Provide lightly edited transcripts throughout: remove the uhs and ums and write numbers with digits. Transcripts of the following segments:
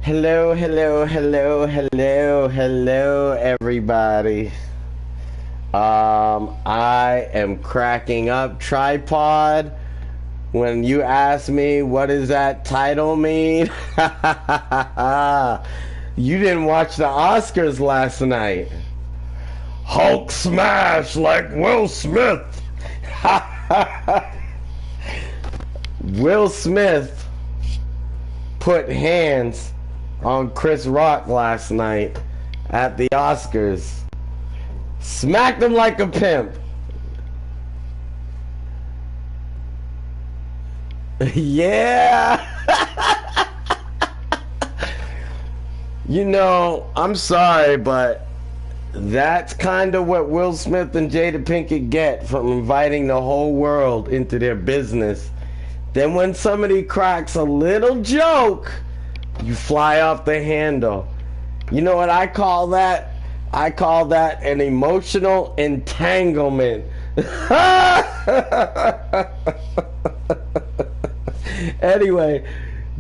Hello, hello, hello, hello, hello, everybody. I am cracking up, tripod. When you ask me what does that title mean, you didn't watch the Oscars last night. Hulk smash like Will Smith. Will Smith put hands on Chris Rock last night at the Oscars. Smacked him like a pimp. Yeah. You know, I'm sorry, but that's kind of what Will Smith and Jada Pinkett get from inviting the whole world into their business. Then when somebody cracks a little joke, you fly off the handle. You know what I call that? I call that an emotional entanglement. Anyway,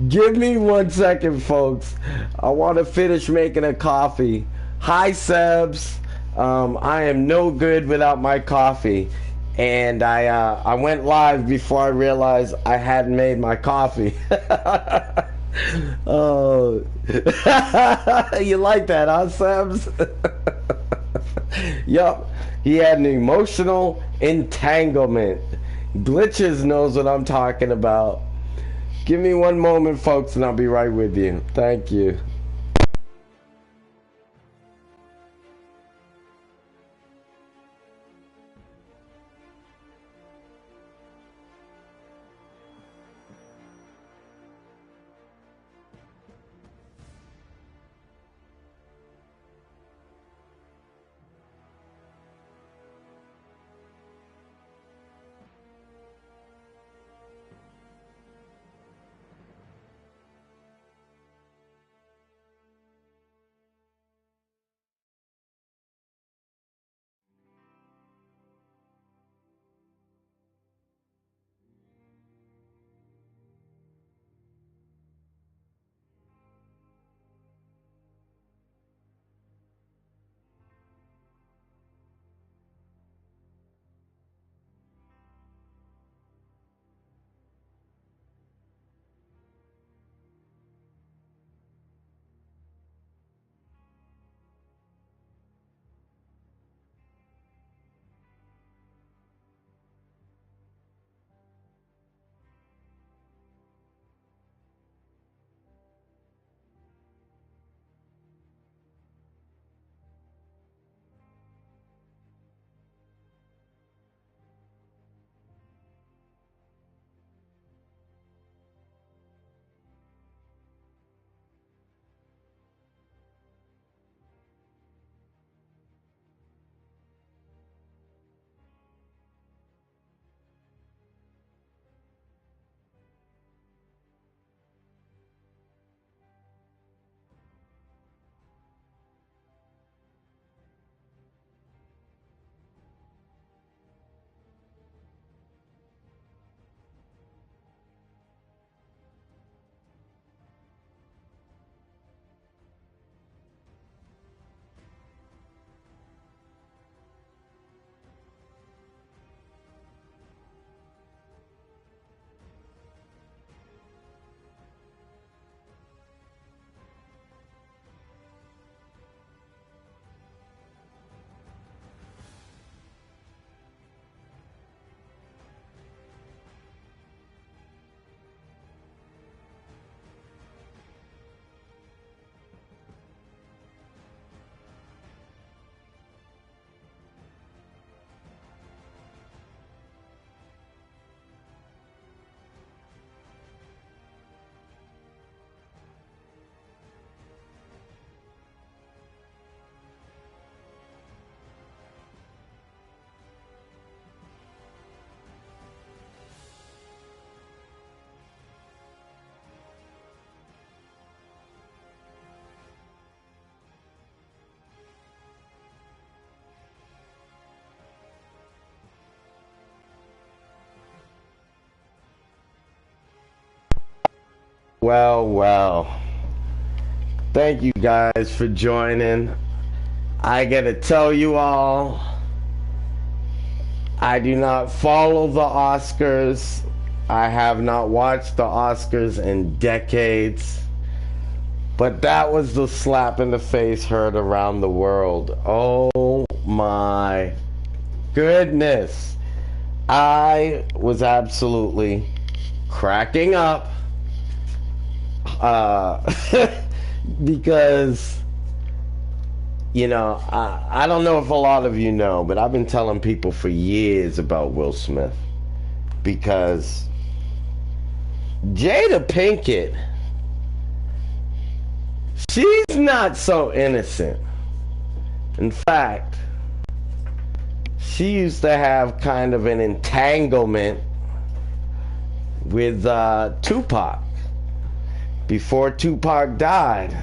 give me 1 second, folks. I want to finish making a coffee. Hi, Sebs. I am no good without my coffee. And I went live before I realized I hadn't made my coffee. Oh, you like that, huh, Sebs? Yup, he had an emotional entanglement. Glitches knows what I'm talking about. Give me one moment, folks, and I'll be right with you. Thank you. Well, well. Thank you guys for joining. I gotta tell you all, I do not follow the Oscars. I have not watched the Oscars in decades. But that was the slap in the face heard around the world. Oh my goodness. I was absolutely cracking up. Because, I don't know if a lot of you know, but I've been telling people for years about Will Smith. Because Jada Pinkett, she's not so innocent. In fact, she used to have kind of an entanglement with Tupac before Tupac died.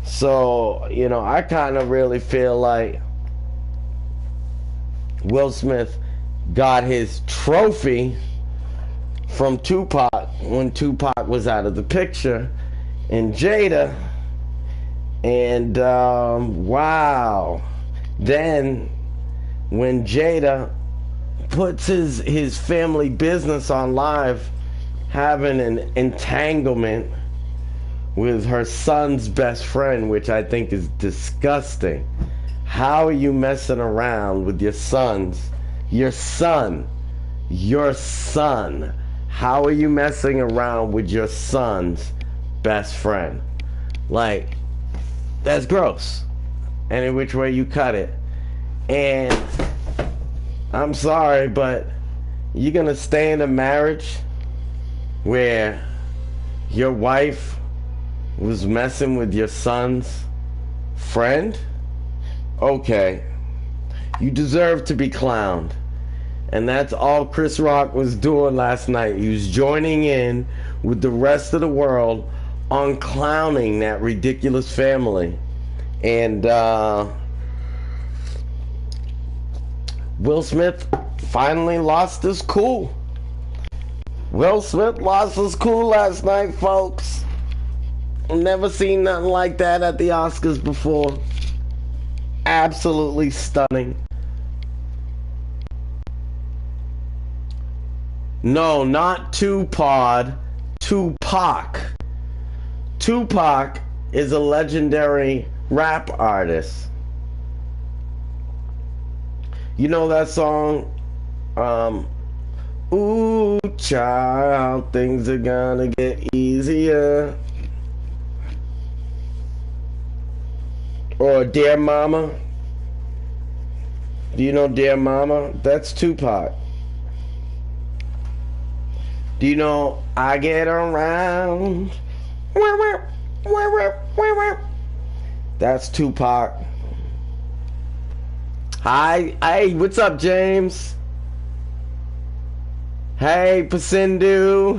So, I kind of really feel like Will Smith got his trophy from Tupac when Tupac was out of the picture, and Jada, and wow, then when Jada puts his family business on live, having an entanglement with her son's best friend, which I think is disgusting. How are you messing around with your son? How are you messing around with your son's best friend? Like, that's gross. Any which way you cut it. And I'm sorry, but you're gonna stay in a marriage where your wife was messing with your son's friend? Okay. You deserve to be clowned. And that's all Chris Rock was doing last night. He was joining in with the rest of the world on clowning that ridiculous family. And Will Smith finally lost his cool. Will Smith lost his cool last night, folks. Never seen nothing like that at the Oscars before. Absolutely stunning. No, not Tupac. Tupac. Tupac is a legendary rap artist. You know that song? Ooh, child, things are gonna get easier. Or Dear Mama. Do you know Dear Mama? That's Tupac. Do you know I Get Around? That's Tupac. Hi, hey, what's up, James? Hey, Pasindu.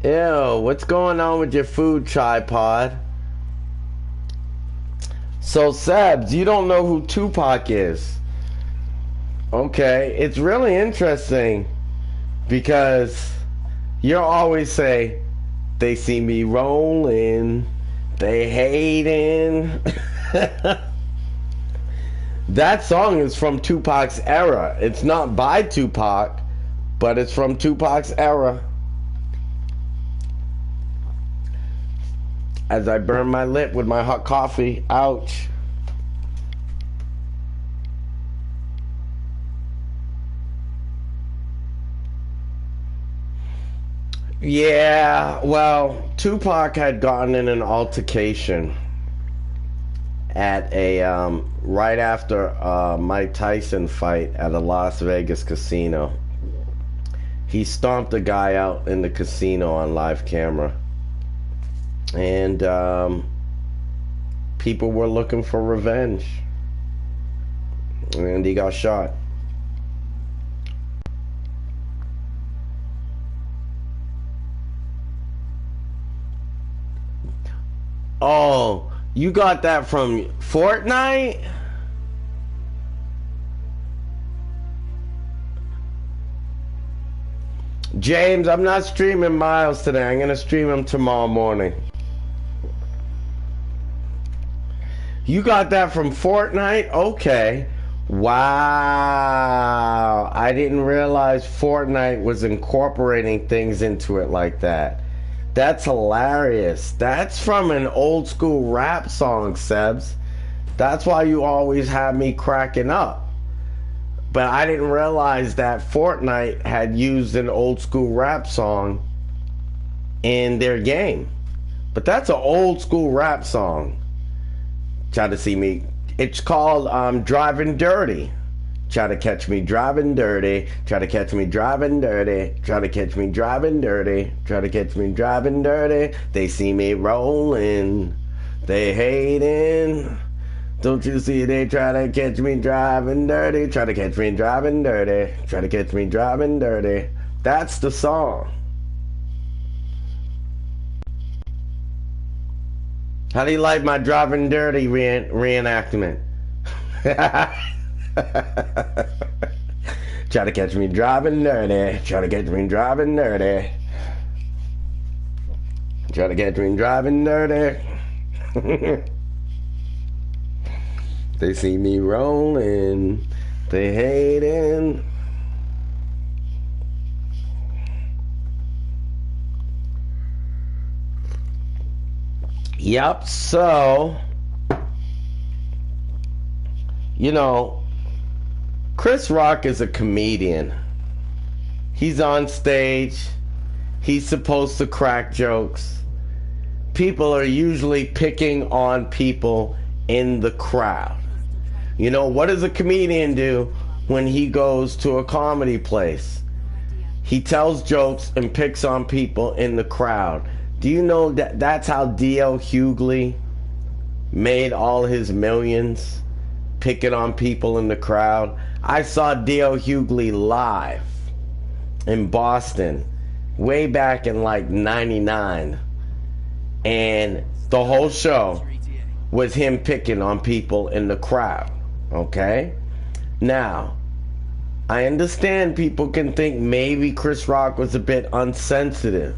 Ew, what's going on with your food tripod? So, Sebs, you don't know who Tupac is. Okay, it's really interesting because you always say, they see me rolling, they hating. That song is from Tupac's era. It's not by Tupac, but it's from Tupac's era. As I burn my lip with my hot coffee. Ouch. Yeah, well, Tupac had gotten in an altercation at a right after a Mike Tyson fight at a Las Vegas casino. He stomped a guy out in the casino on live camera. And people were looking for revenge. And he got shot. Oh, you got that from Fortnite? James, I'm not streaming Miles today. I'm gonna stream him tomorrow morning. You got that from Fortnite? Okay. Wow. I didn't realize Fortnite was incorporating things into it like that. That's hilarious. That's from an old school rap song, Sebs. That's why you always have me cracking up. But I didn't realize that Fortnite had used an old school rap song in their game. But that's an old school rap song. Try to see me. It's called Driving Dirty. Try to catch me driving dirty. Try to catch me driving dirty. Try to catch me driving dirty. Try to catch me driving dirty. They see me rolling. They hating. Don't you see they try to catch me driving dirty? Try to catch me driving dirty. Try to catch me driving dirty. That's the song. How do you like my driving dirty reenactment? Try to catch me driving dirty. Try to catch me driving dirty. Try to catch me driving dirty. They see me rolling. They hating. Yep, so, you know, Chris Rock is a comedian. He's on stage. He's supposed to crack jokes. People are usually picking on people in the crowd. You know, what does a comedian do when he goes to a comedy place? He tells jokes and picks on people in the crowd. Do you know that that's how D.L. Hughley made all his millions? Picking on people in the crowd. I saw D.L. Hughley live in Boston way back in like 99. And the whole show was him picking on people in the crowd. Okay? Now, I understand people can think maybe Chris Rock was a bit unsensitive,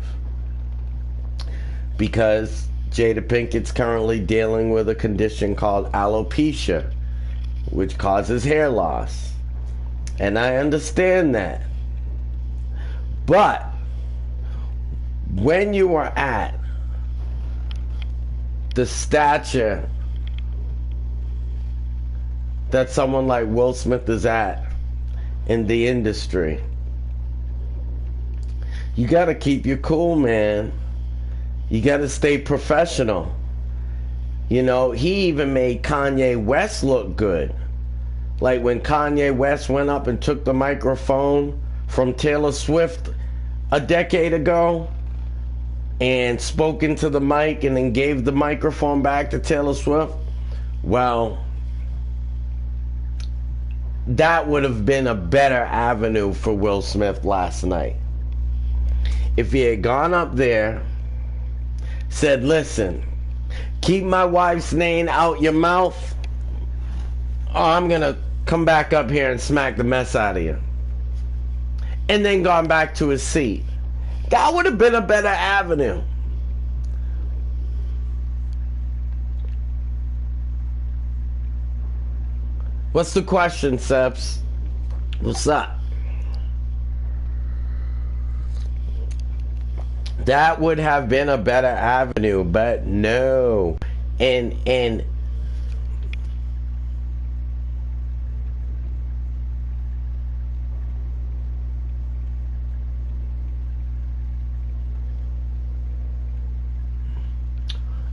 because Jada Pinkett's currently dealing with a condition called alopecia, which causes hair loss. And I understand that. But when you are at the stature that someone like Will Smith is at in the industry, you gotta keep your cool, man. You gotta stay professional. You know, he even made Kanye West look good. Like when Kanye West went up and took the microphone from Taylor Swift a decade ago and spoke into the mic and then gave the microphone back to Taylor Swift. Well, that would have been a better avenue for Will Smith last night. If he had gone up there, said, listen, keep my wife's name out your mouth, or I'm gonna come back up here and smack the mess out of you, and then gone back to his seat. That would have been a better avenue. What's the question, Seps? What's up? That would have been a better avenue, but no. And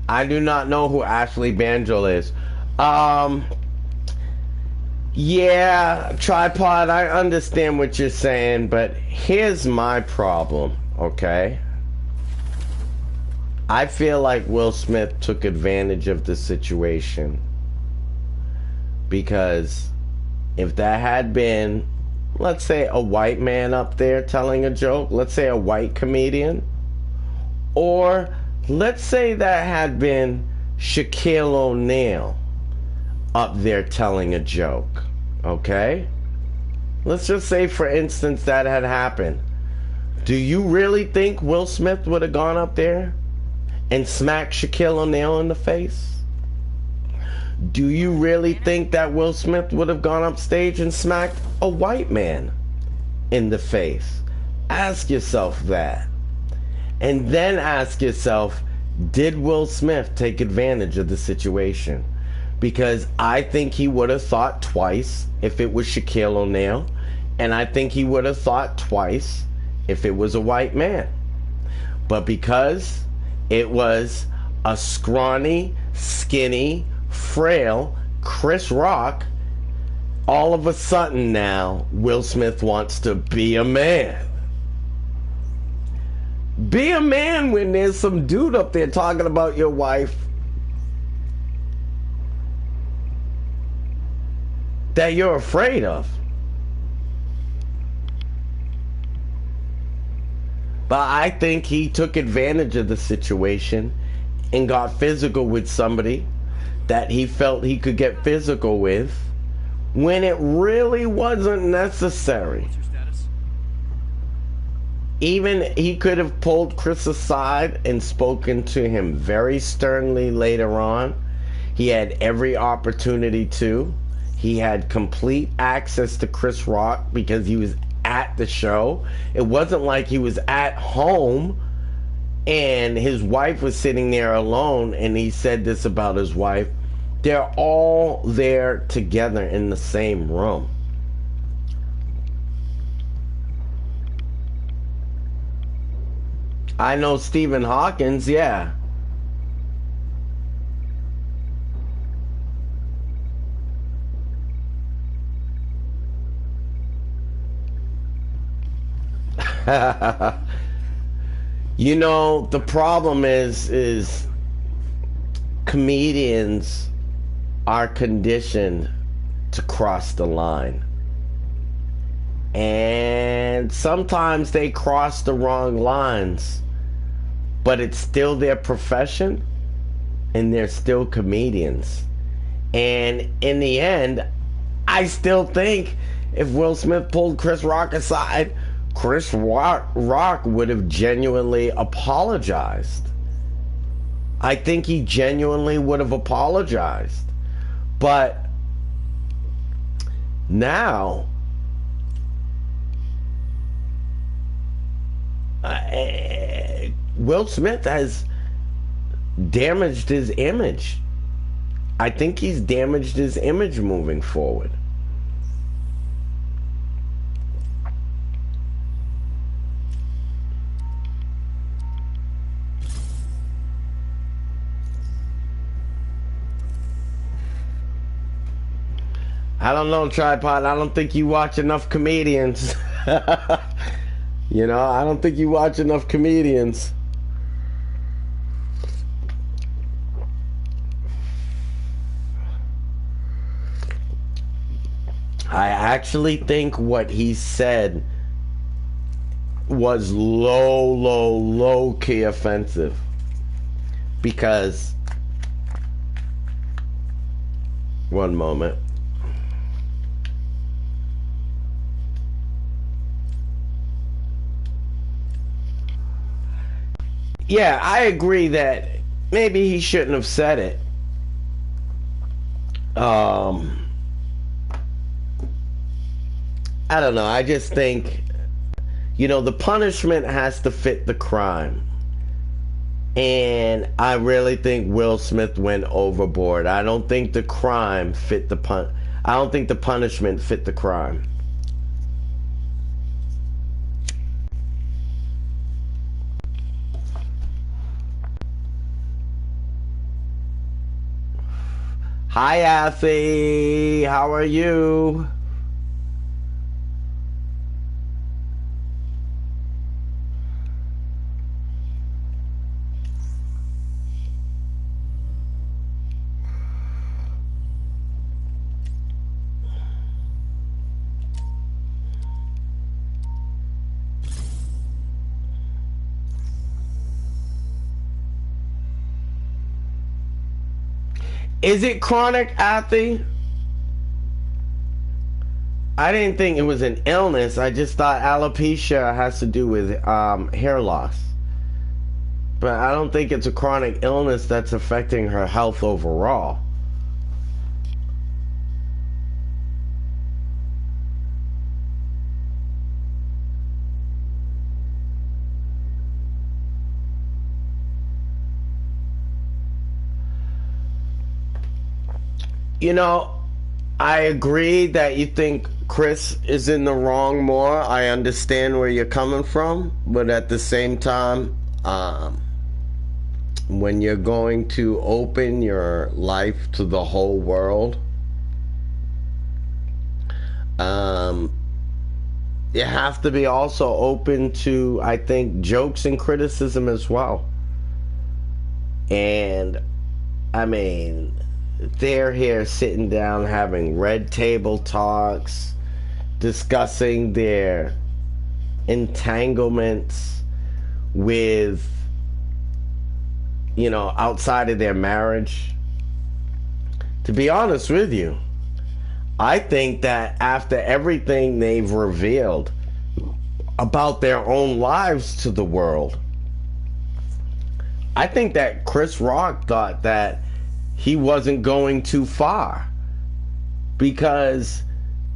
I do not know who Ashley Banjo is. Yeah, Tripod, I understand what you're saying, but here's my problem, okay? I feel like Will Smith took advantage of the situation, because if that had been, let's say, a white man up there telling a joke, let's say a white comedian, or let's say that had been Shaquille O'Neal up there telling a joke, okay? Let's just say, for instance, that had happened. Do you really think Will Smith would have gone up there and smacked Shaquille O'Neal in the face? Do you really think that Will Smith would have gone up stage and smacked a white man in the face? Ask yourself that. And then ask yourself, did Will Smith take advantage of the situation? Because I think he would have thought twice if it was Shaquille O'Neal, and I think he would have thought twice if it was a white man. But because it was a scrawny, skinny, frail Chris Rock, all of a sudden now Will Smith wants to be a man. Be a man when there's some dude up there talking about your wife that you're afraid of. But I think he took advantage of the situation and got physical with somebody that he felt he could get physical with when it really wasn't necessary. What's your status? Even he could have pulled Chris aside and spoken to him very sternly later on. He had every opportunity to. He had complete access to Chris Rock because he was at the show. It wasn't like he was at home and his wife was sitting there alone, and he said this about his wife. They're all there together in the same room. I know Stephen Hawkins, yeah. You know, the problem is comedians are conditioned to cross the line. And sometimes they cross the wrong lines, but it's still their profession and they're still comedians. And in the end, I still think if Will Smith pulled Chris Rock aside, Chris Rock would have genuinely apologized. I think he genuinely would have apologized. But now, Will Smith has damaged his image. I think he's damaged his image moving forward. I don't know, Tripod. I don't think you watch enough comedians. You know, I don't think you watch enough comedians. I actually think what he said was low key offensive. Because, one moment. Yeah, I agree that maybe he shouldn't have said it. I don't know. I just think, you know, the punishment has to fit the crime. And I really think Will Smith went overboard. I don't think the crime fit the I don't think the punishment fit the crime. Hi, Athy. How are you? Is it chronic, Athy? I didn't think it was an illness. I just thought alopecia has to do with hair loss. But I don't think it's a chronic illness that's affecting her health overall. You know, I agree that you think Chris is in the wrong more. I understand where you're coming from, but at the same time, when you're going to open your life to the whole world, um, you have to be also open to, I think, jokes and criticism as well. And I mean, they're here sitting down having red table talks, discussing their entanglements with, outside of their marriage. To be honest with you, I think that after everything they've revealed about their own lives to the world, I think that Chris Rock thought that he wasn't going too far, because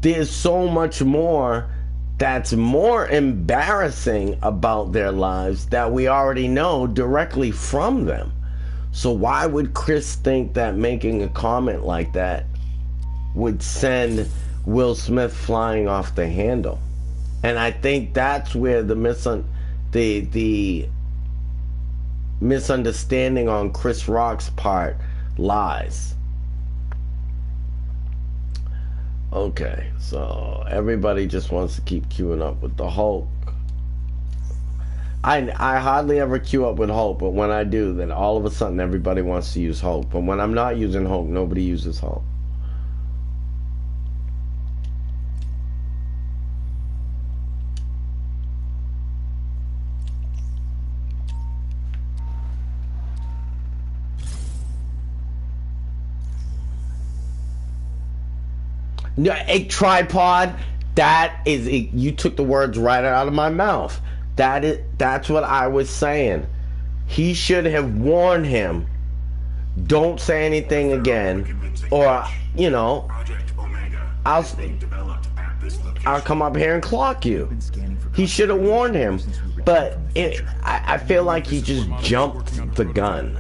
there's so much more that's more embarrassing about their lives that we already know directly from them. So why would Chris think that making a comment like that would send Will Smith flying off the handle? And I think that's where the misunderstanding on Chris Rock's part lies. Okay, so everybody just wants to keep queuing up with the Hulk. I hardly ever queue up with Hulk, but when I do, then all of a sudden everybody wants to use Hulk. But when I'm not using Hulk, nobody uses Hulk. No, a tripod. You took the words right out of my mouth. That's what I was saying. He should have warned him. Don't say anything again, or I'll come up here and clock you. He should have warned him, but I feel like he just jumped the gun.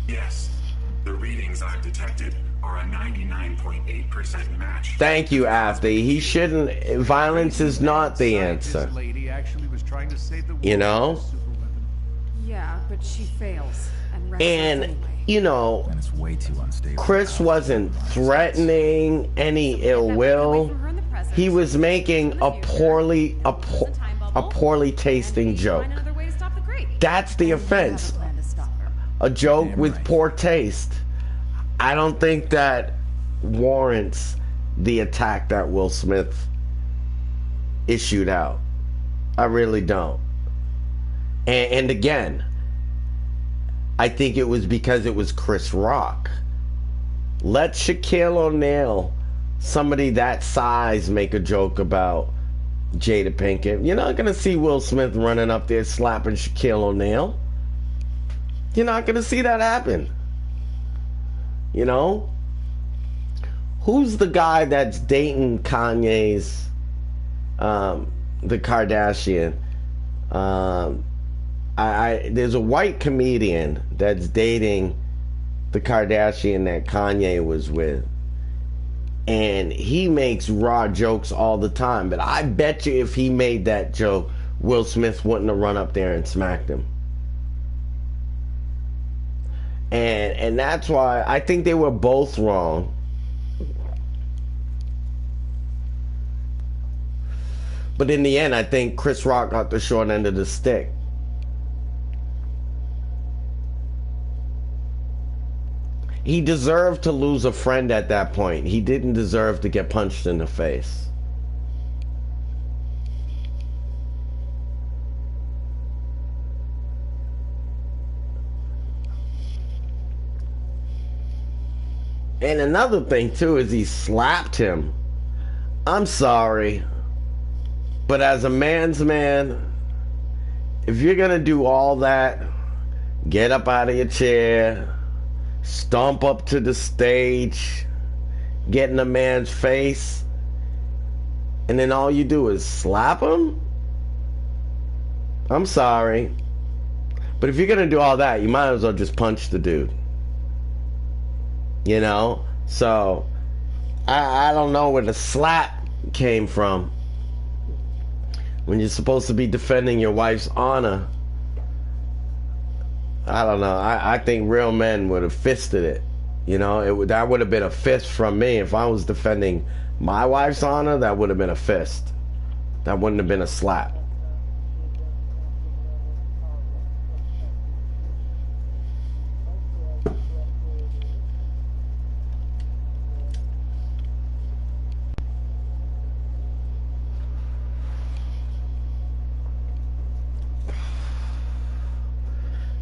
Yes, the readings I've detected are a 99.8% match. Thank you, Afty. He shouldn't. Violence is not the answer. Yeah, but she fails. And Chris wasn't threatening any ill will. He was making a poorly tasting joke. That's the offense. A joke with poor taste. I don't think that warrants the attack that Will Smith issued out. I really don't. And again, I think it was because it was Chris Rock. Let Shaquille O'Neal, somebody that size, make a joke about Jada Pinkett. You're not going to see Will Smith running up there slapping Shaquille O'Neal. You're not going to see that happen. Who's the guy that's dating Kanye's, the Kardashian? There's a white comedian that's dating the Kardashian that Kanye was with, and he makes raw jokes all the time. But I bet you if he made that joke, Will Smith wouldn't have run up there and smacked him. And that's why I think they were both wrong. But in the end, I think Chris Rock got the short end of the stick. He deserved to lose a friend at that point. He didn't deserve to get punched in the face. And another thing too is he slapped him. I'm sorry, but as a man's man, if you're gonna do all that, get up out of your chair, stomp up to the stage, get in a man's face, and then all you do is slap him? I'm sorry. But if you're gonna do all that, you might as well just punch the dude. You know? So, I don't know where the slap came from. When you're supposed to be defending your wife's honor. I don't know. I think real men would have fisted it. You know, that would have been a fist from me. If I was defending my wife's honor, that would have been a fist. That wouldn't have been a slap.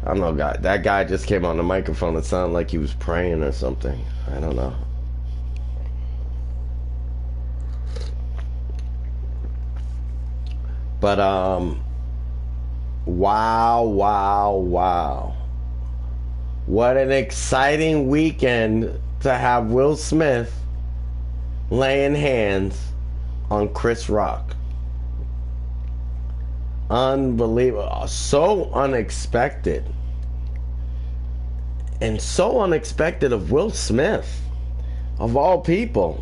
I don't know, guy. That guy just came on the microphone. It sounded like he was praying or something. I don't know. But wow. What an exciting weekend to have Will Smith laying hands on Chris Rock. Unbelievable. So unexpected. And so unexpected of Will Smith, of all people.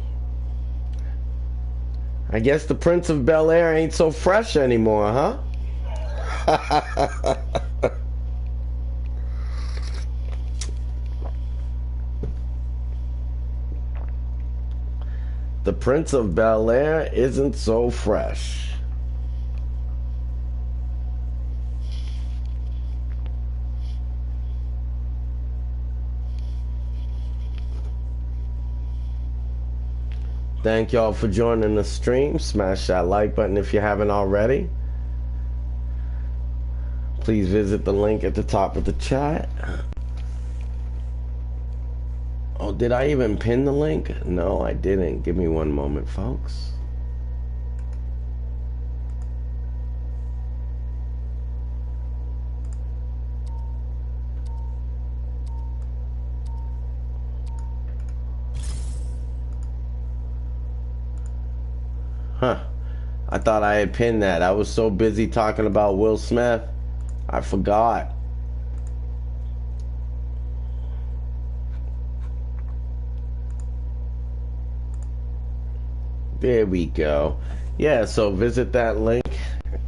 I guess the Prince of Bel-Air ain't so fresh anymore, huh? The Prince of Bel-Air isn't so fresh. Thank y'all for joining the stream. Smash that like button if you haven't already. Please visit the link at the top of the chat. Oh, did I even pin the link? No, I didn't. Give me one moment, folks. Huh. I thought I had pinned that. I was so busy talking about Will Smith, I forgot. There we go. Yeah, so visit that link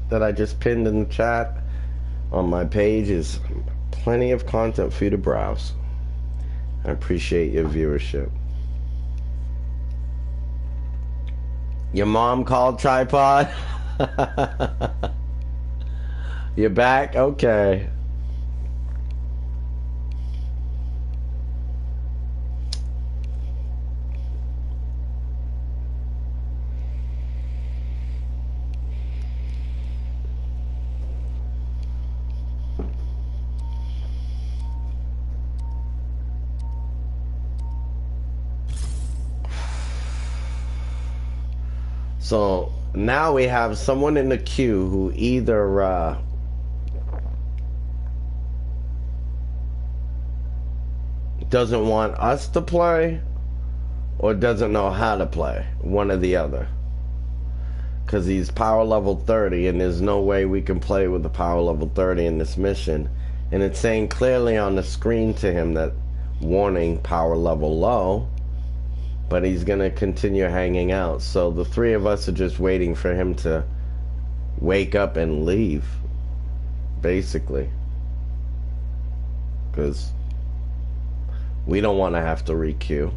that I just pinned in the chat on my page. Is plenty of content for you to browse. I appreciate your viewership. Your mom called, tripod? You're back? Okay. So now we have someone in the queue who either doesn't want us to play or doesn't know how to play, one or the other. Because he's power level 30 and there's no way we can play with the power level 30 in this mission. And it's saying clearly on the screen to him that warning, power level low. But he's going to continue hanging out. So the three of us are just waiting for him to wake up and leave, basically. Because we don't want to have to requeue.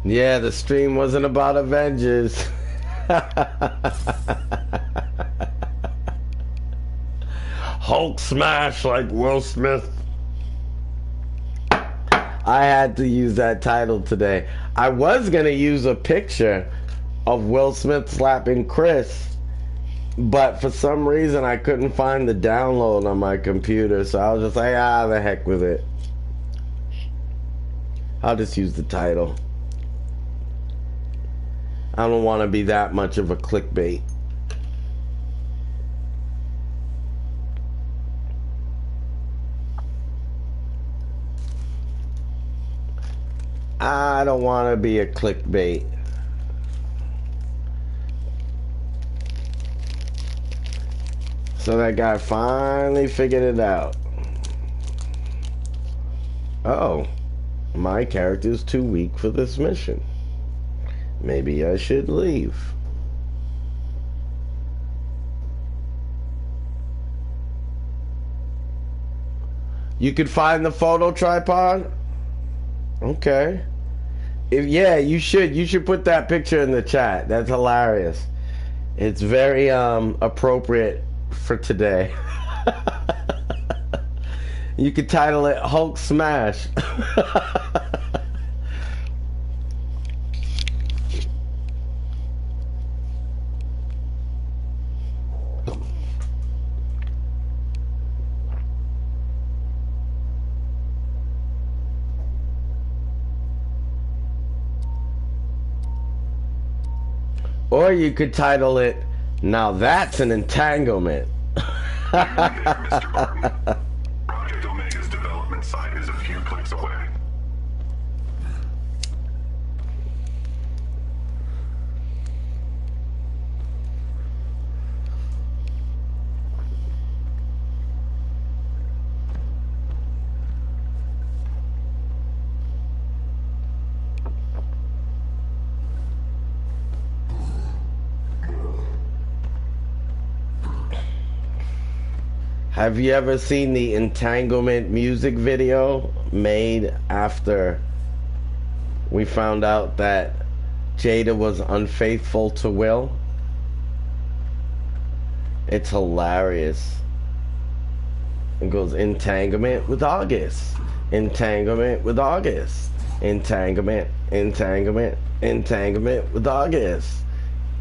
Yeah, the stream wasn't about Avengers. Hulk smash like Will Smith. I had to use that title today. I was gonna use a picture of Will Smith slapping Chris But for some reason, I couldn't find the download on my computer, so I was just like, ah, the heck with it. I'll just use the title. I don't want to be that much of a clickbait. I don't want to be a clickbait. So that guy finally figured it out. Oh, my character's too weak for this mission. Maybe I should leave. You could find the photo tripod? Okay. Yeah, you should put that picture in the chat. That's hilarious. It's very appropriate for today. You could title it Hulk Smash. Or you could title it, Now That's an Entanglement. Mr. Barton. Project Omega's development site is a few clicks away. Have you ever seen the Entanglement music video made after we found out that Jada was unfaithful to Will? It's hilarious. It goes entanglement with August, entanglement with August, entanglement, entanglement, entanglement with August.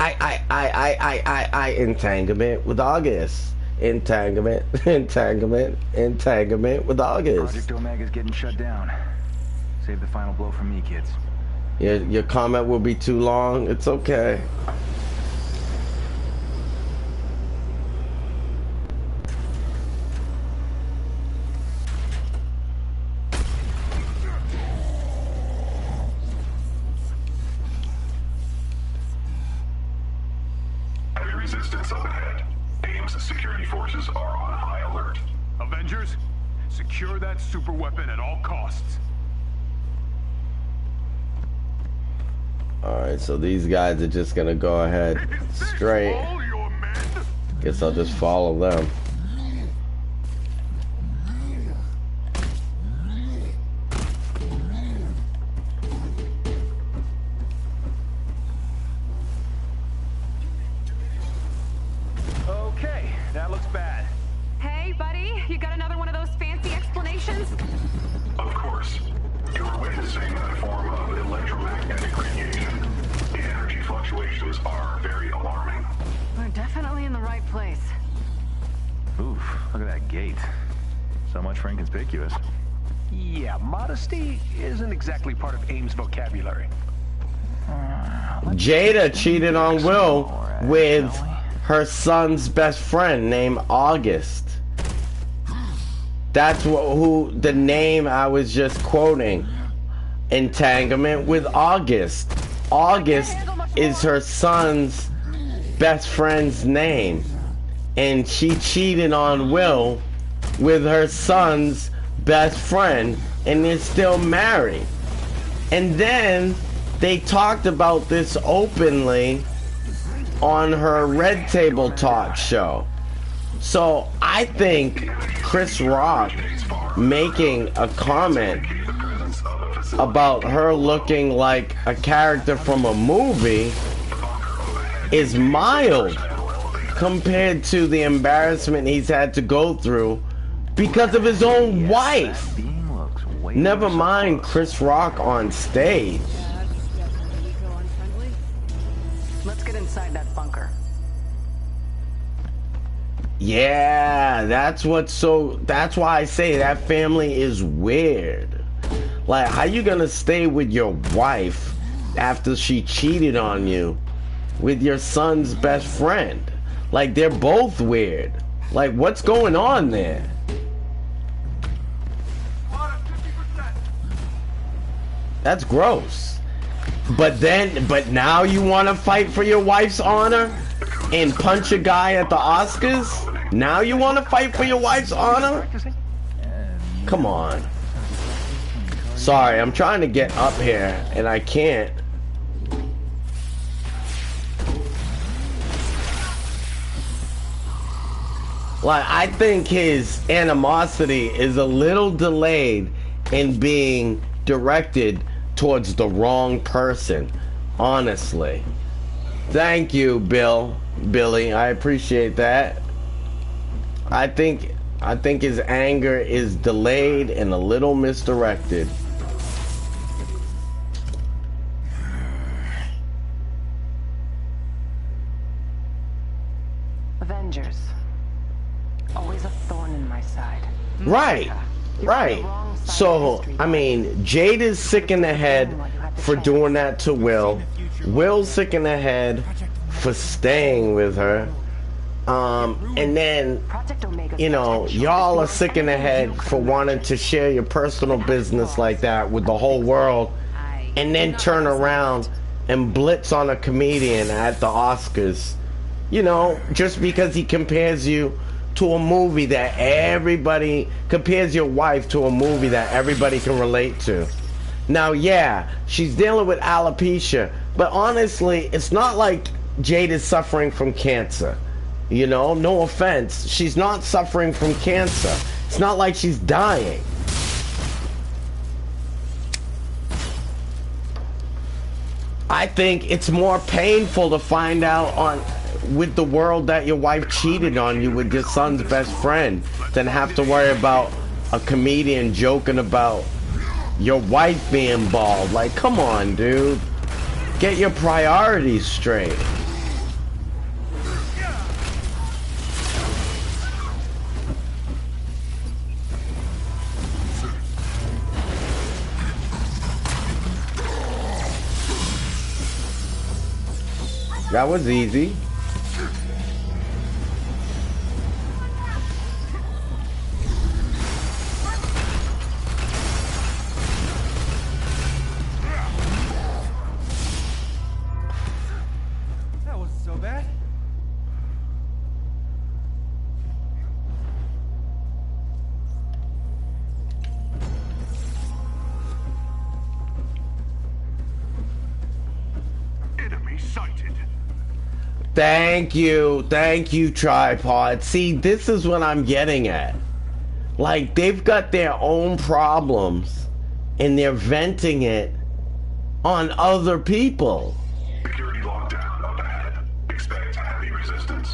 I, entanglement with August. Entanglement, entanglement, entanglement with August. Project Omega's getting shut down. Save the final blow for me, kids. Your comment will be too long. It's okay. Heavy resistance up ahead. AIM's security forces are on high alert. Avengers, secure that super weapon at all costs. Alright, so these guys are just gonna go ahead straight. All your men? Guess I'll just follow them. Okay, that looks bad. Hey, buddy, you got another one of those fancy explanations? Of course, you are witnessing a form of electromagnetic radiation. The energy fluctuations are very alarming. We're definitely in the right place. Oof, look at that gate. So much for inconspicuous. Yeah, modesty isn't exactly part of AIM's vocabulary. Jada cheated on Will with her son's best friend named August. That's who the name I was just quoting. Entanglement with August. August is her son's best friend's name. And she cheated on Will with her son's best friend, and they're still married. And then they talked about this openly on her Red Table Talk show. So I think Chris Rock making a comment about her looking like a character from a movie is mild compared to the embarrassment he's had to go through because of his own wife. Never mind Chris Rock on stage. That's definitely eco-unfriendly. Let's get inside that bunker. Yeah, that's why I say that family is weird. Like, how you gonna stay with your wife after she cheated on you with your son's best friend? Like, they're both weird. Like, what's going on there? That's gross. But now you want to fight for your wife's honor and punch a guy at the Oscars? Now you want to fight for your wife's honor? Come on. Sorry, I'm trying to get up here and I can't. Like, I think his animosity is a little delayed in being directed towards the wrong person, honestly. Thank you, Billy. I appreciate that. I think his anger is delayed and a little misdirected. Avengers. Always a thorn in my side. Right. So, I mean, Jade is sick in the head for doing that to Will. Will's sick in the head for staying with her. And then, you know, y'all are sick in the head for wanting to share your personal business like that with the whole world, and then turn around and blitz on a comedian at the Oscars. You know, just because he compares you to a movie that compares your wife to a movie that everybody can relate to. Now, yeah, she's dealing with alopecia, but honestly, it's not like Jade is suffering from cancer. You know, no offense. She's not suffering from cancer. It's not like she's dying. I think it's more painful to find out with the world that your wife cheated on you with your son's best friend than have to worry about a comedian joking about your wife being bald. Like, come on, dude. Get your priorities straight. That was easy. That wasn't so bad. Enemy sighted. Thank you, Tripod. See, this is what I'm getting at. Like, they've got their own problems, and they're venting it on other people. Security lockdown up ahead. Expect heavy resistance.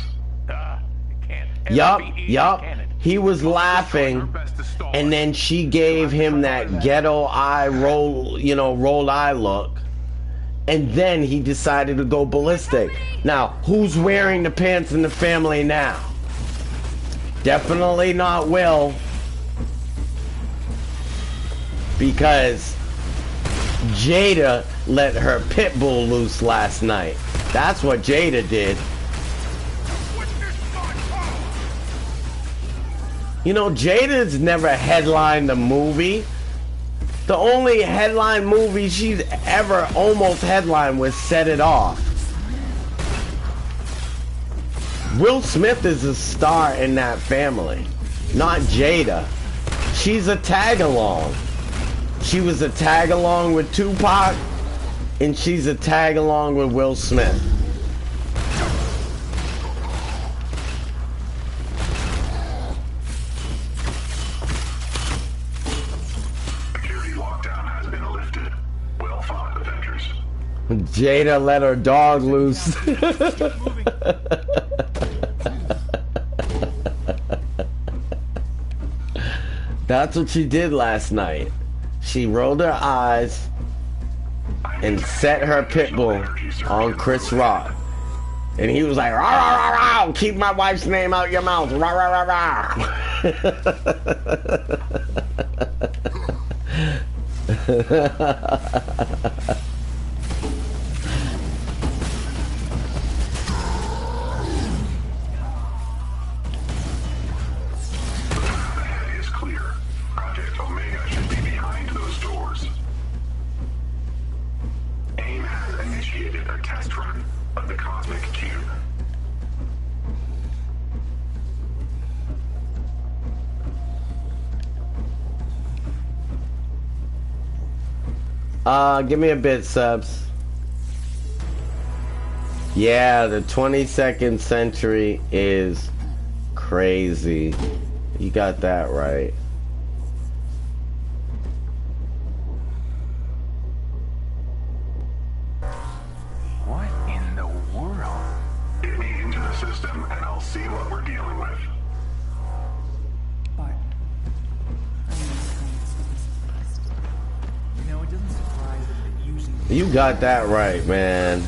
It can't Yup. ever be easy, can it? He was laughing, and then she gave him that ghetto eye rolled eye look. And then he decided to go ballistic. Now, who's wearing the pants in the family now? Definitely not Will. Because Jada let her pit bull loose last night. That's what Jada did. You know, Jada's never headlined a movie. The only headline movie she's ever almost headlined was Set It Off. Will Smith is a star in that family, not Jada. She's a tag-along. She was a tag-along with Tupac, and she's a tag-along with Will Smith. Jada let her dog loose. That's what she did last night. She rolled her eyes and set her pit bull on Chris Rock. And he was like, rah, rah, rah, rah, keep my wife's name out your mouth. Rah, rah, rah, rah. Give me a bit, subs. Yeah, the 22nd century is crazy. You got that right. What in the world? Get me into the system and I'll see what we're dealing with. But you know, it doesn't surprise them that usually You got that right, man.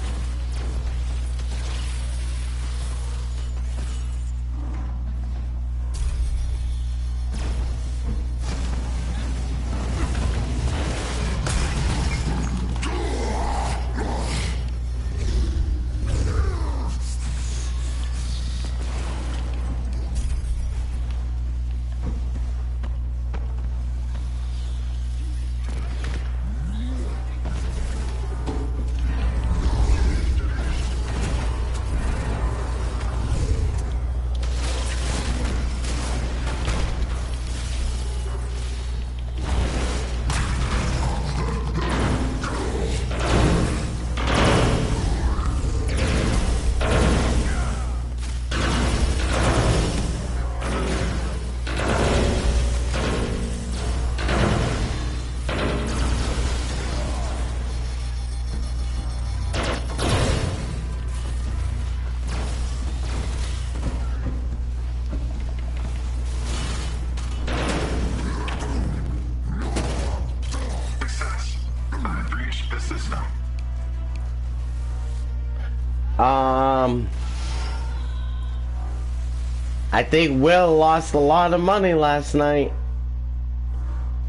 I think Will lost a lot of money last night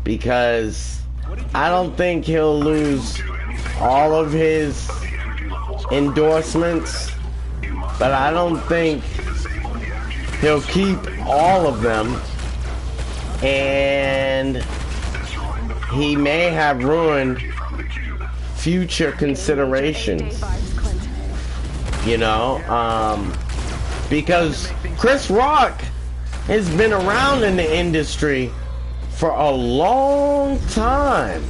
because I don't think he'll lose all of his endorsements, but I don't think he'll keep all of them, and he may have ruined future considerations, you know, because Chris Rock has been around in the industry for a long time.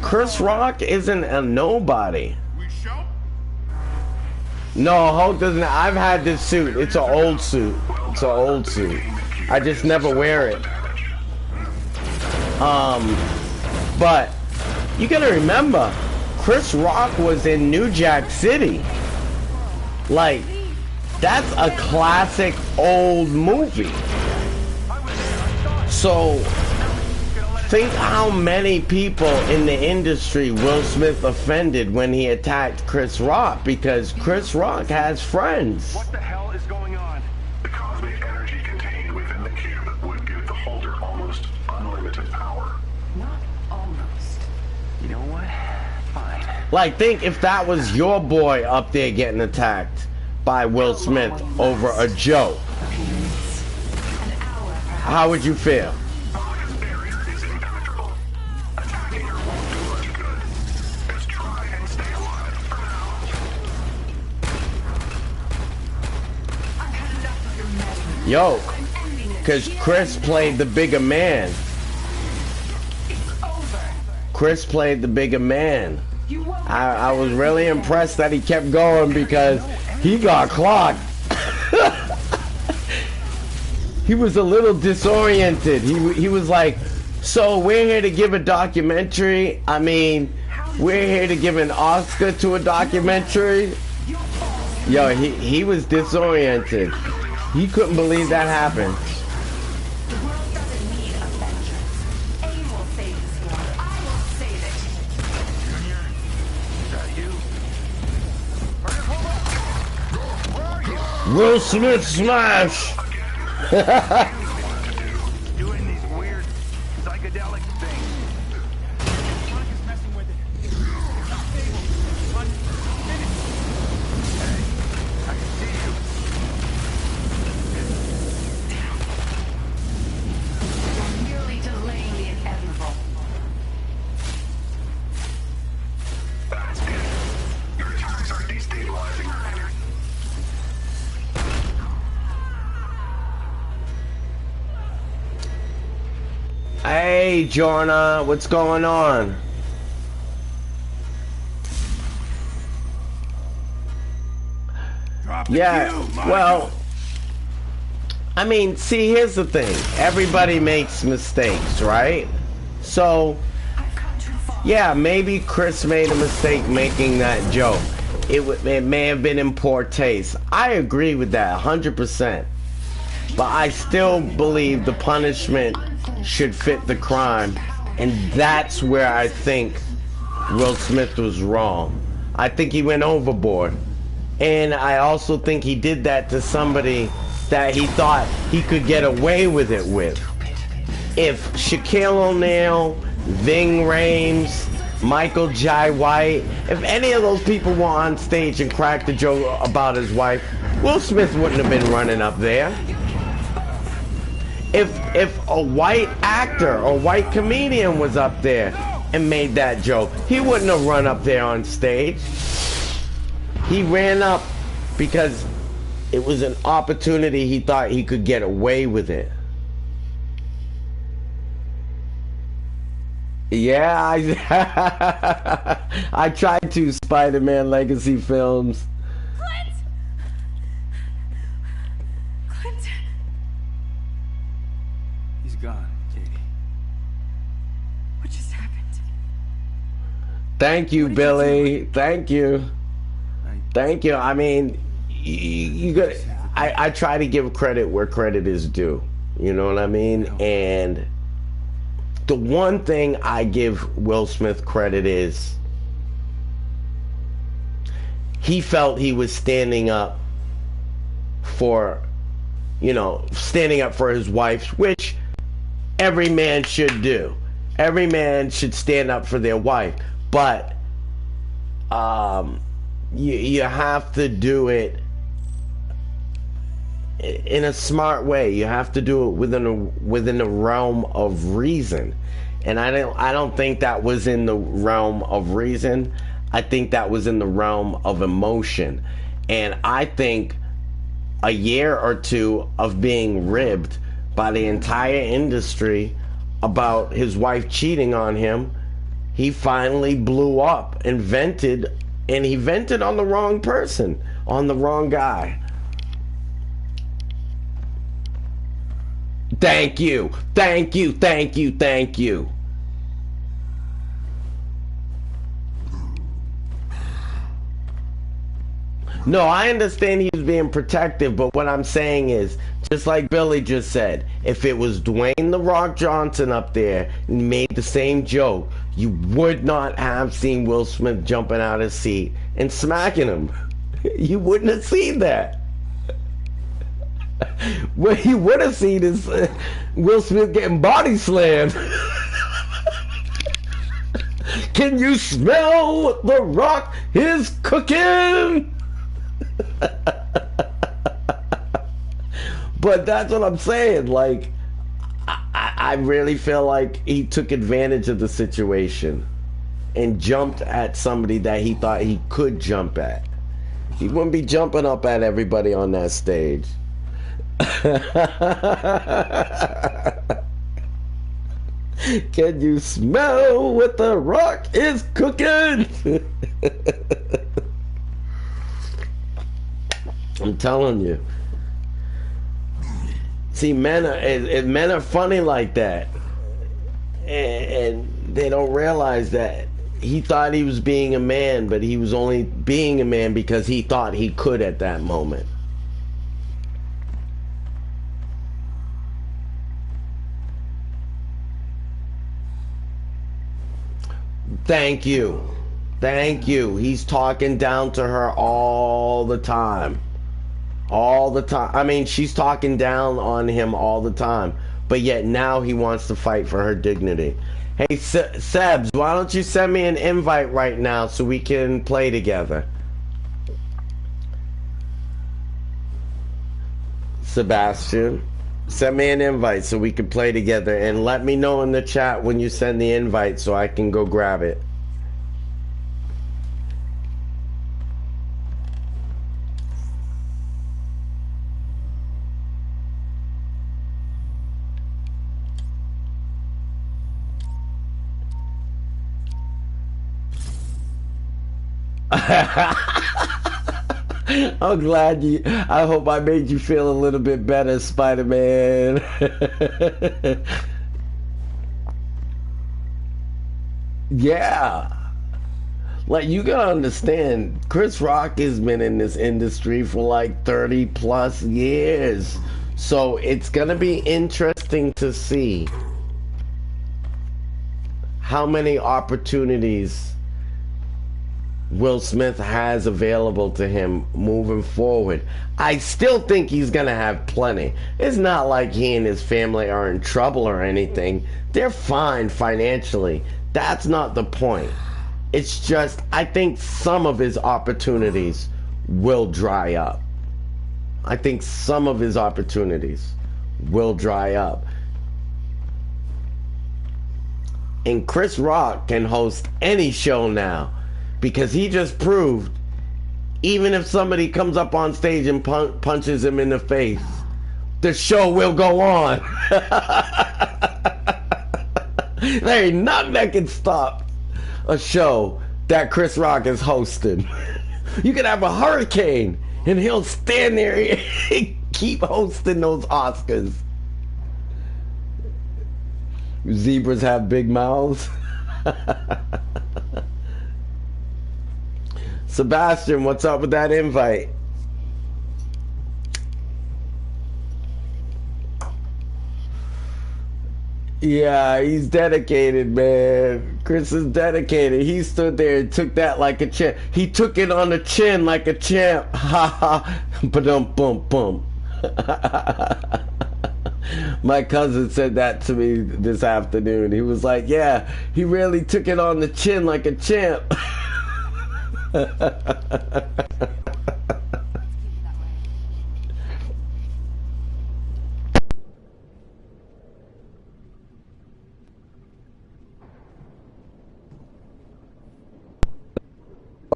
Chris Rock isn't a nobody. No, Hulk doesn't. I've had this suit. It's an old suit. It's an old suit. I just never wear it. But you gotta remember, Chris Rock was in New Jack City. Like, that's a classic old movie. So think how many people in the industry Will Smith offended when he attacked Chris Rock, because Chris Rock has friends. What the hell is going on? The cosmic energy contained within the cube would give the holder almost unlimited power. Not almost. You know what? Fine. Like, think if that was your boy up there getting attacked by Will Smith over a joke. How would you feel? His barrier is impenetrable. Attacking her won't do much good. Just try and stay alive for now. Yo, because Chris played the bigger man. Chris played the bigger man. I was really impressed that he kept going because he got clocked. He was a little disoriented. He was like, so we're here to give a documentary? I mean, we're here to give an Oscar to a documentary? Yo, he was disoriented. He couldn't believe that happened. The world doesn't need Avengers. AIM will save this world. I will save it. Is that you? Hold up! Will Smith smash. Doing these weird psychedelic things. Sonic is messing with it. It's not stable. Unfinished. I can see you. You're merely delaying the inevitable. That's it. Your attacks are destabilizing her energy. Hey, Jorna, what's going on? Yeah, well, I mean, see, here's the thing. Everybody makes mistakes, right? So, I've come too far. yeah, maybe Chris made a mistake making that joke. It may have been in poor taste. I agree with that 100%. But I still believe the punishment should fit the crime. And that's where I think Will Smith was wrong. I think he went overboard. And I also think he did that to somebody that he thought he could get away with it with. If Shaquille O'Neal, Ving Rhames, Michael Jai White, if any of those people were on stage and cracked a joke about his wife, Will Smith wouldn't have been running up there. If a white actor or white comedian was up there and made that joke, he wouldn't have run up there on stage. He ran up because it was an opportunity. He thought he could get away with it. Yeah, I tried to Spider-Man Legacy films. Clinton. He's gone, Katie. What just happened? Thank you, Billy. Thank you. Thank you. I mean, you got. I try to give credit where credit is due. You know what I mean? And the one thing I give Will Smith credit is he felt he was standing up for, standing up for his wife, which every man should do. Every man should stand up for their wife. But you have to do it in a smart way. You have to do it within the realm of reason, and I don't think that was in the realm of reason. I think that was in the realm of emotion, and I think a year or two of being ribbed by the entire industry about his wife cheating on him, he finally blew up and vented, and he vented on the wrong person, on the wrong guy. Thank you, thank you, thank you, thank you. No, I understand he was being protective, but what I'm saying is, just like Billy just said, if it was Dwayne "The Rock" Johnson up there and made the same joke, you would not have seen Will Smith jumping out of his seat and smacking him. You wouldn't have seen that. What you would have seen is Will Smith getting body slammed. Can you smell what The Rock is cooking? But that's what I'm saying. Like, I really feel like he took advantage of the situation and jumped at somebody that he thought he could jump at. He wouldn't be jumping up at everybody on that stage. Can you smell what The Rock is cooking? I'm telling you. See, men are funny like that, and they don't realize that he thought he was being a man, but he was only being a man because he thought he could at that moment. Thank you. He's talking down to her all the time. all the time. I mean, she's talking down on him all the time, but yet now he wants to fight for her dignity. Hey, Sebs, why don't you send me an invite right now so we can play together? Sebastian, send me an invite so we can play together, and let me know in the chat when you send the invite so I can go grab it. I'm glad you. I hope I made you feel a little bit better, Spider-Man. Yeah. Like, you gotta understand, Chris Rock has been in this industry for like 30 plus years. So it's gonna be interesting to see how many opportunities Will Smith has available to him moving forward. I still think he's gonna have plenty. It's not like he and his family are in trouble or anything. They're fine financially. That's not the point. It's just, I think some of his opportunities will dry up. I think some of his opportunities will dry up. And Chris Rock can host any show now, because he just proved, even if somebody comes up on stage and punches him in the face, the show will go on. There ain't nothing that can stop a show that Chris Rock is hosting. You could have a hurricane and he'll stand there and keep hosting those Oscars. Zebras have big mouths. Sebastian, what's up with that invite? Yeah, he's dedicated, man. Chris is dedicated. He stood there and took that like a champ. He took it on the chin like a champ. Ha ha. Ba-dum bum bum. My cousin said that to me this afternoon. He was like, yeah, he really took it on the chin like a champ.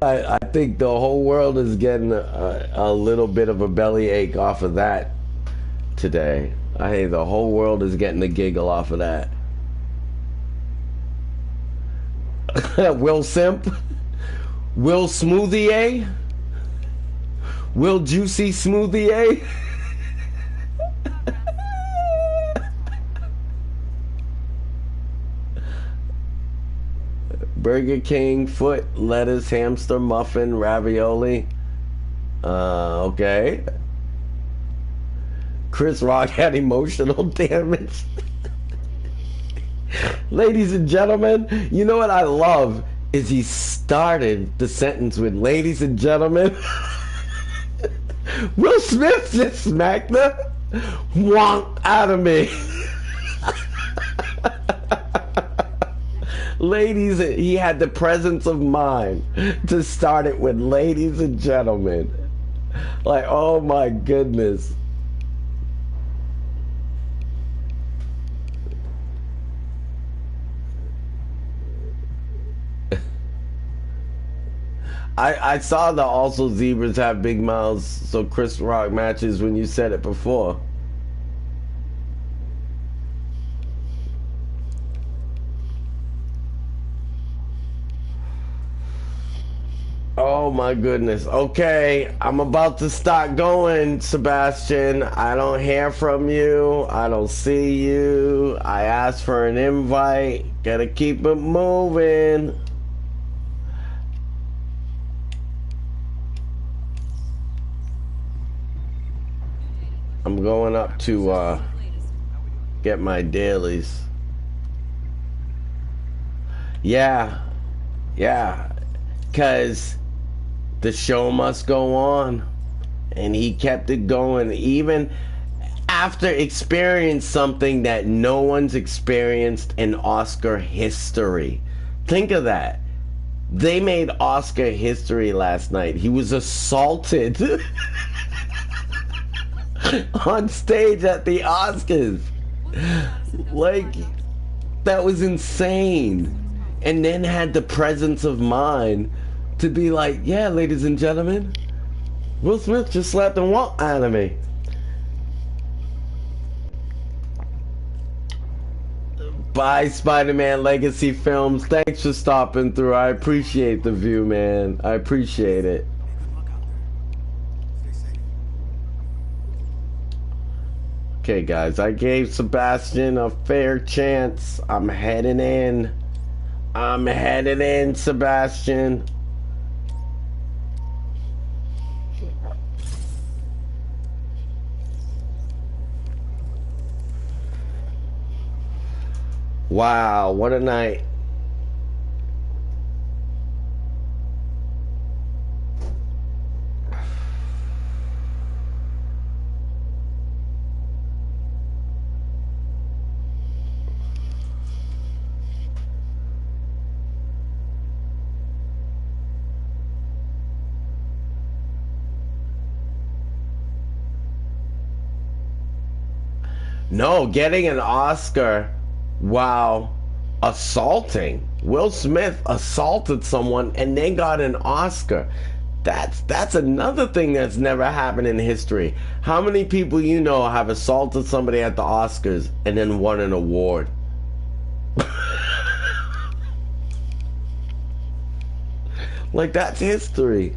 I think the whole world is getting a little bit of a bellyache off of that today. I think the whole world is getting a giggle off of that. Will Simp? Will Smoothie? Will Juicy Smoothie? Burger King, foot, lettuce, hamster, muffin, ravioli. Okay. Chris Rock had emotional damage. Ladies and gentlemen, you know what I love is he started the sentence with ladies and gentlemen. Will Smith just smacked the wonk out of me. Ladies, he had the presence of mind to start it with ladies and gentlemen. Like, oh my goodness. I saw the also zebras have big mouths, so Chris Rock matches when you said it before. Oh my goodness. Okay, I'm about to start going, Sebastian. I don't hear from you. I don't see you. I asked for an invite. Gotta keep it moving. I'm going up to get my dailies. Yeah, 'cause the show must go on. And he kept it going even after experiencing something that no one's experienced in Oscar history. Think of that. They made Oscar history last night. He was assaulted on stage at the Oscars. Like, that was insane. And then had the presence of mind to be like, yeah, ladies and gentlemen, Will Smith just slapped the walk out of me. Bye, Spider-Man Legacy Films. Thanks for stopping through. I appreciate the view, man. I appreciate it. Okay, guys, I gave Sebastian a fair chance. I'm heading in. I'm headed in, Sebastian. Wow, what a night. No, getting an Oscar while assaulting. Will Smith assaulted someone and then got an Oscar. That's another thing that's never happened in history. How many people you know have assaulted somebody at the Oscars and then won an award? Like, that's history.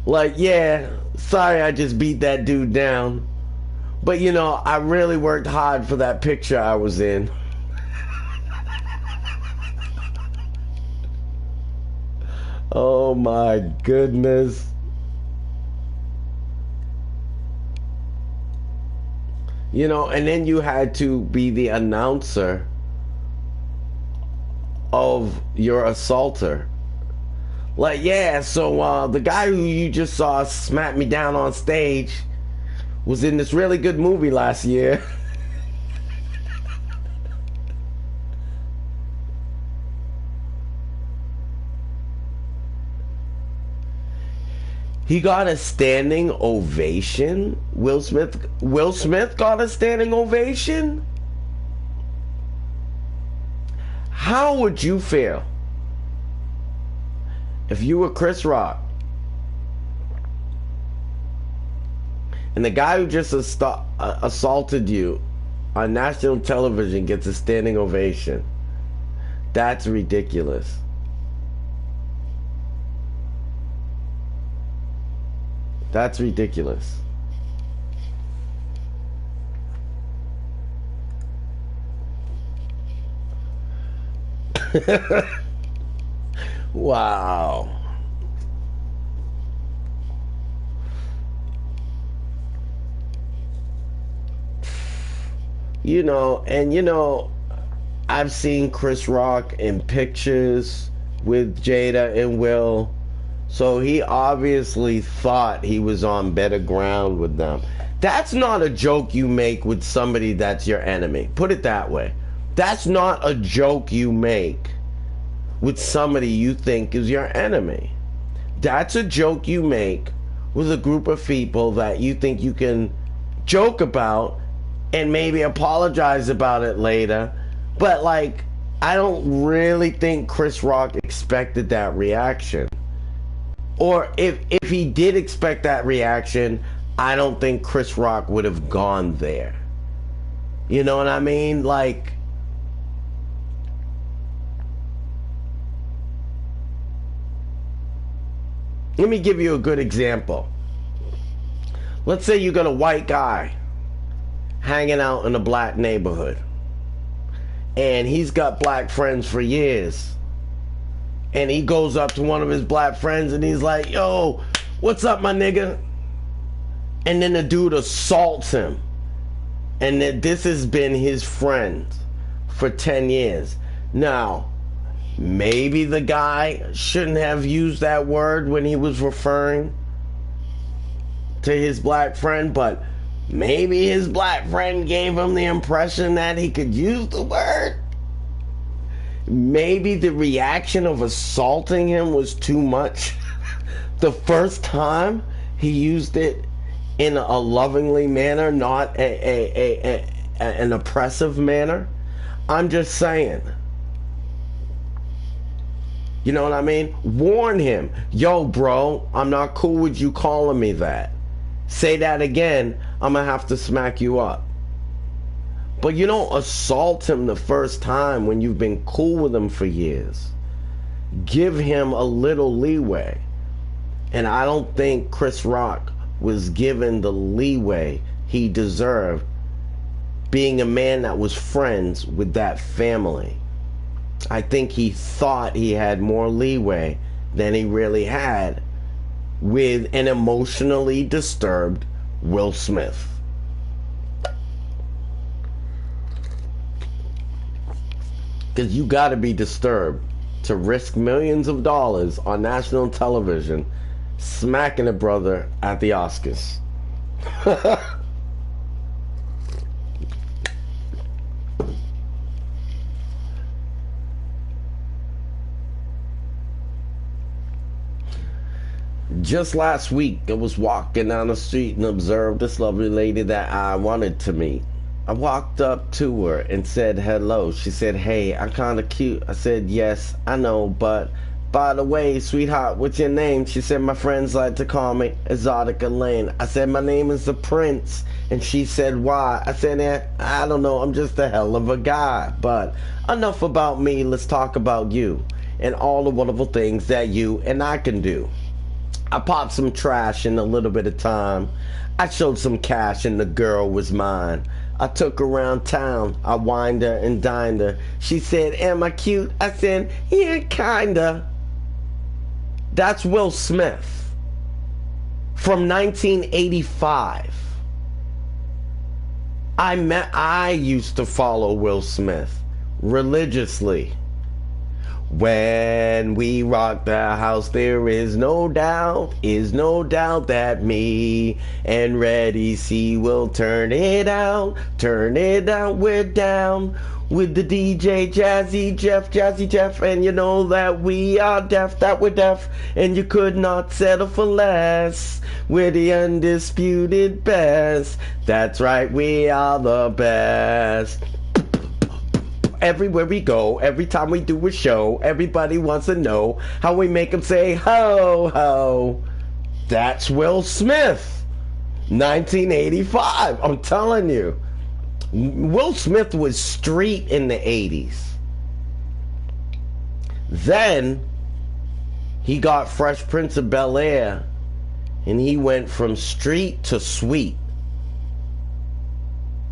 Like, yeah, sorry I just beat that dude down. But, you know, I really worked hard for that picture I was in. Oh my goodness. You know, and then you had to be the announcer of your assaulter. Like, yeah, so the guy who you just saw smack me down on stage was in this really good movie last year. He got a standing ovation? Will Smith got a standing ovation? How would you feel if you were Chris Rock and the guy who just assaulted you on national television gets a standing ovation? That's ridiculous. That's ridiculous. Wow. You know, and you know, I've seen Chris Rock in pictures with Jada and Will. So he obviously thought he was on better ground with them. That's not a joke you make with somebody that's your enemy. Put it that way. That's not a joke you make with somebody you think is your enemy. That's a joke you make with a group of people that you think you can joke about and maybe apologize about it later. But, like, I don't really think Chris Rock expected that reaction. Or if he did expect that reaction, I don't think Chris Rock would have gone there. You know what I mean? Like, let me give you a good example. Let's say you got a white guy hanging out in a black neighborhood, and he's got black friends for years. And he goes up to one of his black friends and he's like, yo, what's up, my nigga? And then the dude assaults him. And this has been his friend for 10 years. Now, maybe the guy shouldn't have used that word when he was referring to his black friend, but maybe his black friend gave him the impression that he could use the word. Maybe the reaction of assaulting him was too much. The first time he used it in a lovingly manner, not an oppressive manner. I'm just saying. You know what I mean? Warn him. Yo, bro, I'm not cool with you calling me that. Say that again, I'm gonna have to smack you up. But you don't assault him the first time when you've been cool with him for years. Give him a little leeway. And I don't think Chris Rock was given the leeway he deserved, being a man that was friends with that family. I think he thought he had more leeway than he really had with an emotionally disturbed Will Smith. Because you got to be disturbed to risk millions of dollars on national television smacking a brother at the Oscars. Just last week, I was walking down the street and observed this lovely lady that I wanted to meet. I walked up to her and said hello. She said, "Hey, I'm kind of cute." I said, "Yes, I know, but by the way, sweetheart, what's your name?" She said, "My friends like to call me Exotica Lane." I said, "My name is the Prince." And she said, "Why?" I said, I don't know, I'm just a hell of a guy. But enough about me, let's talk about you and all the wonderful things that you and I can do. I popped some trash in a little bit of time. I showed some cash and the girl was mine. I took her around town. I wined her and dined her. She said, "Am I cute?" I said, "Yeah, kinda." That's Will Smith from 1985. I used to follow Will Smith religiously. When we rock the house, there is no doubt that me and Reddy C will turn it out, we're down with the DJ Jazzy Jeff, and you know that we are deaf, that we're deaf, and you could not settle for less. We're the undisputed best, that's right, we are the best. Everywhere we go, every time we do a show, everybody wants to know how we make them say ho ho. That's Will Smith, 1985. I'm telling you, Will Smith was street in the 80s. Then he got Fresh Prince of Bel-Air and he went from street to sweet.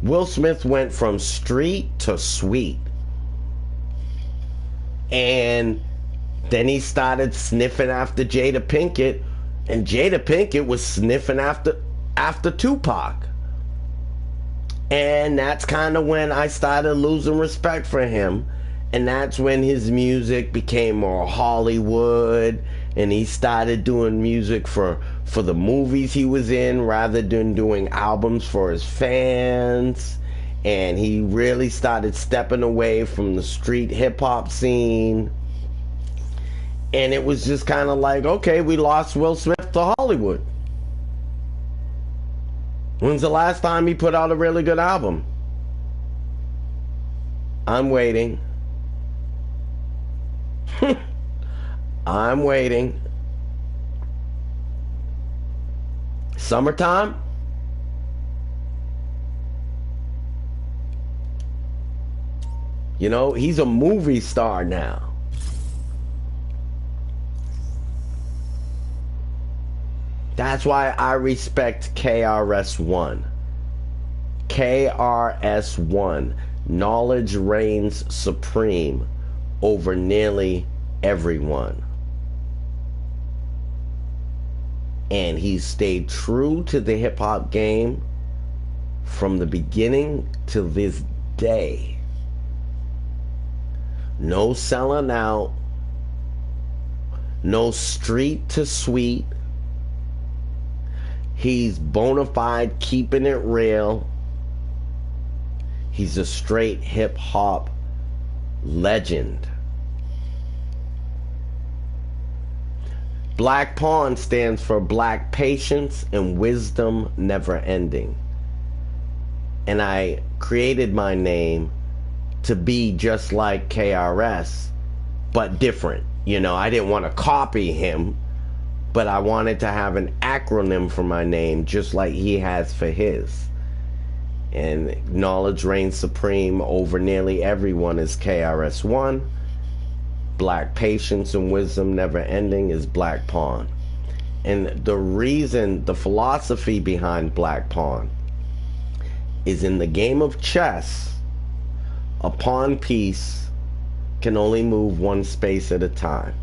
Will Smith went from street to sweet. And then he started sniffing after Jada Pinkett, and Jada Pinkett was sniffing after Tupac. And that's kind of when I started losing respect for him. And that's when his music became more Hollywood, and he started doing music for the movies he was in rather than doing albums for his fans. And he really started stepping away from the street hip-hop scene. And it was just kind of like, okay, we lost Will Smith to Hollywood. When's the last time he put out a really good album? I'm waiting. I'm waiting. Summertime? You know, he's a movie star now. That's why I respect KRS-One. KRS-One. Knowledge reigns supreme over nearly everyone. And he stayed true to the hip-hop game from the beginning to this day. No selling out, no street to sweet. He's bona fide, keeping it real. He's a straight hip hop legend. Black Pawn stands for Black Patience and Wisdom Never Ending. And I created my name to be just like KRS, but different. You know, I didn't want to copy him, but I wanted to have an acronym for my name just like he has for his. And knowledge reigns supreme over nearly everyone is KRS-One. Black Patience and Wisdom Never Ending is Black Pawn. And the reason, the philosophy behind Black Pawn is in the game of chess, a pawn piece can only move one space at a time.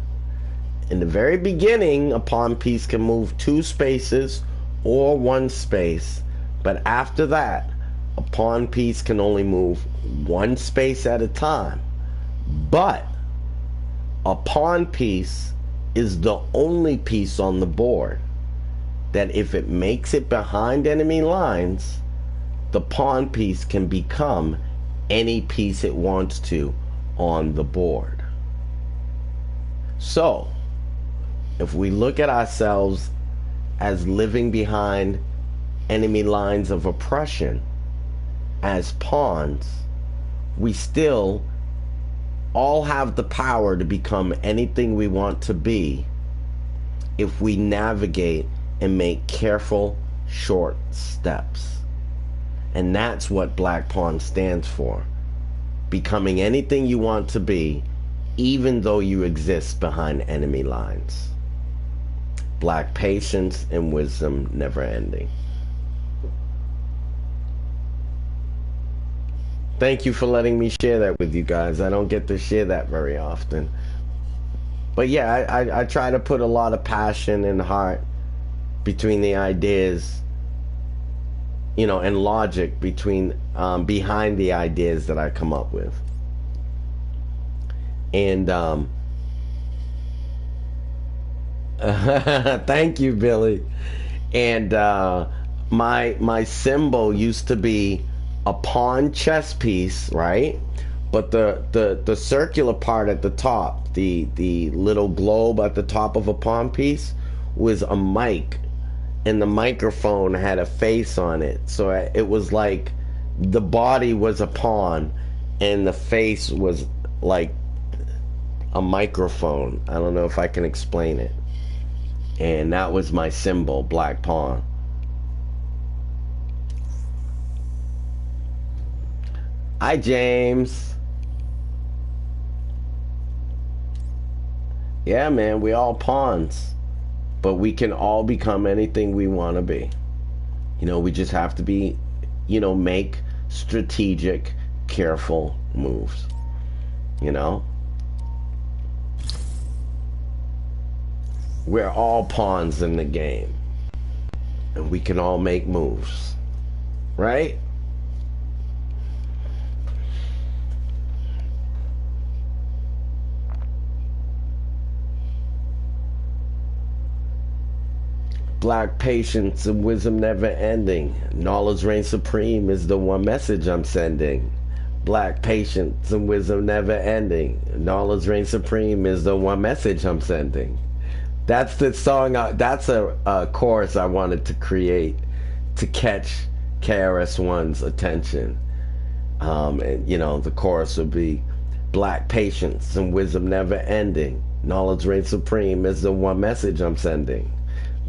In the very beginning, a pawn piece can move 2 spaces or 1 space, but after that, a pawn piece can only move 1 space at a time. But a pawn piece is the only piece on the board that if it makes it behind enemy lines, the pawn piece can become any piece it wants to on the board. So, if we look at ourselves as living behind enemy lines of oppression as pawns, we still all have the power to become anything we want to be if we navigate and make careful, short steps. And that's what Black Pawn stands for. Becoming anything you want to be, even though you exist behind enemy lines. Black Patience and Wisdom Never Ending. Thank you for letting me share that with you guys. I don't get to share that very often. But yeah, I try to put a lot of passion and heart between the ideas, you know, and logic between behind the ideas that I come up with. And thank you, Billy. And my symbol used to be a pawn chess piece, right? But the circular part at the top, the little globe at the top of a pawn piece, was a mic, and the microphone had a face on it. So it was like the body was a pawn and the face was like a microphone. I don't know if I can explain it. And that was my symbol, Black Pawn. Hi, James. Yeah, man, we all pawns, but we can all become anything we want to be. You know, we just have to be, you know, make strategic, careful moves. You know? We're all pawns in the game, and we can all make moves, right? Black Patience and Wisdom Never Ending. Knowledge reigns supreme is the one message I'm sending. Black Patience and Wisdom Never Ending. Knowledge reigns supreme is the one message I'm sending. That's the song. That's a chorus I wanted to create to catch KRS-One's attention. And you know, the chorus would be Black Patience and Wisdom Never Ending. Knowledge reigns supreme is the one message I'm sending.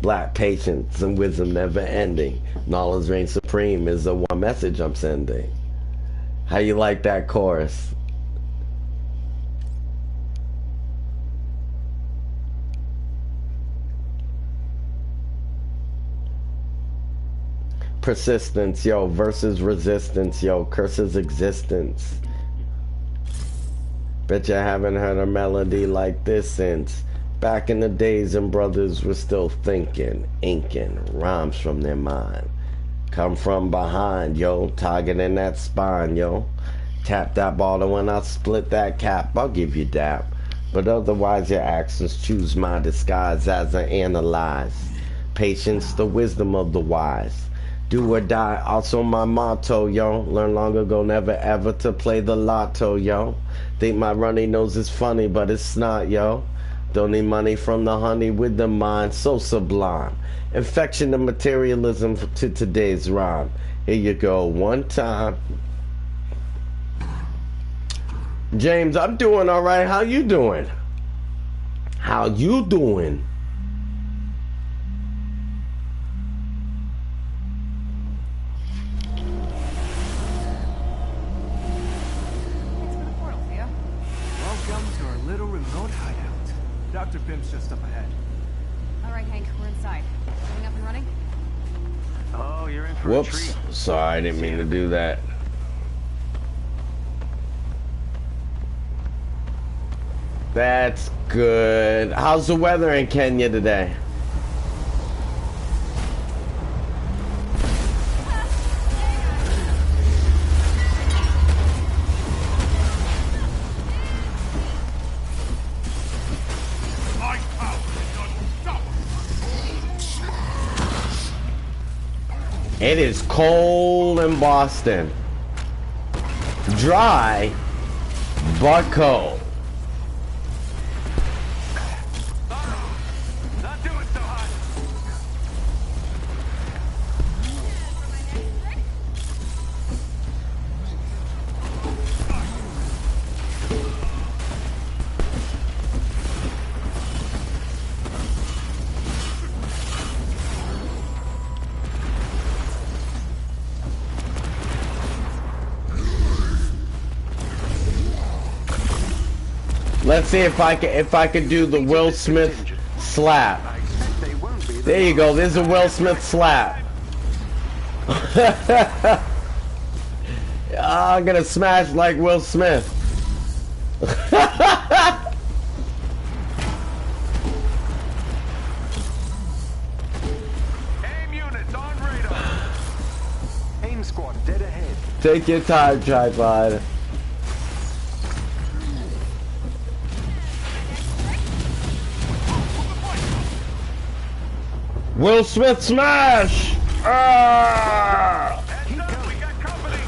Black Patience and Wisdom Never Ending. Knowledge reigns supreme is the one message I'm sending. How you like that chorus? Persistence, yo, versus resistance, yo, curses existence. Bet you haven't heard a melody like this since back in the days when brothers were still thinking, inking rhymes from their mind. Come from behind, yo, targeting that spine, yo. Tap that ball and when I split that cap, I'll give you dap. But otherwise your actions choose my disguise as I analyze. patience, the wisdom of the wise. Do or die, also my motto, yo. Learned long ago, never ever to play the lotto, yo. Think my runny nose is funny, but it's not, yo. Don't need money from the honey with the mind so sublime. Infection of materialism to today's rhyme. Here you go, one time. James, I'm doing all right. How you doing? How you doing? Welcome to our little remote hideout. Dr. Pim's just up ahead. All right, Hank, we're inside. Getting up and running? Oh, you're in for a Whoops. treat. Sorry, I didn't mean to do that. That's good. How's the weather in Kenya today? It is cold in Boston. Dry, but cold. Not doing so hot. Let's see if I can do the Will Smith slap. I expect they won't be. There you go. There's a Will Smith slap. I'm gonna smash like Will Smith. Aim units on radar. Aim squad dead ahead. Take your time, tripod. Will Smith smash! Ah! Heads up, we got company.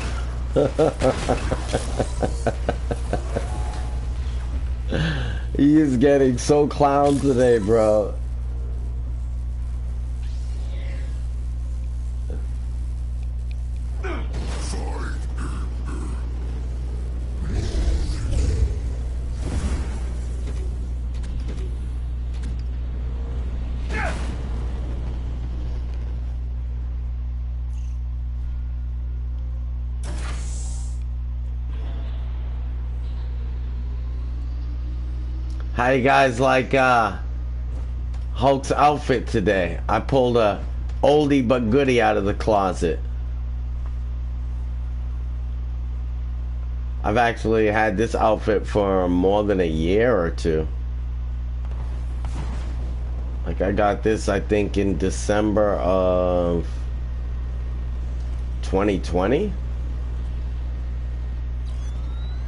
He is getting so clown today, bro. How you guys like Hulk's outfit today? I pulled a oldie but goodie out of the closet. I've actually had this outfit for more than a year or two. Like I got this I think in December of 2020.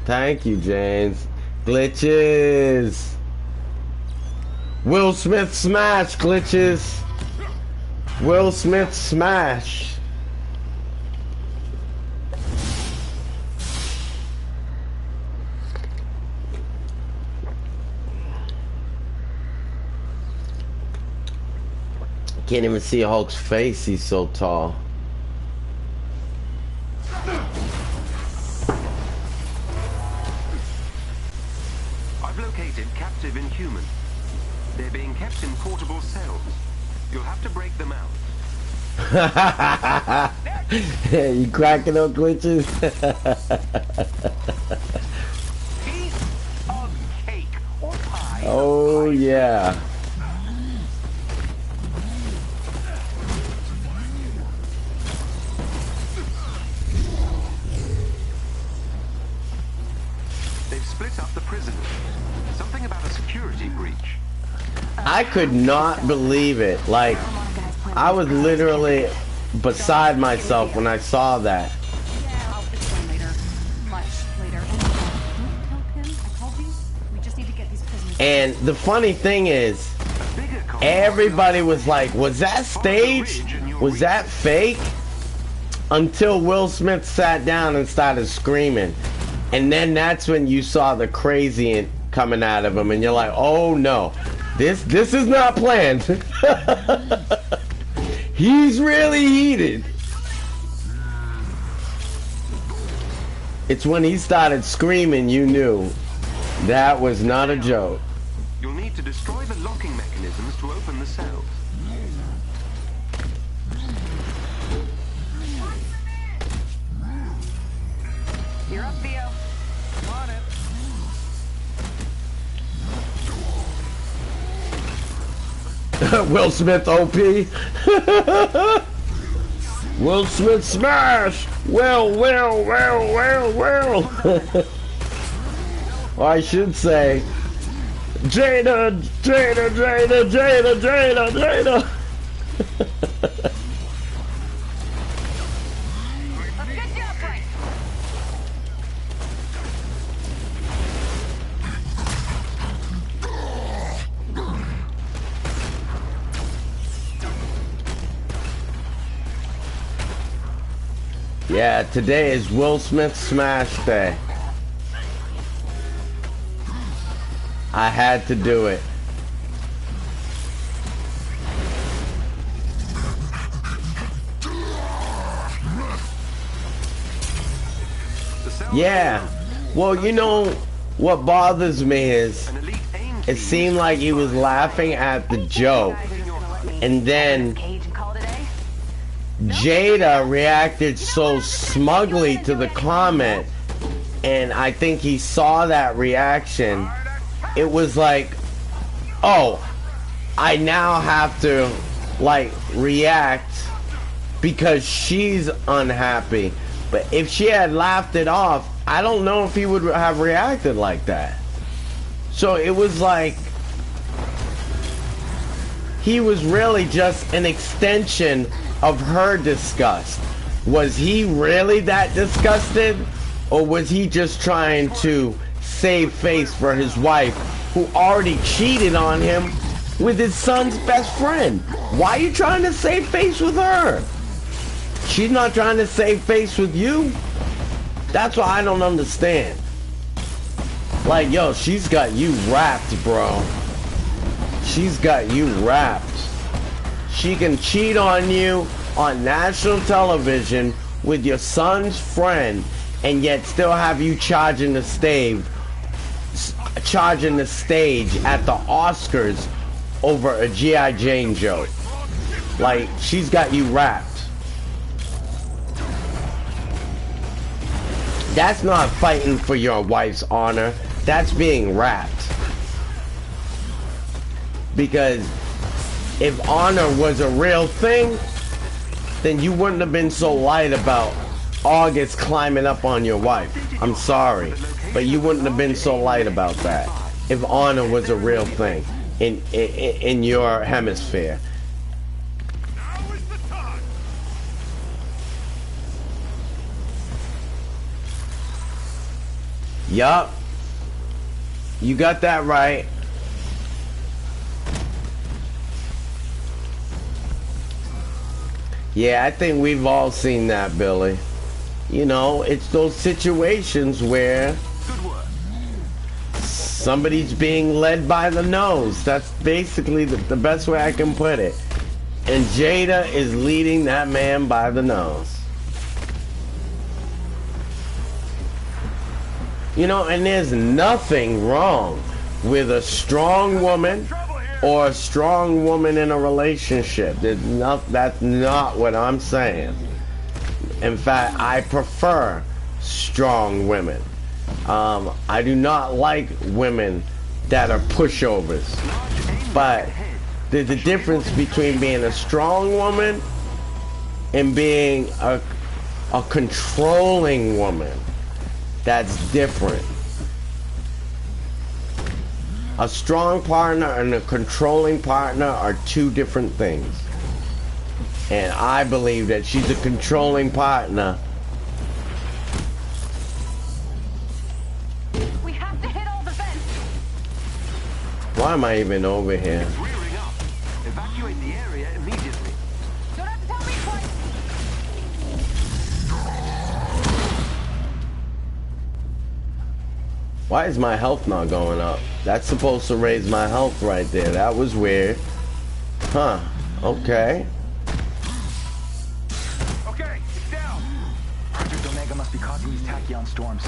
Thank you, James. Glitches. Will Smith smash, glitches. Will Smith smash. Can't even see Hulk's face, he's so tall. I've located captive Inhuman. They're being kept in portable cells. You'll have to break them out. You cracking up, glitches? Piece of cake or pie. Oh yeah. They've split up the prisoners. Something about a security breach. I could not believe it. Like, I was literally beside myself when I saw that. Yeah, I'll explain later. Much later. Don't tell Pim I called you. We just need to get these prisoners. And the funny thing is, A bigger everybody was like, was that staged? Was that fake? Until Will Smith sat down and started screaming. And then that's when you saw the crazy coming out of him, and you're like, oh no, this is not planned. He's really heated. It's when he started screaming you knew that was not a joke. You'll need to destroy the locking mechanisms to open the cells. You're up, Theo. On it. Will Smith OP. Will Smith smash. Well. Or I should say, Jada. Good job, Frank. Yeah, today is Will Smith Smash Day. I had to do it. Yeah. Well, you know what bothers me is it seemed like he was laughing at the joke, and then Jada reacted so smugly to the comment, and I think he saw that reaction. It was like, oh, I now have to like react because she's unhappy. But if she had laughed it off, I don't know if he would have reacted like that. So it was like he was really just an extension of her disgust. Was he really that disgusted, or was he just trying to save face for his wife, who already cheated on him with his son's best friend? Why are you trying to save face with her? She's not trying to save face with you. That's what I don't understand. Like, yo, she's got you wrapped, bro. She's got you wrapped. She can cheat on you on national television with your son's friend, and yet still have you charging the stage at the Oscars over a G.I. Jane joke. Like, she's got you wrapped. That's not fighting for your wife's honor. That's being wrapped. Because if honor was a real thing, then you wouldn't have been so light about August climbing up on your wife. I'm sorry, but you wouldn't have been so light about that if honor was a real thing in your hemisphere. Yup. You got that right. Yeah, I think we've all seen that, Billy. You know, it's those situations where somebody's being led by the nose. That's basically the best way I can put it. And Jada is leading that man by the nose. You know, and there's nothing wrong with a strong woman or a strong woman in a relationship. That's not what I'm saying. In fact, I prefer strong women. I do not like women that are pushovers. But there's a difference between being a strong woman and being a controlling woman. That's different. A strong partner and a controlling partner are two different things. And I believe that she's a controlling partner. We have to hit all the vents. Why am I even over here? Evacuate the area immediately. Don't have to tell me twice. Why is my health not going up? That's supposed to raise my health right there. That was weird. Huh. Okay. Okay, it's down. Project Omega must be causing these tachyon storms.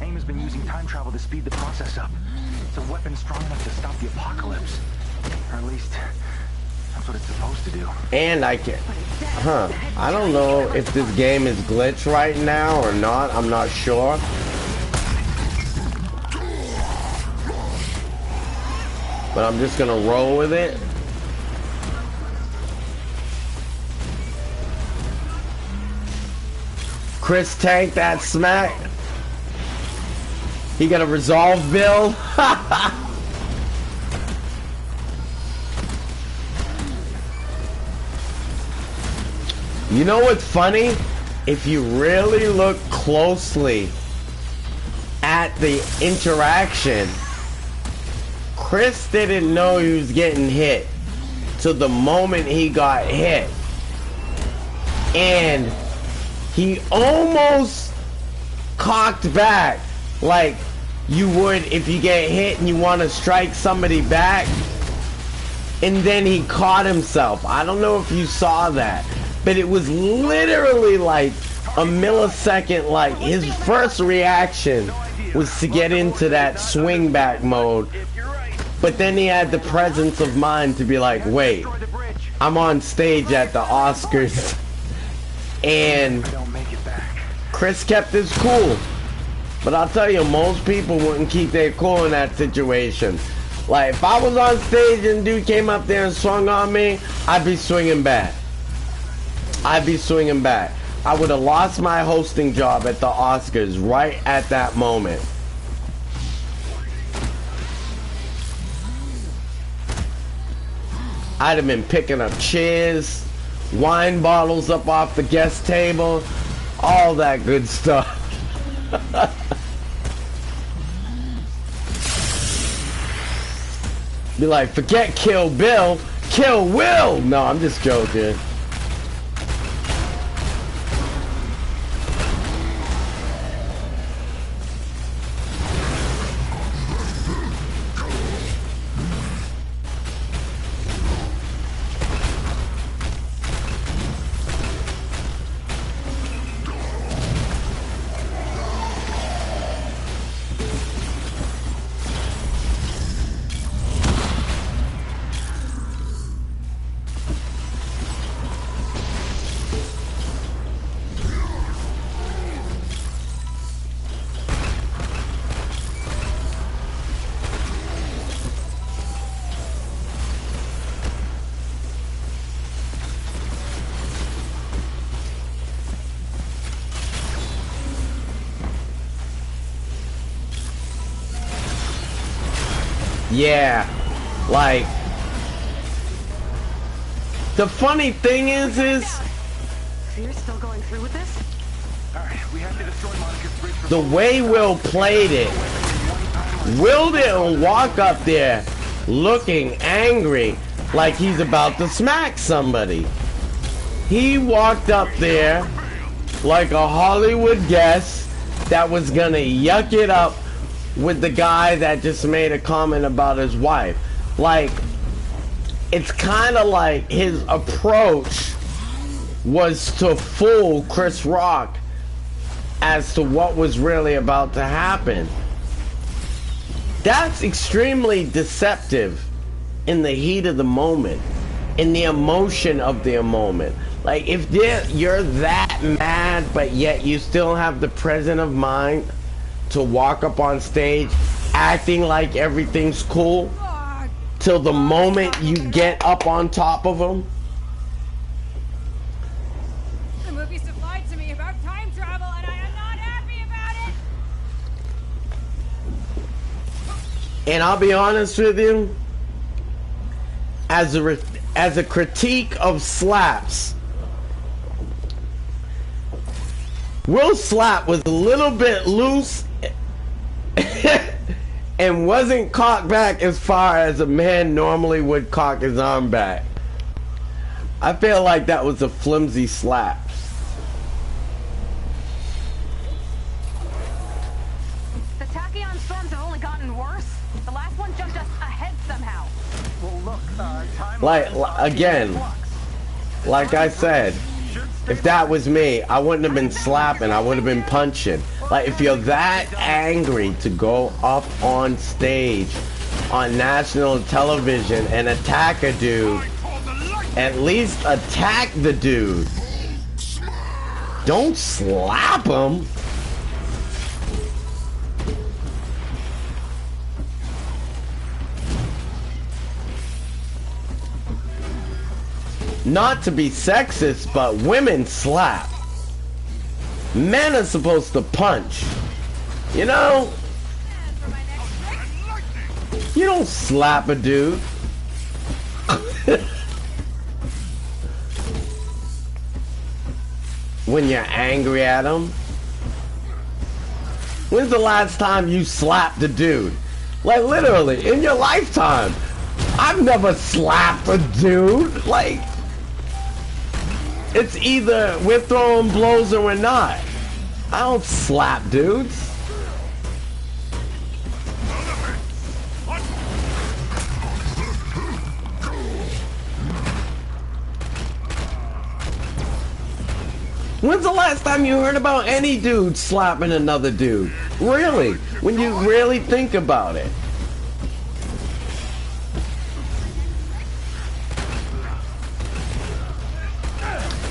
AIM has been using time travel to speed the process up. It's a weapon strong enough to stop the apocalypse. Or at least, that's what it's supposed to do. And I can... Huh. I don't know if this game is glitched right now or not. I'm not sure. But I'm just gonna roll with it. Chris tanked that smack. He got a resolve build. You know what's funny? If you really look closely at the interaction, Chris didn't know he was getting hit till the moment he got hit. And he almost cocked back like you would if you get hit and you want to strike somebody back. And then he caught himself. I don't know if you saw that, but it was literally like a millisecond. Like his first reaction was to get into that swing back mode. But then he had the presence of mind to be like, wait, I'm on stage at the Oscars. And Chris kept his cool. But I'll tell you, most people wouldn't keep their cool in that situation. Like, if I was on stage and dude came up there and swung on me, I'd be swinging back. I'd be swinging back. I would have lost my hosting job at the Oscars right at that moment. I'd have been picking up chairs, wine bottles up off the guest table, all that good stuff. Be like, forget Kill Bill, Kill Will! No, I'm just joking. Yeah, like, the funny thing is So you're still going through with this? Alright, we have to destroy Monica's bridge for the way Will played it. Will didn't walk up there looking angry like he's about to smack somebody. He walked up there like a Hollywood guest that was gonna yuck it up with the guy that just made a comment about his wife. Like, it's kind of like his approach was to fool Chris Rock as to what was really about to happen. That's extremely deceptive in the heat of the moment, in the emotion of the moment. Like, if you're that mad, but yet you still have the presence of mind to walk up on stage acting like everything's cool till the moment you get up on top of them. The movie supplied to me about time travel, and I am not happy about it. And I'll be honest with you, as a critique of slaps, Will's slap was a little bit loose and wasn't cocked back as far as a man normally would cock his arm back. I feel like that was a flimsy slap. The tachyon storms have only gotten worse. The last one jumped us ahead somehow. Well, look, time... Again, like I said, if that was me, I wouldn't have been slapping, I would have been punching. Like, if you're that angry to go up on stage on national television and attack a dude, at least attack the dude. Don't slap him. Not to be sexist, but women slap. Men are supposed to punch. You know? You don't slap a dude. When you're angry at him. When's the last time you slapped a dude? Like, literally, in your lifetime. I've never slapped a dude. Like, it's either we're throwing blows or we're not. I don't slap dudes. When's the last time you heard about any dude slapping another dude? Really? When you really think about it.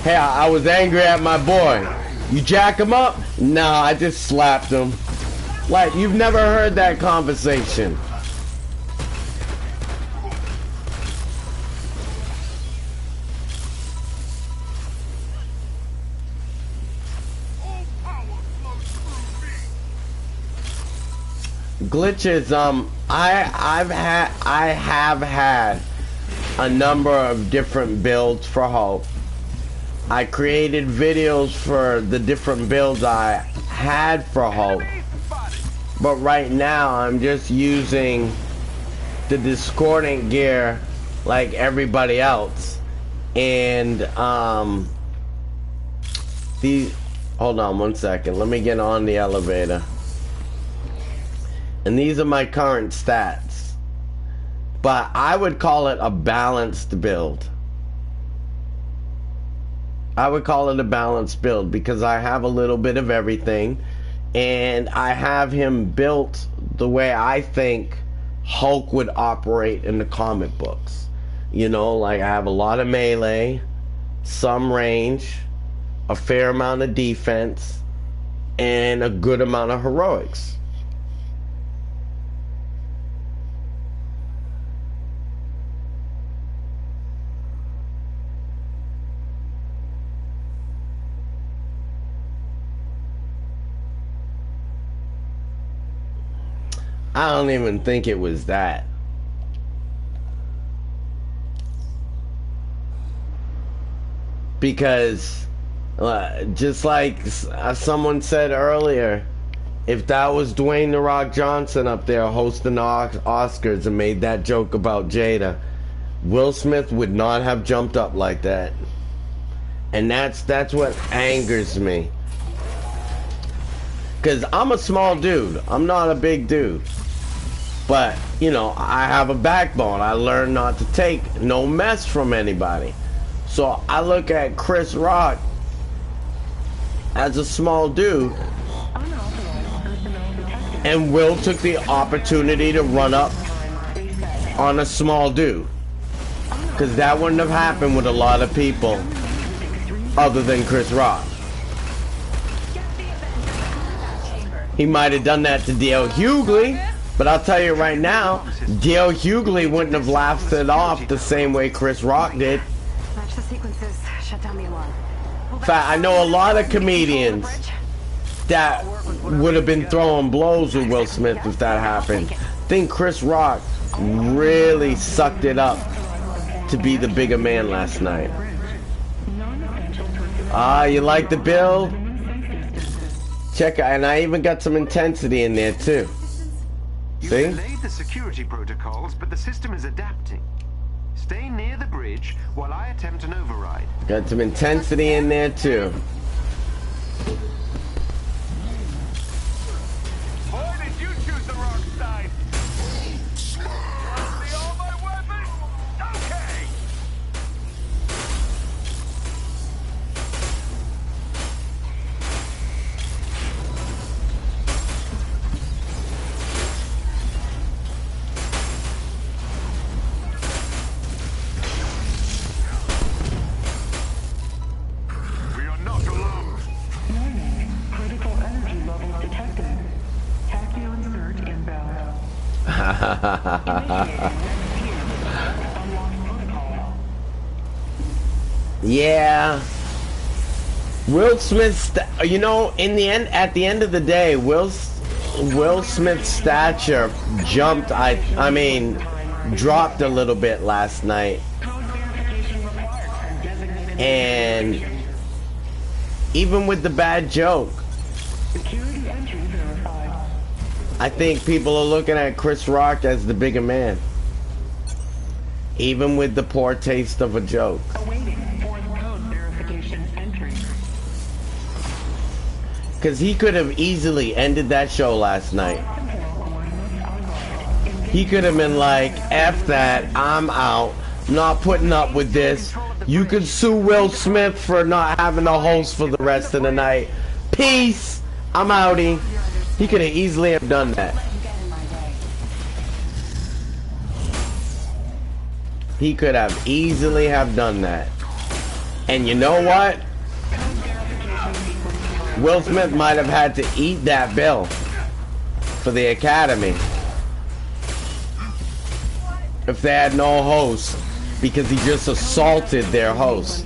Hey, I was angry at my boy. You jack him up? Nah, I just slapped him. Like, you've never heard that conversation. Glitches, I have had a number of different builds for Hulk. I created videos for the different builds I had for Hulk, but right now I'm just using the discordant gear like everybody else. And hold on one second, let me get on the elevator. And these are my current stats, but I would call it a balanced build. I would call it a balanced build because I have a little bit of everything, and I have him built the way I think Hulk would operate in the comic books. You know, like I have a lot of melee, some range, a fair amount of defense, and a good amount of heroics. I don't even think it was that. Because, just like someone said earlier, if that was Dwayne "The Rock" Johnson up there hosting the Oscars and made that joke about Jada, Will Smith would not have jumped up like that. And that's what angers me. Because I'm a small dude. I'm not a big dude. But, you know, I have a backbone. I learned not to take no mess from anybody. So I look at Chris Rock as a small dude. And Will took the opportunity to run up on a small dude. Because that wouldn't have happened with a lot of people other than Chris Rock. He might have done that to D.L. Hughley, but I'll tell you right now, D.L. Hughley wouldn't have laughed it off the same way Chris Rock did. Match the sequences. Shut down the alarm. In fact, I know a lot of comedians that would have been throwing blows with Will Smith if that happened. I think Chris Rock really sucked it up to be the bigger man last night. Ah, you like the build? Check out, and I even got some intensity in there too. You See? delayed the security protocols, but the system is adapting. stay near the bridge while I attempt an override. Got some intensity in there too. Why did you choose the wrong side? See all my weapons? Okay! We are not alone. Critical energy levels detected. Tachyon surge inbound. Yeah. Will Smith's, you know, in the end, at the end of the day, Will Smith's stature jumped. I mean, dropped a little bit last night, and even with the bad joke, I think people are looking at Chris Rock as the bigger man, even with the poor taste of a joke. Because he could have easily ended that show last night. He could have been like, F that, I'm out, not putting up with this. You could sue Will Smith for not having a host for the rest of the night. Peace, I'm outie. He could have easily have done that. He could have easily have done that. And you know what? Will Smith might have had to eat that bill for the Academy if they had no host, because he just assaulted their host.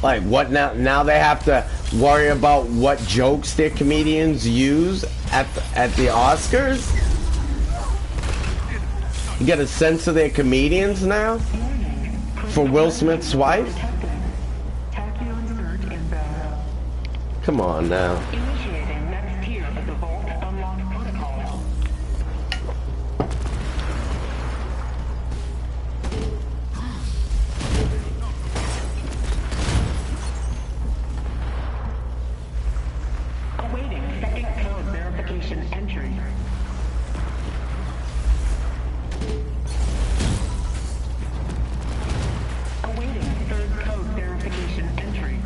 Like, what now? Now they have to worry about what jokes their comedians use at the Oscars? You get a sense of their comedians now? For Will Smith's wife? Come on now. Initiating next tier of the Vault Unlock protocol. Awaiting second code verification entry. Awaiting third code verification entry.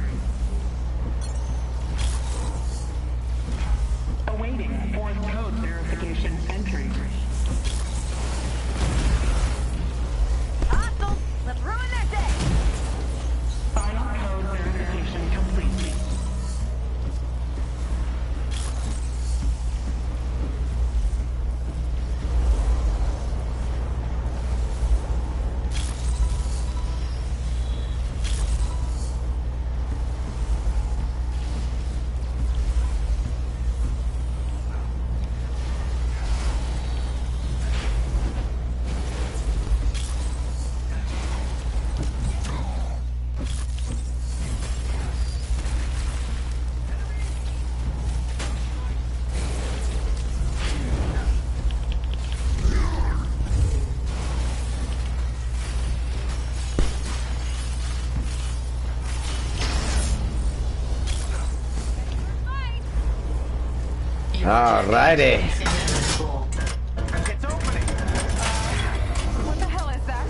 Awaiting fourth code verification entry. Hostiles, let's ruin their day. Final code verification complete. Alrighty. What the hell is that?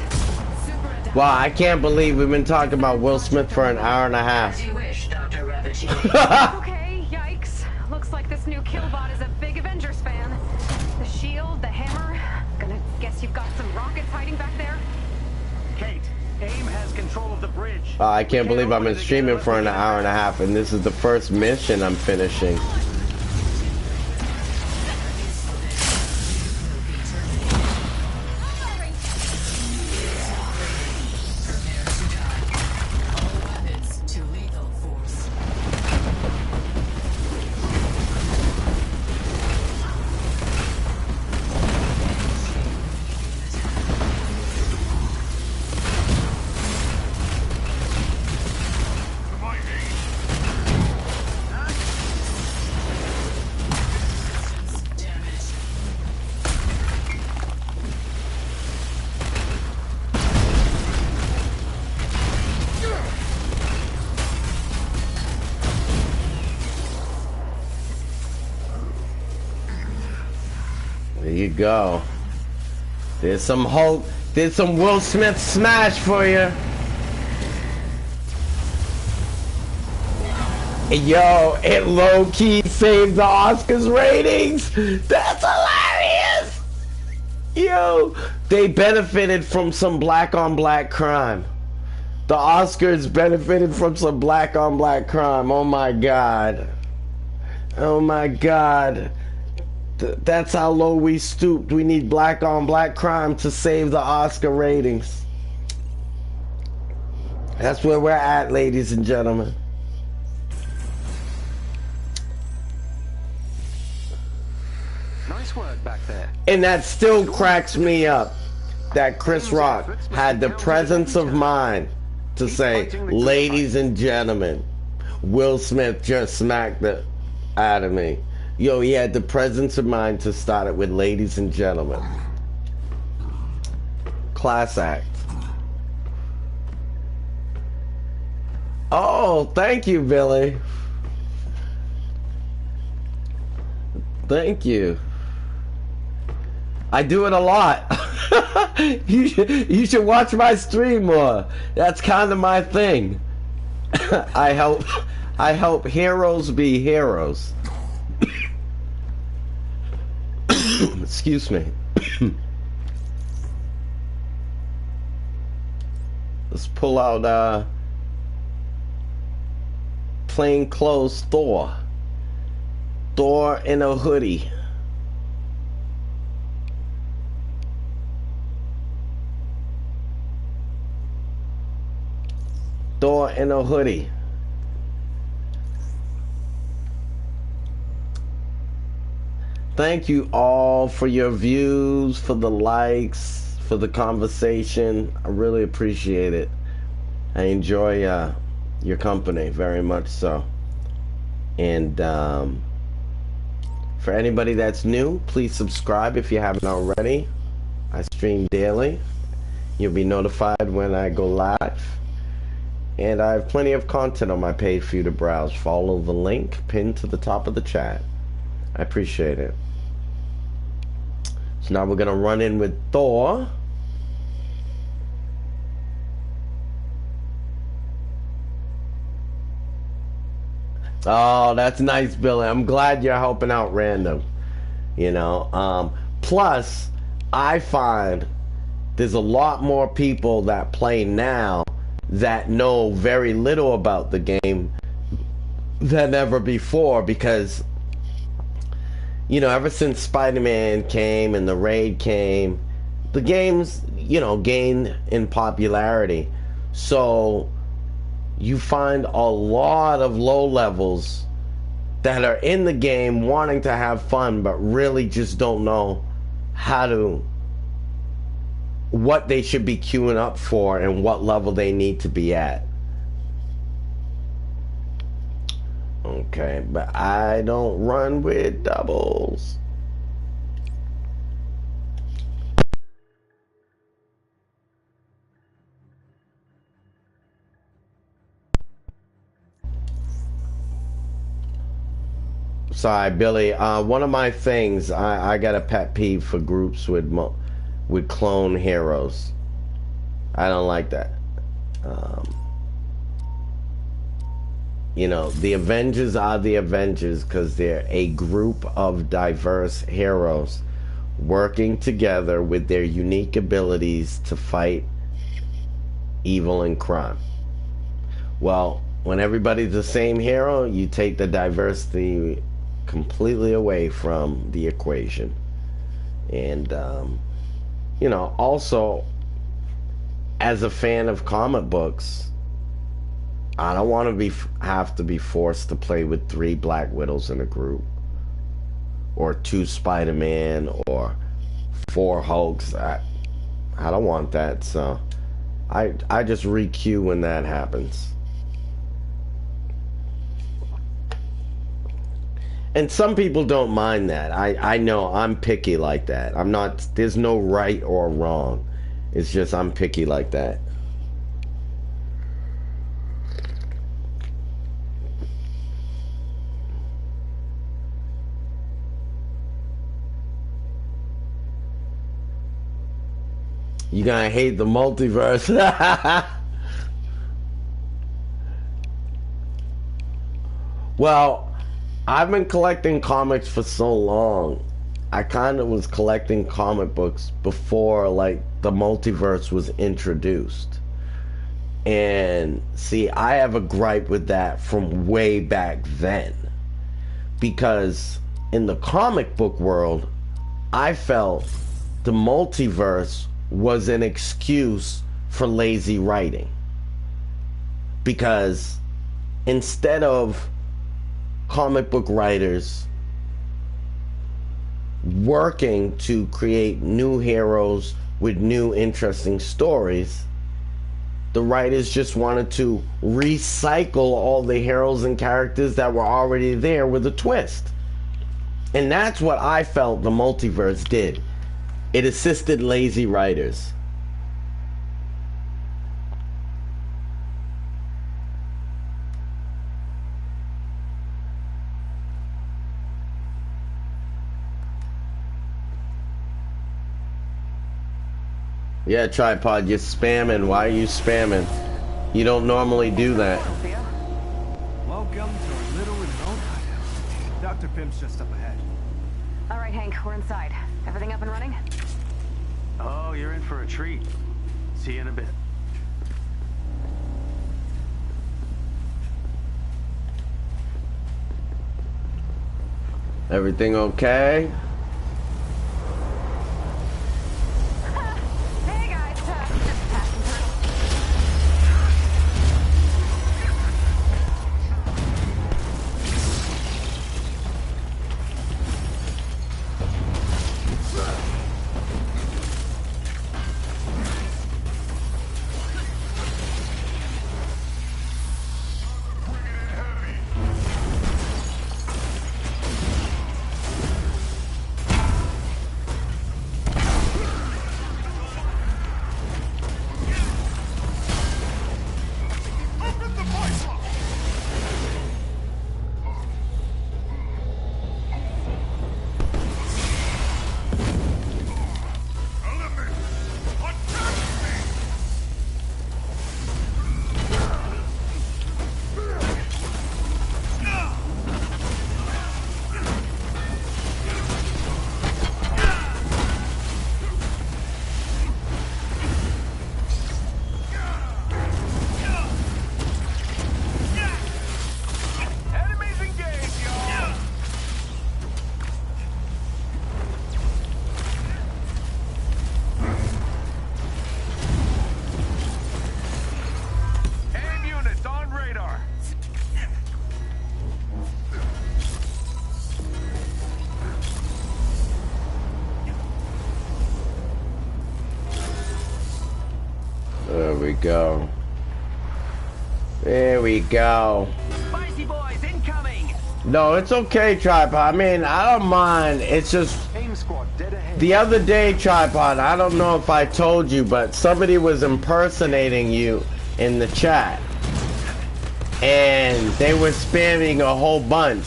Wow, I can't believe we've been talking about Will Smith for an hour and a half. Okay, yikes. Looks like this new Killbot is a big Avengers fan. The shield, the hammer. Gonna guess you've got some rockets hiding back there? Kate, AIM has control of the bridge. I can't believe I've been streaming for an hour and a half, and this is the first mission I'm finishing. go. There's some Hulk. There's some Will Smith smash for you. Yo, it low-key saved the Oscars ratings. That's hilarious. Yo, they benefited from some black-on-black crime. The Oscars benefited from some black-on-black crime. Oh my God. Oh my God. That's how low we stooped. We need black-on-black crime to save the Oscar ratings. That's where we're at, ladies and gentlemen. Nice work back there. And that still cracks me up that Chris Rock had the presence of mind to say, ladies and gentlemen, Will Smith just smacked the out of me. Yo, he had the presence of mind to start it with ladies and gentlemen. Class act. Oh, thank you, Billy. Thank you. I do it a lot. You should watch my stream more. That's kind of my thing. I help heroes be heroes. Excuse me. Let's pull out plain clothes Thor. Thor in a hoodie. Thor in a hoodie. Thank you all for your views, for the likes, for the conversation. I really appreciate it. I enjoy your company very much so. And for anybody that's new, please subscribe if you haven't already. I stream daily. You'll be notified when I go live. And I have plenty of content on my page for you to browse. Follow the link pinned to the top of the chat. I appreciate it. So now we're gonna run in with Thor. Oh, that's nice, Billy. I'm glad you're helping out random. You know, plus I find there's a lot more people that play now that know very little about the game than ever before, because you know, ever since Spider-Man came and the Raid came, the games, you know, gained in popularity. So you find a lot of low levels that are in the game wanting to have fun but really just don't know how to, what they should be queuing up for and what level they need to be at. Okay, but I don't run with doubles. Sorry, Billy. One of my things, I got a pet peeve for groups with clone heroes. I don't like that. You know, the Avengers are the Avengers because they're a group of diverse heroes working together with their unique abilities to fight evil and crime. Well, when everybody's the same hero, you take the diversity completely away from the equation. And you know, also as a fan of comic books, I don't want to have to be forced to play with 3 Black Widows in a group, or 2 Spider-Man, or 4 Hulks. I don't want that, so I just re-queue when that happens. And some people don't mind that. I know I'm picky like that. I'm not, there's no right or wrong. It's just I'm picky like that. You gonna hate the multiverse. Well, I've been collecting comics for so long. I kind of was collecting comic books before like the multiverse was introduced. And see, I have a gripe with that from way back then. Because in the comic book world, I felt the multiverse was an excuse for lazy writing. Because instead of comic book writers working to create new heroes with new interesting stories, the writers just wanted to recycle all the heroes and characters that were already there with a twist. And that's what I felt the multiverse did. It assisted lazy writers. Yeah, Tripod, you're spamming. Why are you spamming? You don't normally do that. Welcome to our little remote hideout. Dr. Pim's just up ahead. All right, Hank, we're inside. Everything up and running? Oh, you're in for a treat. See you in a bit. Everything okay? Hey guys, just passing through. Enemies engaged, y'all! AIM units on radar. There we go. There we go. Spicy boys incoming! No, it's okay, Tripod. I mean, I don't mind. It's just AIM squad dead ahead. the other day, Tripod, I don't know if I told you, but somebody was impersonating you in the chat. And they were spamming a whole bunch.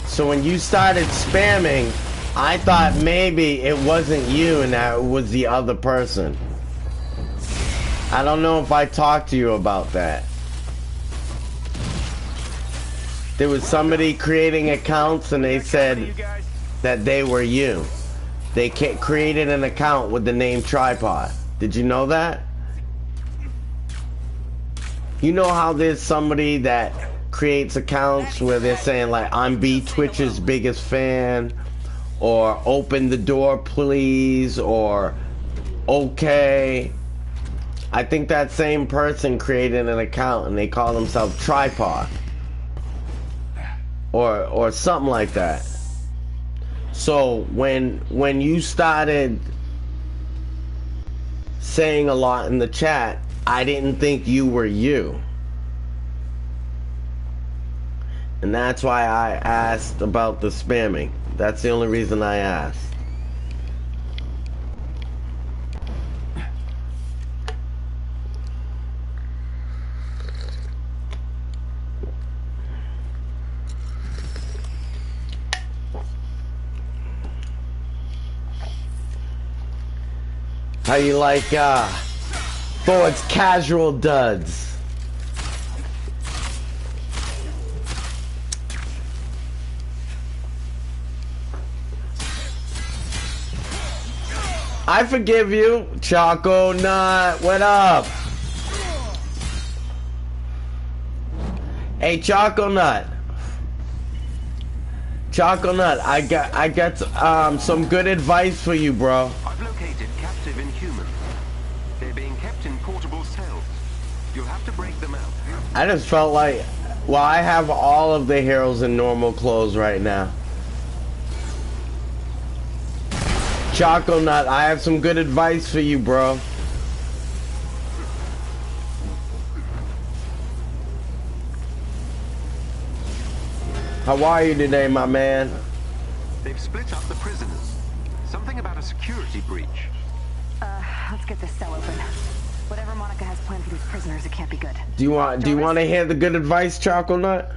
So when you started spamming, I thought maybe it wasn't you and that it was the other person. I don't know if I talked to you about that. There was somebody creating accounts and they said that they were you. They created an account with the name Tripod. Did you know that? You know how there's somebody that creates accounts where they're saying like, I'm B Twitch's biggest fan, or open the door please, or okay. I think that same person created an account and they call themselves Tripod. Or something like that. So when you started saying a lot in the chat, I didn't think you were you. And that's why I asked about the spamming. That's the only reason I asked. How you like Ford's casual duds? I forgive you, Choco Nut. What up? Hey, Choco Nut. Choco Nut, I got some good advice for you, bro. I've located captive Inhuman. They're being kept in portable cells. You'll have to break them out. I just felt like, well, I have all of the heroes in normal clothes right now. Choco Nut, I have some good advice for you, bro. How are you today, my man? They've split up the prisoners. Something about a security breach. Let's get this cell open. Whatever Monica has planned for these prisoners, it can't be good. Do you want to hear the good advice, Choco Nut?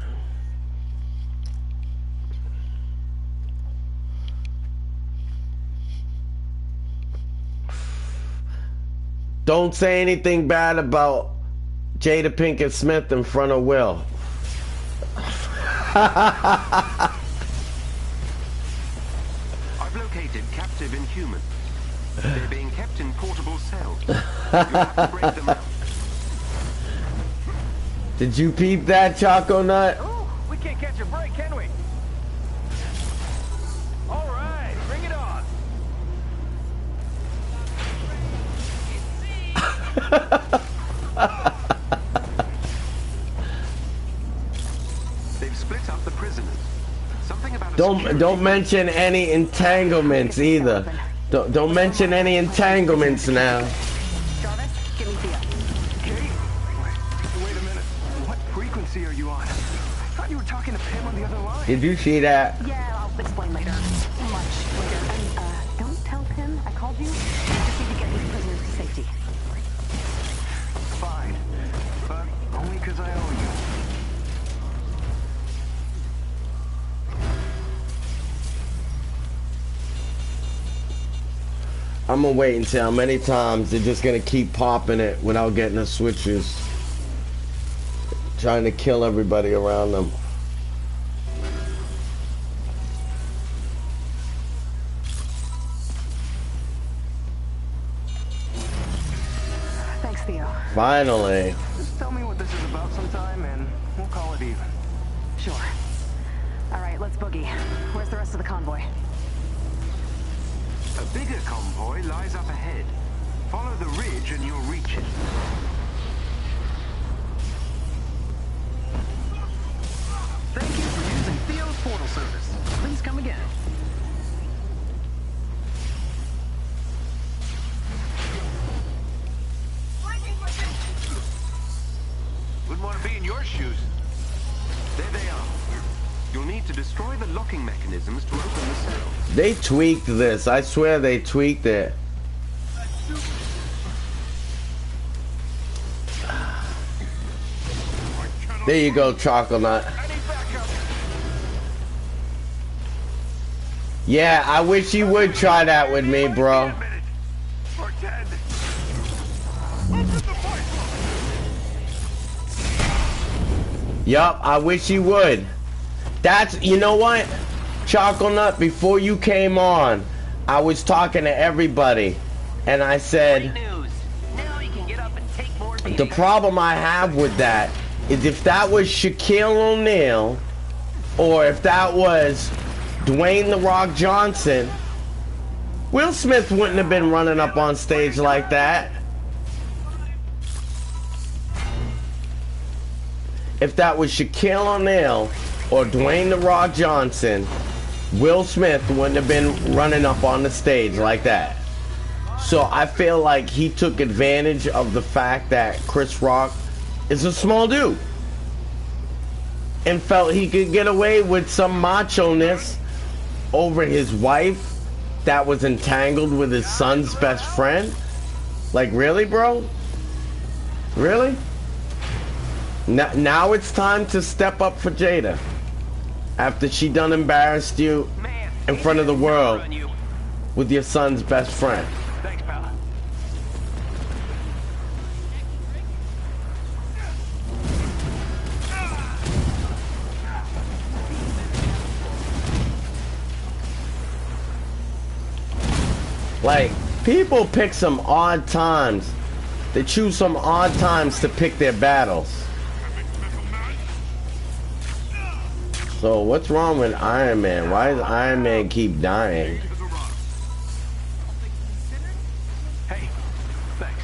Don't say anything bad about Jada Pinkett Smith in front of Will. I've located captive Inhuman. They're being kept in portable cells. You'll have to break them out. Did you peep that, Choco Nut? Ooh, we can't catch a break, can we? All right, bring it on. They've split up the prisoners. Something about a Don't mention any entanglements either. Don't mention any entanglements now. Jarvis, give me Theo. Kate? Wait a minute. What frequency are you on? I thought you were talking to Pim on the other line. Did you see that? Yeah, I'll explain later. Much later. And, don't tell Pim I called you. We just need to get these prisoners to safety. Fine. But only because I owe you. I'm gonna wait and see how many times they're just gonna keep popping it without getting the switches. Trying to kill everybody around them. Thanks, Theo. Finally. Just tell me what this is about sometime and we'll call it even. Sure. All right, let's boogie. Where's the rest of the convoy? A bigger convoy lies up ahead. Follow the ridge and you'll reach it. Thank you for using Theo's portal service. Please come again. Wouldn't want to be in your shoes. There they are. You'll need to destroy the locking mechanisms to open the cells. They tweaked this. I swear they tweaked it. There you go, Chocolate Nut. Yeah, I wish you would try that with me, bro. Or 10. Yup, I wish you would. That's, you know what? Chocolate Nut, before you came on, I was talking to everybody, and I said, News. Now you can get up and take more the problem I have with that is if that was Shaquille O'Neal, or if that was Dwayne "The Rock" Johnson, Will Smith wouldn't have been running up on stage like that. If that was Shaquille O'Neal or Dwayne "The Rock" Johnson, Will Smith wouldn't have been running up on the stage like that. So I feel like he took advantage of the fact that Chris Rock is a small dude and felt he could get away with some macho-ness over his wife that was entangled with his son's best friend. Like, really, bro? Really? Now it's time to step up for Jada after she done embarrassed you in front of the world with your son's best friend. Thanks, pal. Like, people pick some odd times. They choose some odd times to pick their battles. So what's wrong with Iron Man? Why does Iron Man keep dying? Hey, thanks.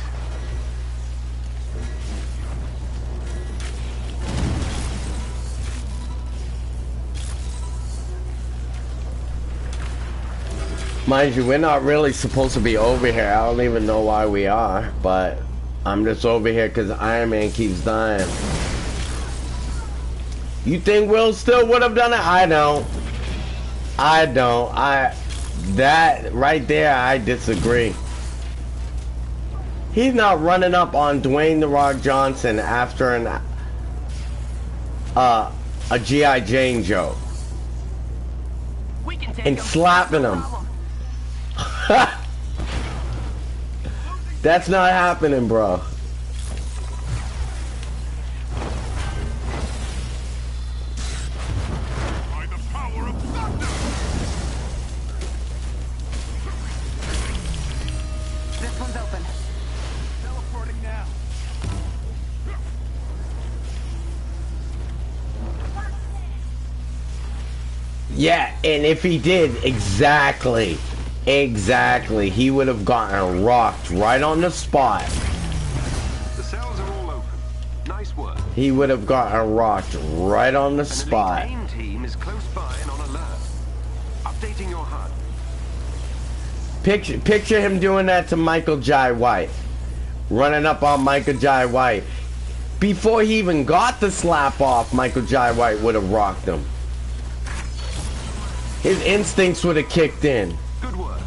Mind you, we're not really supposed to be over here. I don't even know why we are, but I'm just over here because Iron Man keeps dying. You think Will still would have done it? I don't. That right there, I disagree. He's not running up on Dwayne "The Rock" Johnson after a G.I. Jane joke and slapping him. That's not happening, bro. This one's open. Teleporting now. Yeah, and if he did, exactly, he would have gotten rocked right on the spot. The cells are all open. Nice work. He would have gotten rocked right on the An elite spot. AIM team is close by and on alert. Updating your HUD. Picture him doing that to Michael Jai White. Running up on Michael Jai White. Before he even got the slap off, Michael Jai White would have rocked him. His instincts would have kicked in. Good work.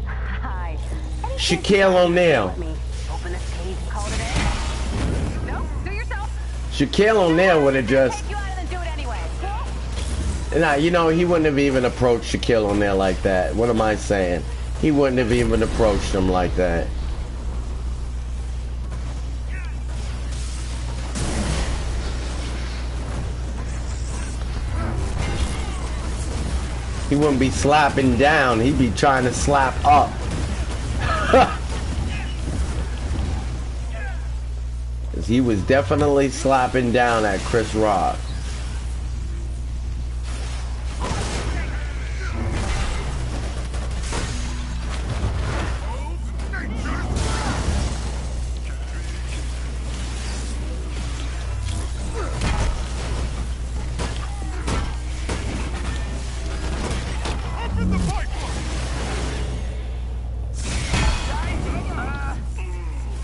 Hi. Shaquille O'Neal. Open this cage and call it a day. No, do yourself. Shaquille O'Neal would have just... Take you out and then do it anyway. Cool? Nah, you know, he wouldn't have even approached Shaquille O'Neal like that. What am I saying? He wouldn't have even approached him like that. He wouldn't be slapping down. He'd be trying to slap up. 'Cause he was definitely slapping down at Chris Rock.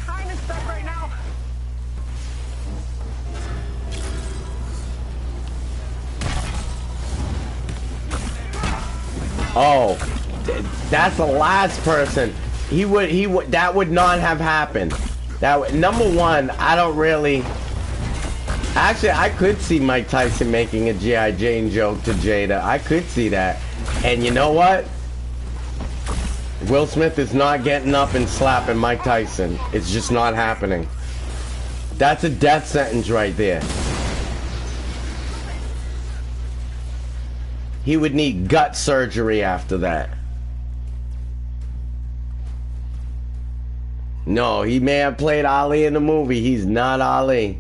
Kind of stuck right now. Oh, that's the last person. That would not have happened. Number one, I don't really. Actually, I could see Mike Tyson making a G.I. Jane joke to Jada. I could see that. And you know what? Will Smith is not getting up and slapping Mike Tyson. It's just not happening. That's a death sentence right there. He would need gut surgery after that. No, he may have played Ali in the movie. He's not Ali.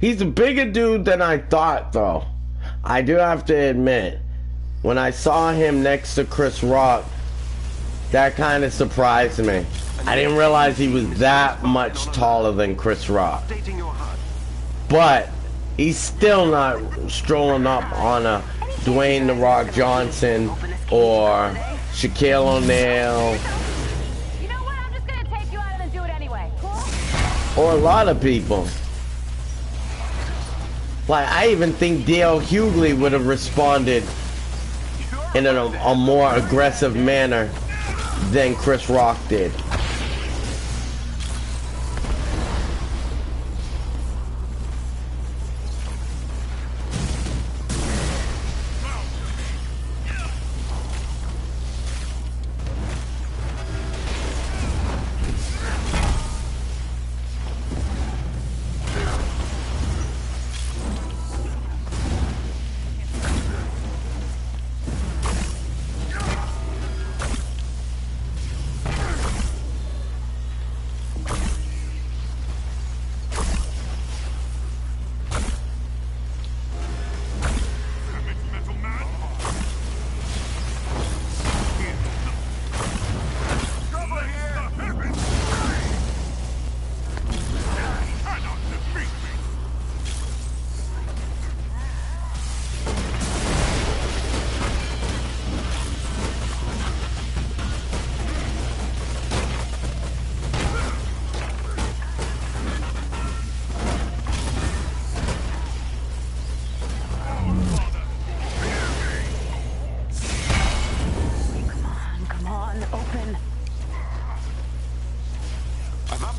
He's a bigger dude than I thought, though. I do have to admit, when I saw him next to Chris Rock, that kind of surprised me. I didn't realize he was that much taller than Chris Rock. Updating your HUD. But he's still not strolling up on a Dwayne "The Rock" Johnson or Shaquille O'Neal You know what? I'm just gonna take you out and then do it anyway. Cool? or a lot of people. Like, I even think D.L. Hughley would have responded in a more aggressive manner than Chris Rock did.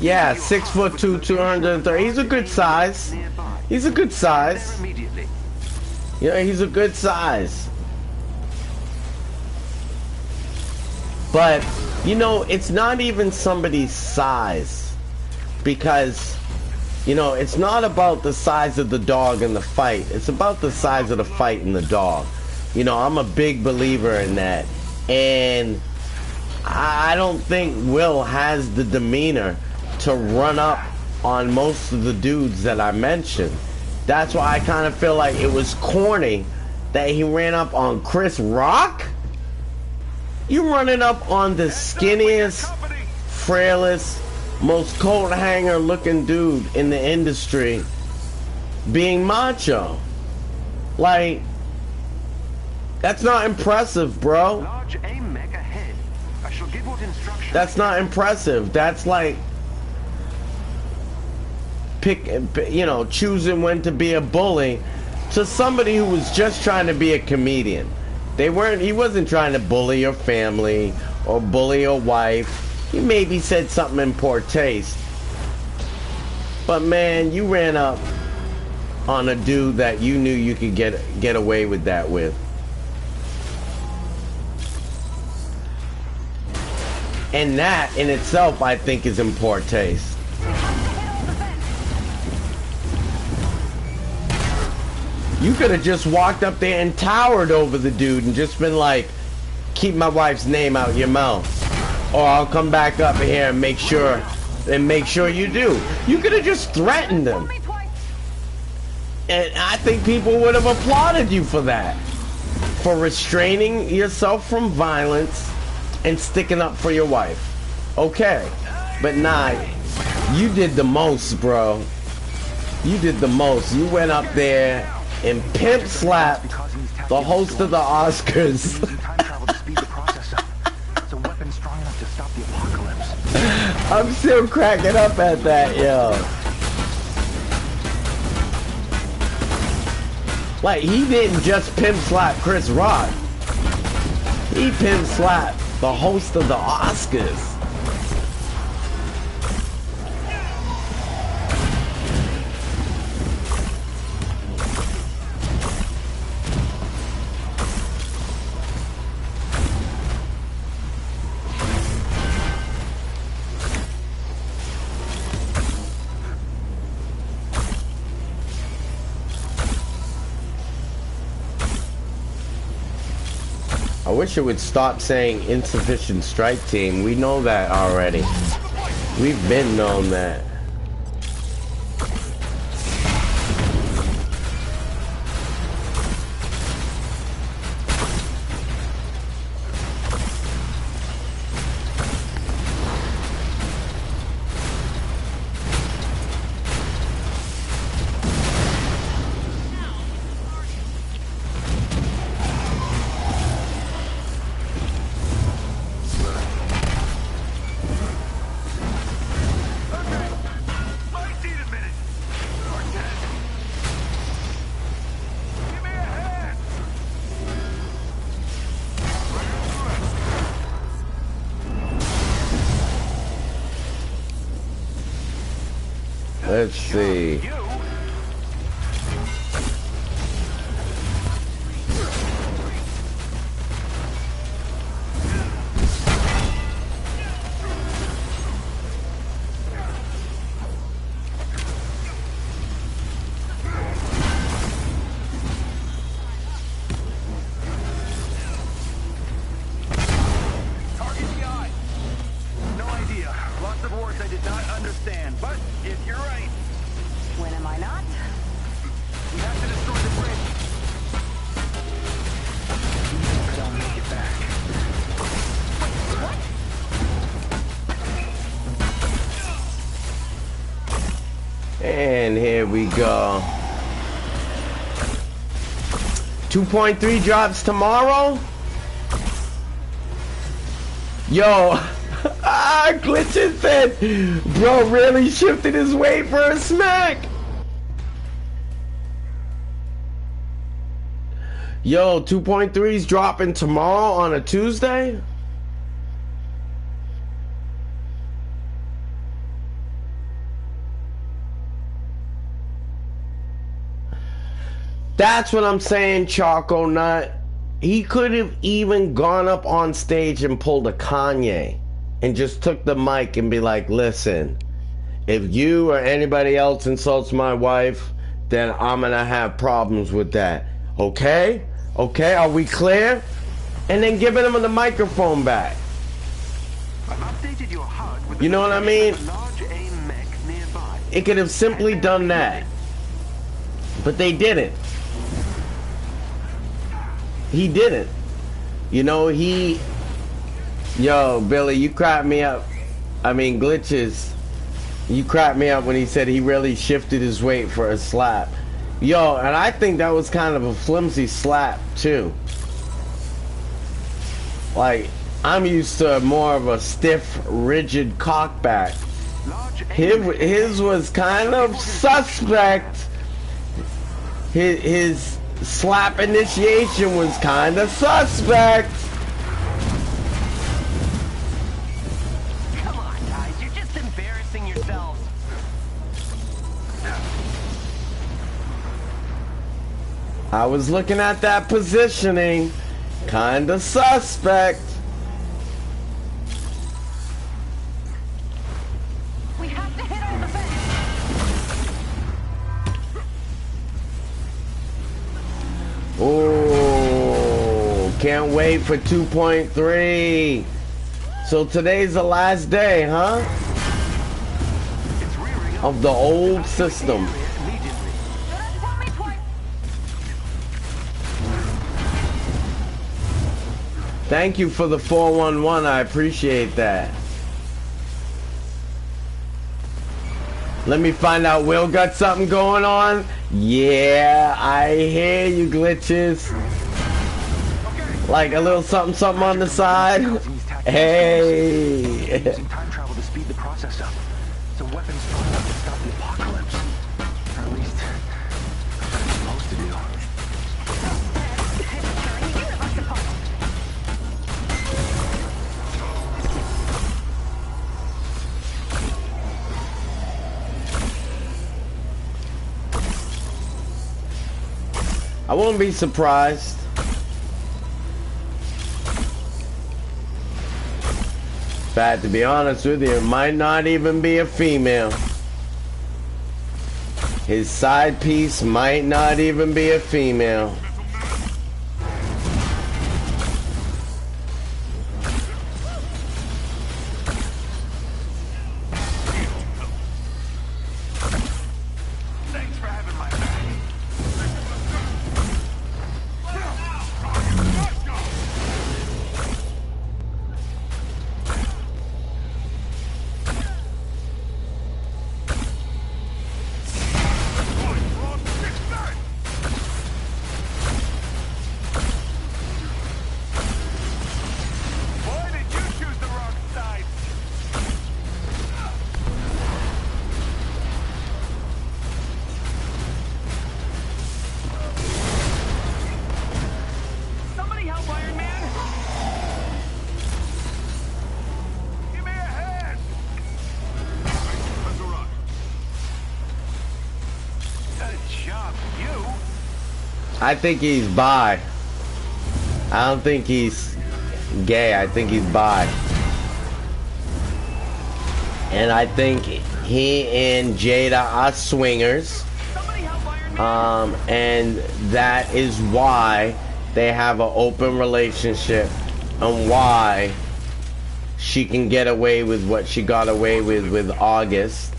Yeah, 6'2", 230. He's a good size. He's a good size. Immediately. Yeah, he's a good size. But, you know, it's not even somebody's size. Because, you know, it's not about the size of the dog in the fight. It's about the size of the fight in the dog. You know, I'm a big believer in that. And I don't think Will has the demeanor to run up on most of the dudes that I mentioned. That's why I kind of feel like it was corny that he ran up on Chris Rock. You running up on the skinniest, frailest, most coat hanger looking dude in the industry being macho. Like, that's not impressive, bro. Large aim mech ahead. I shall give what instructions. That's not impressive. That's like you know, choosing when to be a bully to somebody who was just trying to be a comedian. He wasn't trying to bully your family or bully your wife. He maybe said something in poor taste. But man, you ran up on a dude that you knew you could get away with that with. And that in itself, I think, is in poor taste. You could have just walked up there and towered over the dude and just been like, keep my wife's name out your mouth. Or I'll come back up here and make sure you do. You could have just threatened him. And I think people would have applauded you for that. For restraining yourself from violence and sticking up for your wife. Okay. But nah, you did the most, bro. You did the most. You went up there and pimp slapped the host of the Oscars. I'm still cracking up at that, yo. Like, he didn't just pimp slap Chris Rock. He pimp slapped the host of the Oscars. I wish it would stop saying insufficient strike team. We know that already. We've been known that. Let's see. And here we go. 2.3 drops tomorrow. Yo, Glitchin said, bro really shifted his weight for a smack. Yo, 2.3's dropping tomorrow on a Tuesday? That's what I'm saying, Choco Nut. He could have even gone up on stage and pulled a Kanye and just took the mic and be like, listen, if you or anybody else insults my wife, then I'm gonna have problems with that. Okay? Okay, are we clear? And then giving him the microphone back. I've updated your HUD with You know what I mean? a large AIM mech nearby. It could have simply done that. But they didn't. He didn't. You know, Yo, Billy, you cracked me up. I mean, Glitches. You cracked me up when he said he really shifted his weight for a slap. Yo, and I think that was kind of a flimsy slap, too. Like, I'm used to more of a stiff, rigid cockback. His was kind of suspect. His slap initiation was kind of suspect. Come on, guys, you're just embarrassing yourselves. I was looking at that positioning, kind of suspect. We have to hit all the vents. Oh, can't wait for 2.3. So today's the last day, huh? Of the old system. Tell me twice. Thank you for the 411. I appreciate that. Let me find out Will got something going on. Yeah, I hear you, Glitches. Like a little something something on the side. Hey. Using time travel to speed the process up. It's a weapon strong enough to stop the apocalypse. Or at least that's what it's supposed to do. I won't be surprised. In fact, to be honest with you, it might not even be a female. His side piece might not even be a female. Thanks for having my back. Why did you choose the wrong side? Somebody help Iron Man! Give me a hand! That's a rock. Good job, you! I think he's bi. I don't think he's gay. I think he's bi. And I think he and Jada are swingers. Somebody help Iron Man! And that is why they have an open relationship and why she can get away with what she got away with August.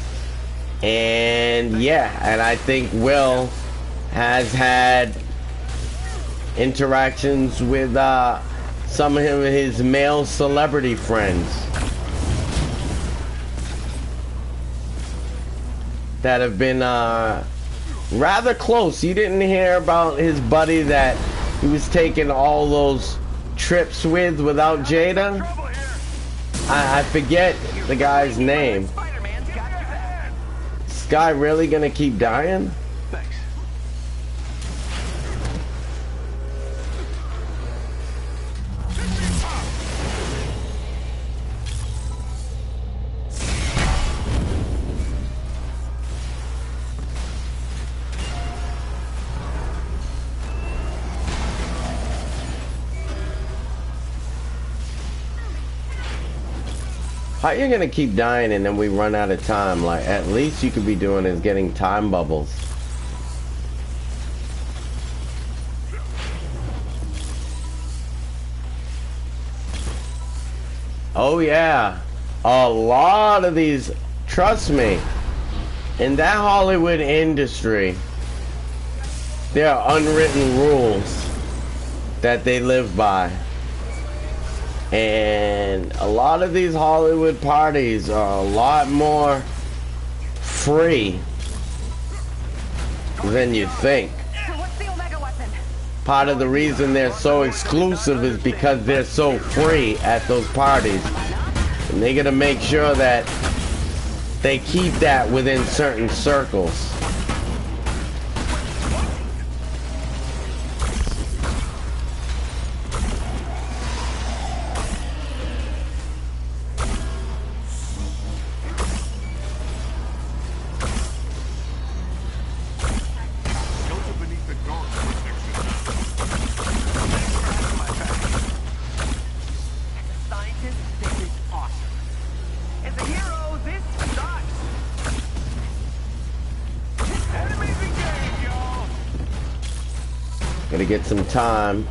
And yeah, and I think Will has had interactions with some of his male celebrity friends that have been rather close. You didn't hear about his buddy that he was taking all those trips with without Jada? Trouble here! I forget the guy's name. Spider-Man's got your back. This guy really gonna keep dying? Thanks. How you gonna keep dying and then we run out of time? Like, at least you could be doing is getting time bubbles. Oh yeah, a lot of these, trust me, in that Hollywood industry, there are unwritten rules that they live by. And a lot of these Hollywood parties are a lot more free than you think. So what's the Omega weapon? Part of the reason they're so exclusive is because they're so free at those parties. And they gotta make sure that they keep that within certain circles. Shelter beneath the guard protection. Scientist, this is awesome. As a hero, this sucks. Enemies engaged, y'all. Gotta get some time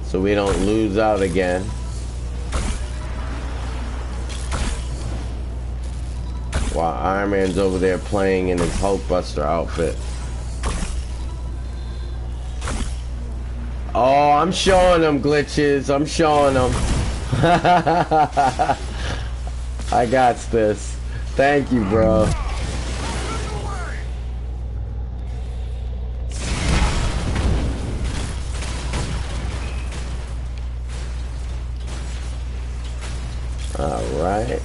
so we don't lose out again. While Iron Man's over there playing in his Hulkbuster outfit. Oh, I'm showing them glitches. I'm showing them. I got this. Thank you, bro. All right.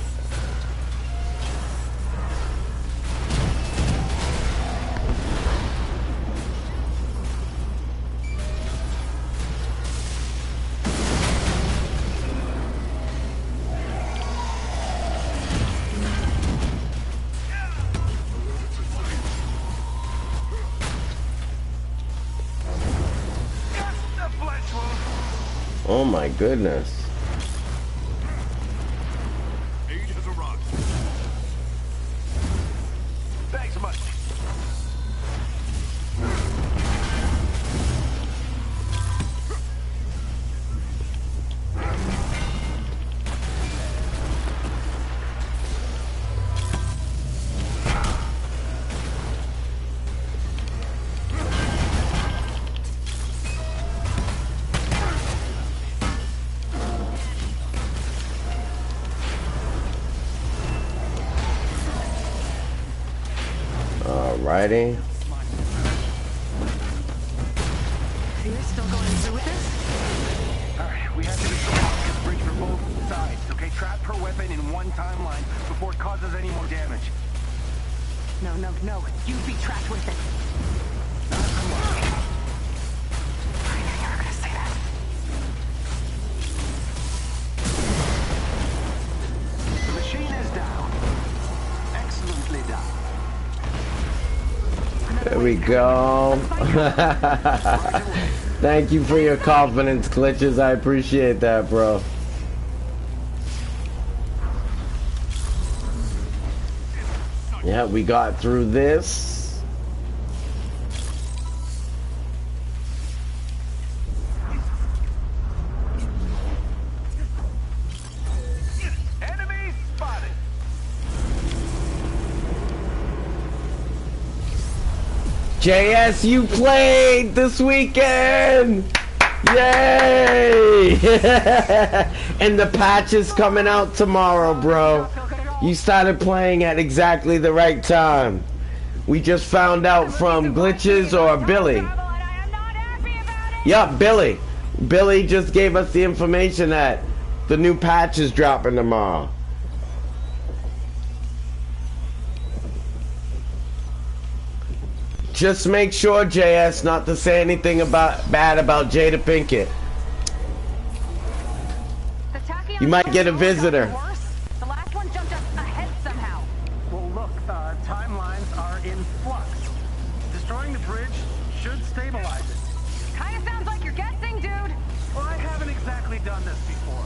The flesh wound. Oh my goodness. Aid has arrived. Thanks much. Alrighty. You're still going through with this? Alright, we have to destroy the bridge for both sides, okay? Trap her weapon in one timeline before it causes any more damage. No, no, no. You be trapped with it. I knew you were gonna say that. The machine is down. Excellently done. There we go. Thank you for your confidence, glitches. I appreciate that, bro. Yeah, we got through this. Enemies spotted. JS, you played this weekend! Yay! And the patch is coming out tomorrow, bro. You started playing at exactly the right time. We just found out from Glitches or Billy. Yup, Billy. Billy just gave us the information that the new patch is dropping tomorrow. Just make sure, JS, not to say anything bad about Jada Pinkett. You might get a visitor. The last one jumped us ahead somehow. Well, look, timelines are in flux. Destroying the bridge should stabilize it. Kinda sounds like you're guessing, dude. Well, I haven't exactly done this before.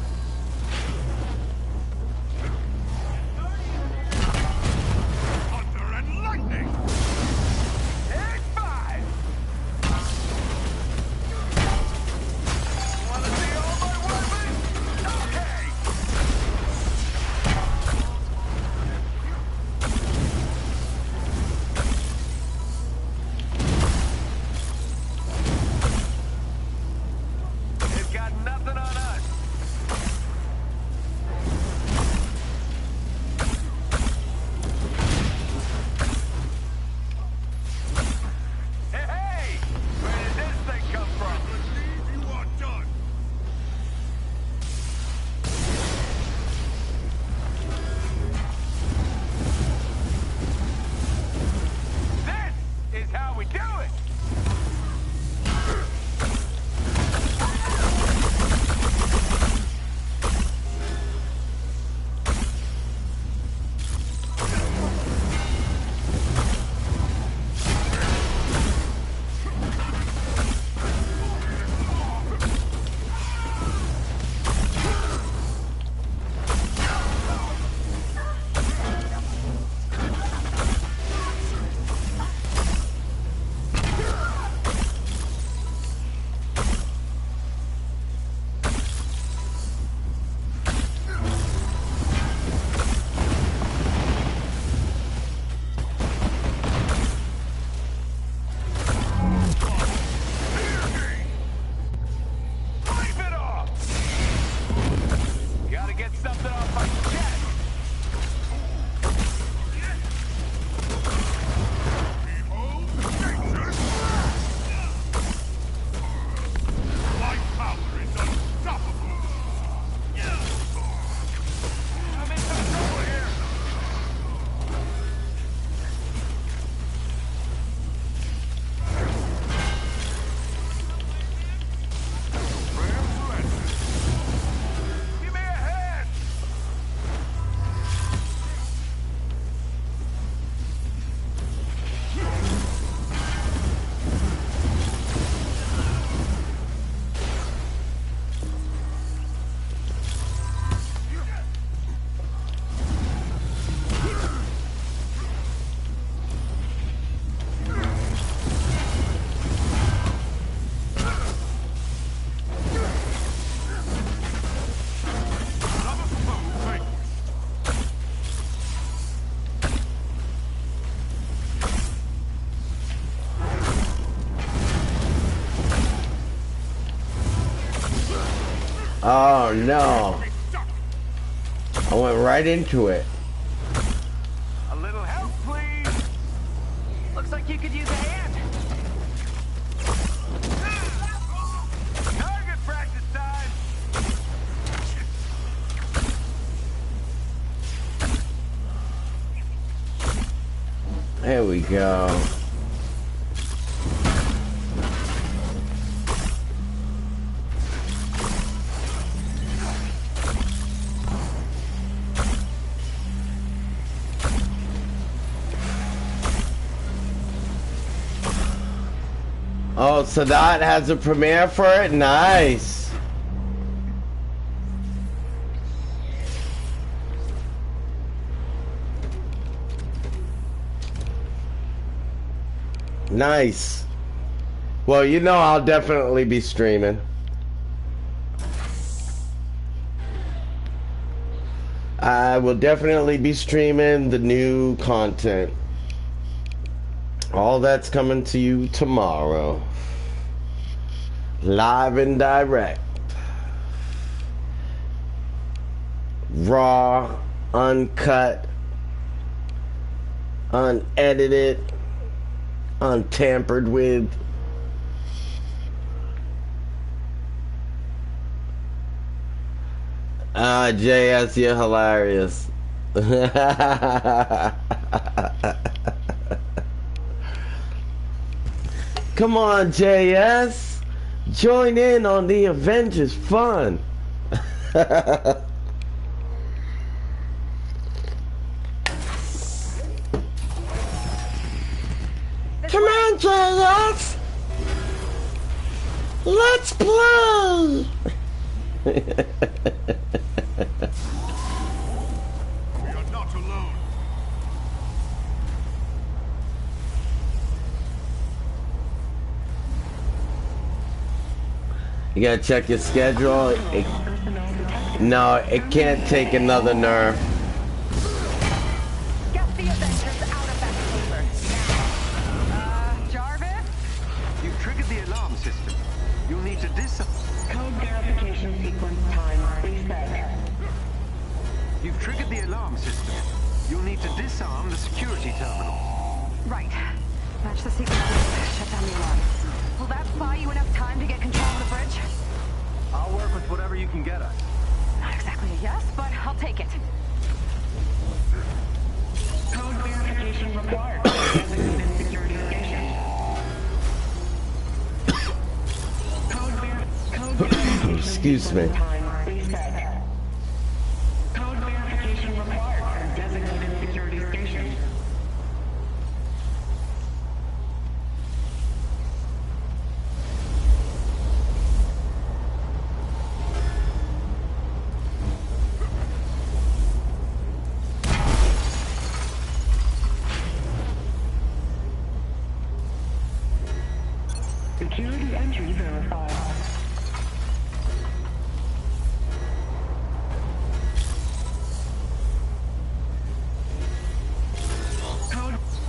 Oh no. I went right into it. A little help, please. Looks like you could use a hand. Target practice time. There we go. Oh, Sadat has a premiere for it? Nice. Nice. Well, you know I'll definitely be streaming. I will definitely be streaming the new content. All that's coming to you tomorrow. Live and direct. Raw, uncut, unedited, untampered with. JS, you're hilarious. Come on, JS. Join in on the Avengers fun. Come on, JS. Let's play. We are not alone. You gotta check your schedule. No, it can't take another nerve. Get the Avengers out of that chamber. Jarvis? You've triggered the alarm system. You'll need to Code verification sequence time reset. You've triggered the alarm system. You'll need to disarm the security terminal. Right. Match the sequences. Shut down the alarm. Will that buy you enough time to get control of the bridge? I'll work with whatever you can get us. Not exactly a yes, but I'll take it. Code verification required. Designated security station. Code verification Excuse me. time reset. Code verification required for designated security station. Security entry verified.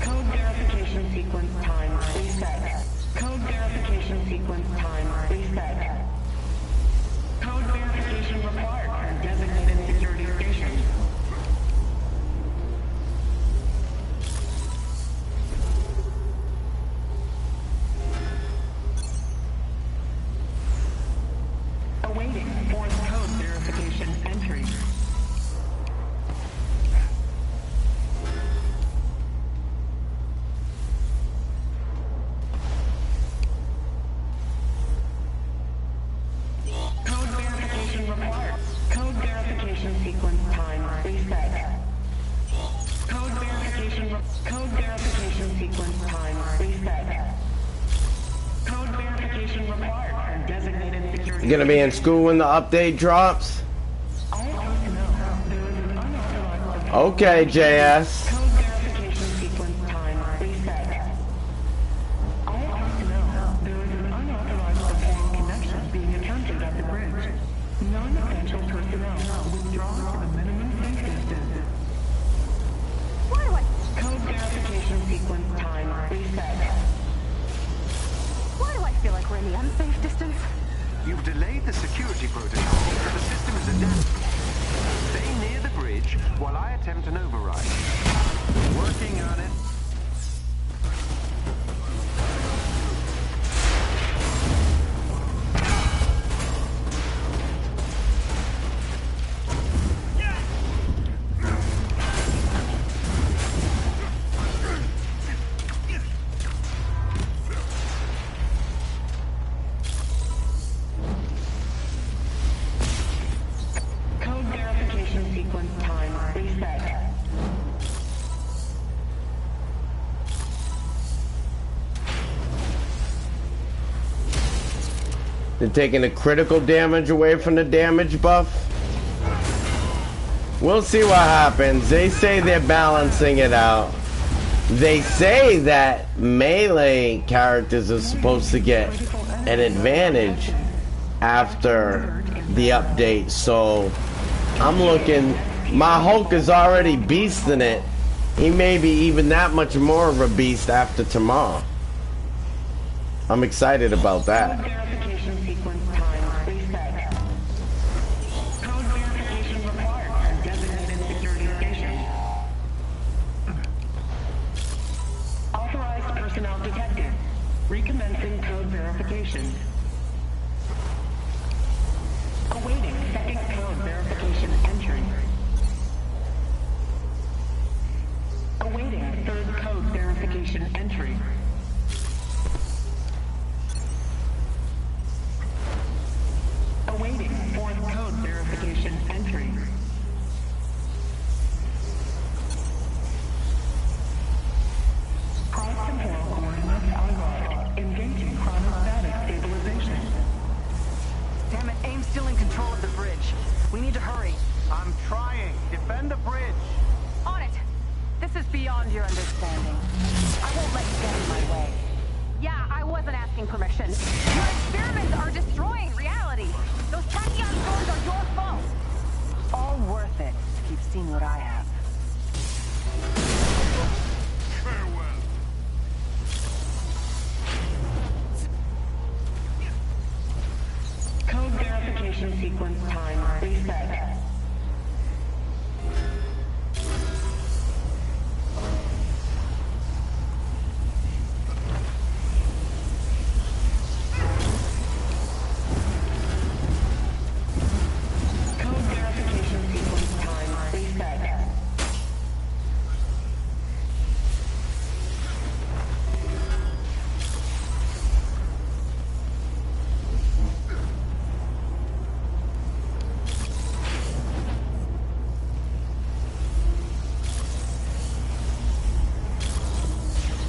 Code verification sequence time reset. Code verification sequence time reset. Code verification required for designated security station. Awaiting fourth code verification entry. Code verification required. Code verification sequence time reset. Code verification sequence time reset. Code verification required for designated security. You gonna be in school when the update drops? I want to know there is an unauthorized Okay, JS. code verification sequence time reset. I want to know there is an unauthorized phone connection being attempted at the bridge. Non-essential personnel withdraw to the minimum safe distance. Why do I... Code verification sequence time reset. Why do I feel like we're in the unsafe distance? You've delayed the security protocol, but the system is adaptable. Stay near the bridge while I attempt an override. Working on it. Code verification sequence time reset. They're taking the critical damage away from the damage buff. We'll see what happens. They say they're balancing it out. They say that melee characters are supposed to get an advantage after the update, so I'm looking. My Hulk is already beasting it. He may be even that much more of a beast after tomorrow. I'm excited about that. Verification sequence time reset. Code verification required for designated security station. Authorized personnel detected. Recommencing code verification. Awaiting second code verification entry. Awaiting third code verification entry. Awaiting fourth code verification entry. Cross-temporal coordinates unlocked. Engaging chronostatic stabilization. Damn it, AIM's still in control of the bridge. We need to hurry. I'm trying. Defend the bridge. On it. This is beyond your understanding. I won't let you get in my way. Yeah, I wasn't asking permission. Your experiments are destroying reality. Those tachyon storms are your fault. All worth it to keep seeing what I have. Farewell. Code verification sequence time reset. Code verification sequence time reset.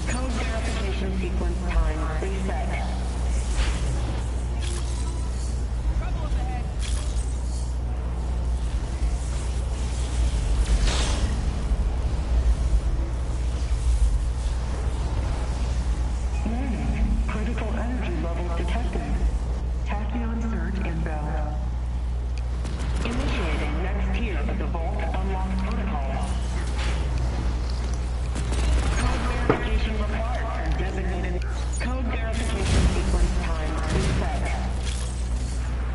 Code verification sequence time reset. Trouble up ahead. Warning. Critical energy levels detected. Tachyon surge inbound. Initiating next tier of the Vault Unlock protocol. Code verification required and designated. Code verification sequence time reset.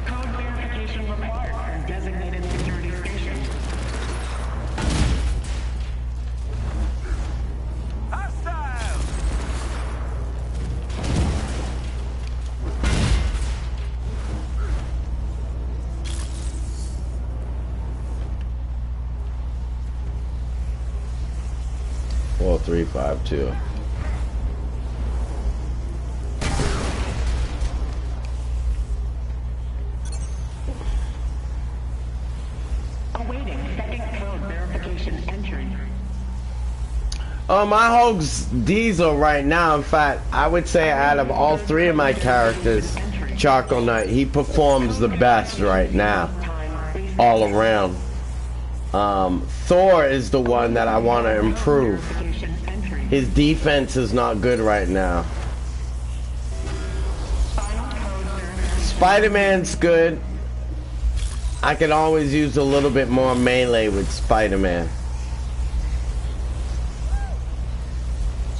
Code verification required and designated security station. Hostile! Well, 352. Awaiting second code verification entry. My Hulk's diesel right now. In fact, I would say out of all three of my characters, Charcoal Knight, he performs the best right now, all around. Thor is the one that I want to improve. Verification entry. His defense is not good right now. Final code verification. Spider-Man's good. I can always use a little bit more melee with Spider-Man.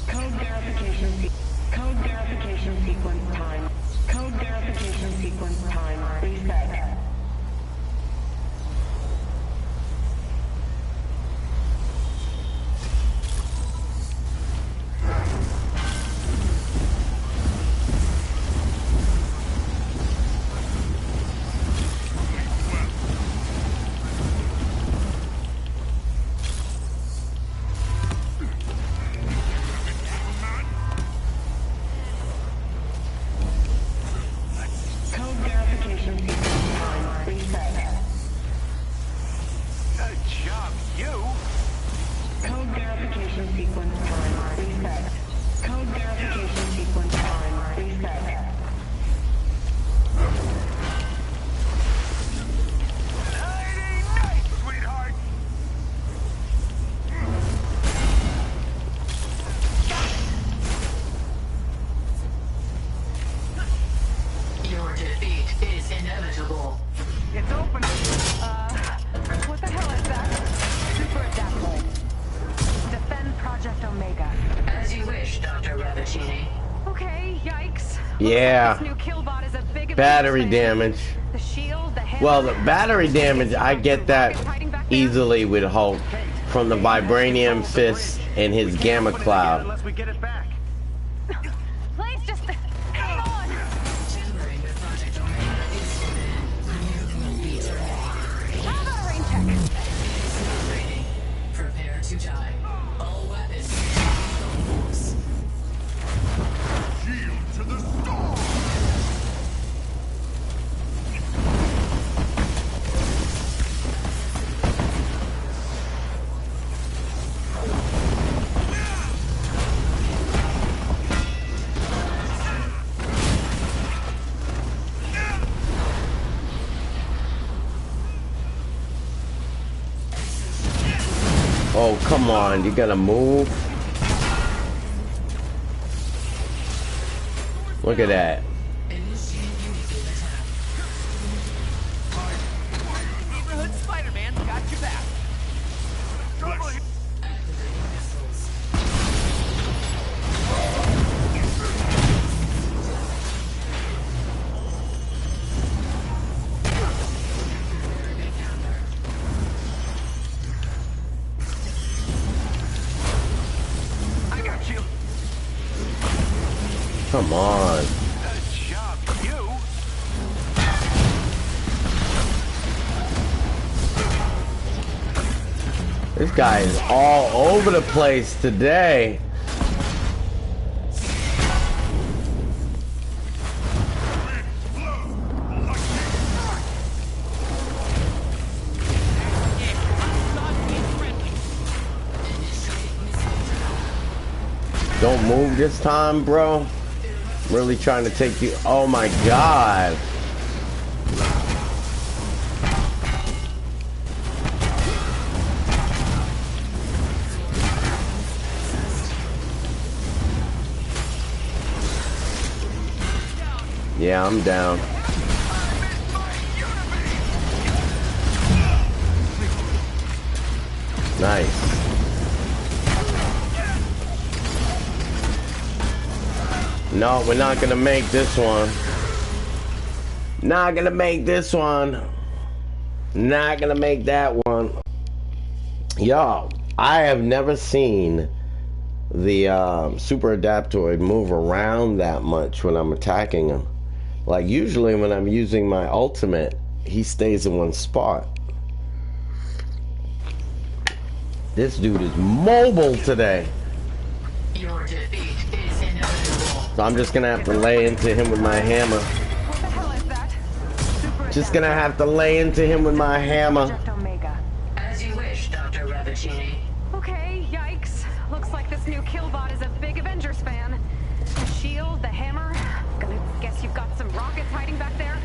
Code verification sequence time. Code verification sequence time job, you! Code verification sequence time reset. Code verification sequence time reset. Nighty night, sweetheart! Your defeat is inevitable. It's open! What the hell is that? Super adaptoid. Defend Project Omega. As you wish, Dr. Rabatini. Okay, yikes. Yeah. Looks like this new killbot is a big Battery Avengers fan. damage. The shield, the hammer. Well, the battery damage, I get that easily with Hulk from the vibranium fist and his gamma Open it again cloud. unless we get it back. Please just hang on. Generator Project Omega is within. You will be terminated. How about a rain check? Rating. Prepare to die. All weapons. Lethal force. Oh, come on. You gotta move. Look at that. Initiate unique attack. Neighborhood Spider-Man got your back. Activating missiles. I got you! Come on. Good job, you! This guy is all over the place today. Don't move this time, bro. Really trying to take you. Oh my God. Yeah, I'm down. Nice. No, we're not gonna make this one. Not gonna make this one. Not gonna make that one. Y'all, I have never seen the super adaptoid move around that much when I'm attacking him. Like usually when I'm using my ultimate, he stays in one spot. This dude is mobile today. Your defeat is inevitable. So I'm just gonna have to lay into him with my hammer. What the hell is that? Super Just gonna have to lay into him with my hammer. Project Omega. As you wish, Dr. Rabatini. Okay, yikes. Looks like this new killbot is a big Avengers fan. The shield, the hammer. Gonna guess you've got some rockets hiding back there.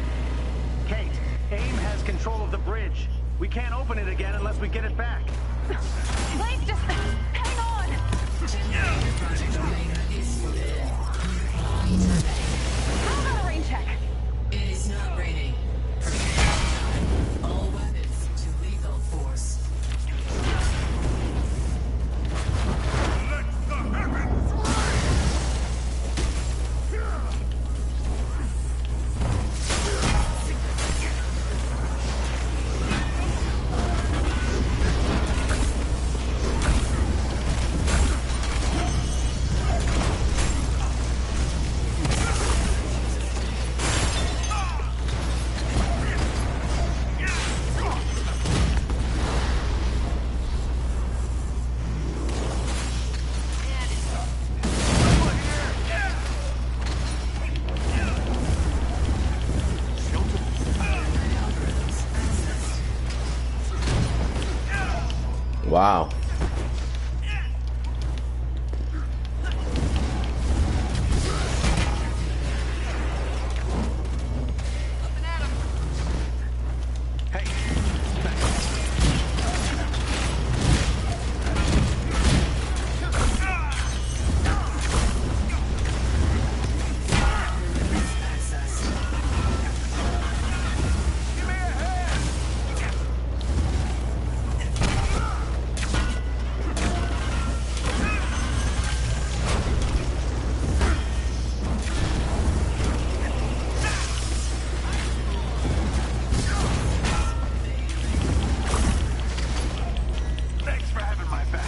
Kate, AIM has control of the bridge. We can't open it again unless we get it back. Please just hang on. Generator Project Omega is within. How about a rain check? It is not raining. Prepare to die. All weapons to lethal force. Wow. Thanks for having my back.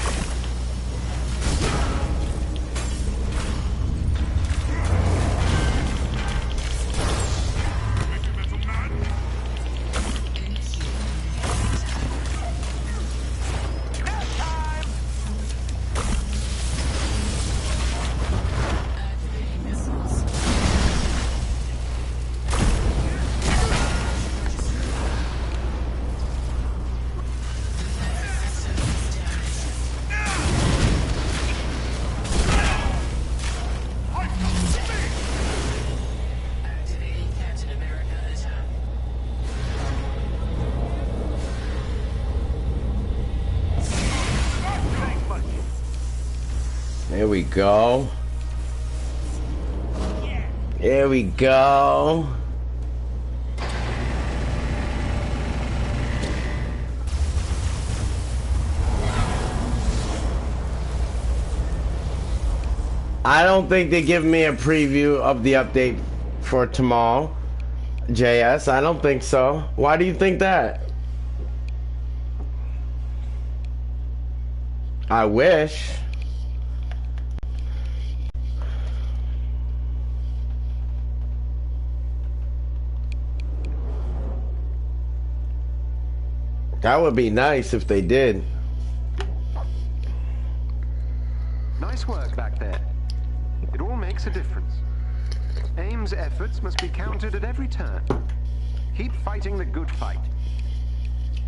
There we go. There we go. I don't think they give me a preview of the update for tomorrow. JS, I don't think so. Why do you think that? I wish. That would be nice if they did. Nice work back there. It all makes a difference. AIM's efforts must be countered at every turn. Keep fighting the good fight.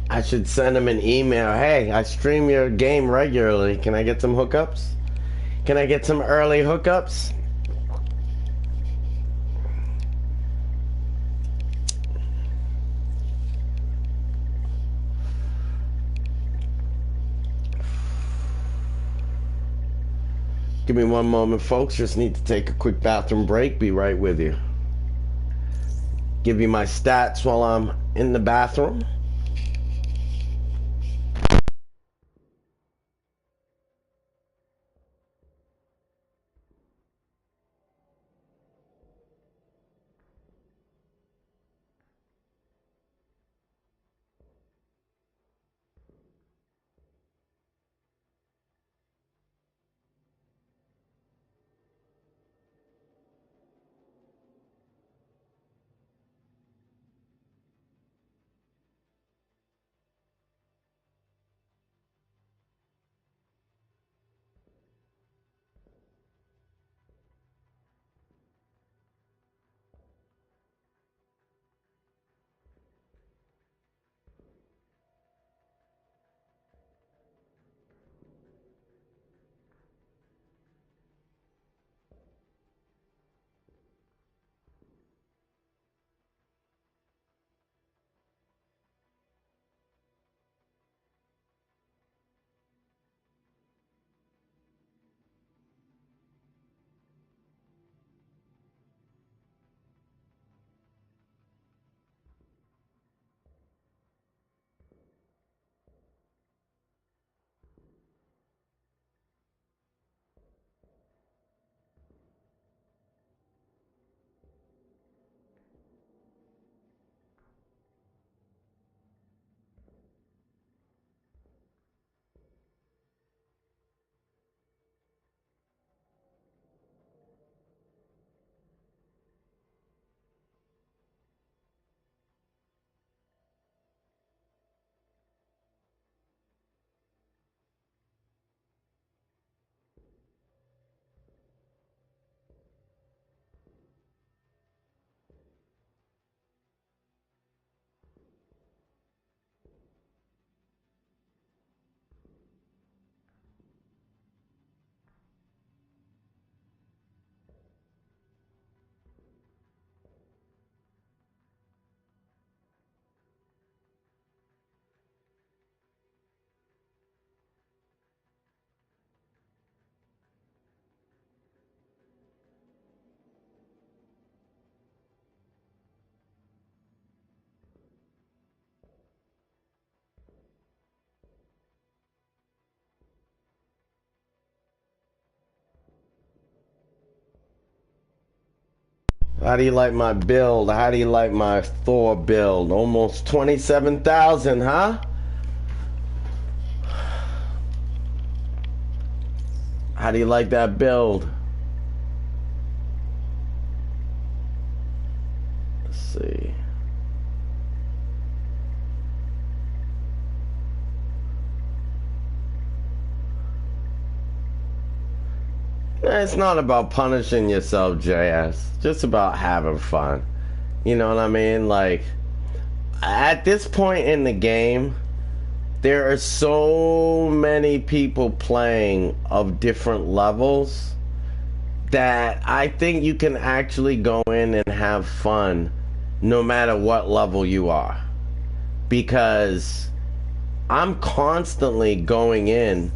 I should send them an email. Hey, I stream your game regularly. Can I get some hookups? Can I get some early hookups? Give me one moment, folks. Just need to take a quick bathroom break. Be right with you. Give you my stats while I'm in the bathroom. How do you like my build? How do you like my Thor build? Almost 27,000, huh? How do you like that build? Let's see. It's not about punishing yourself, JS. It's just about having fun. You know what I mean? Like, at this point in the game, there are so many people playing of different levels that I think you can actually go in and have fun no matter what level you are. Because I'm constantly going in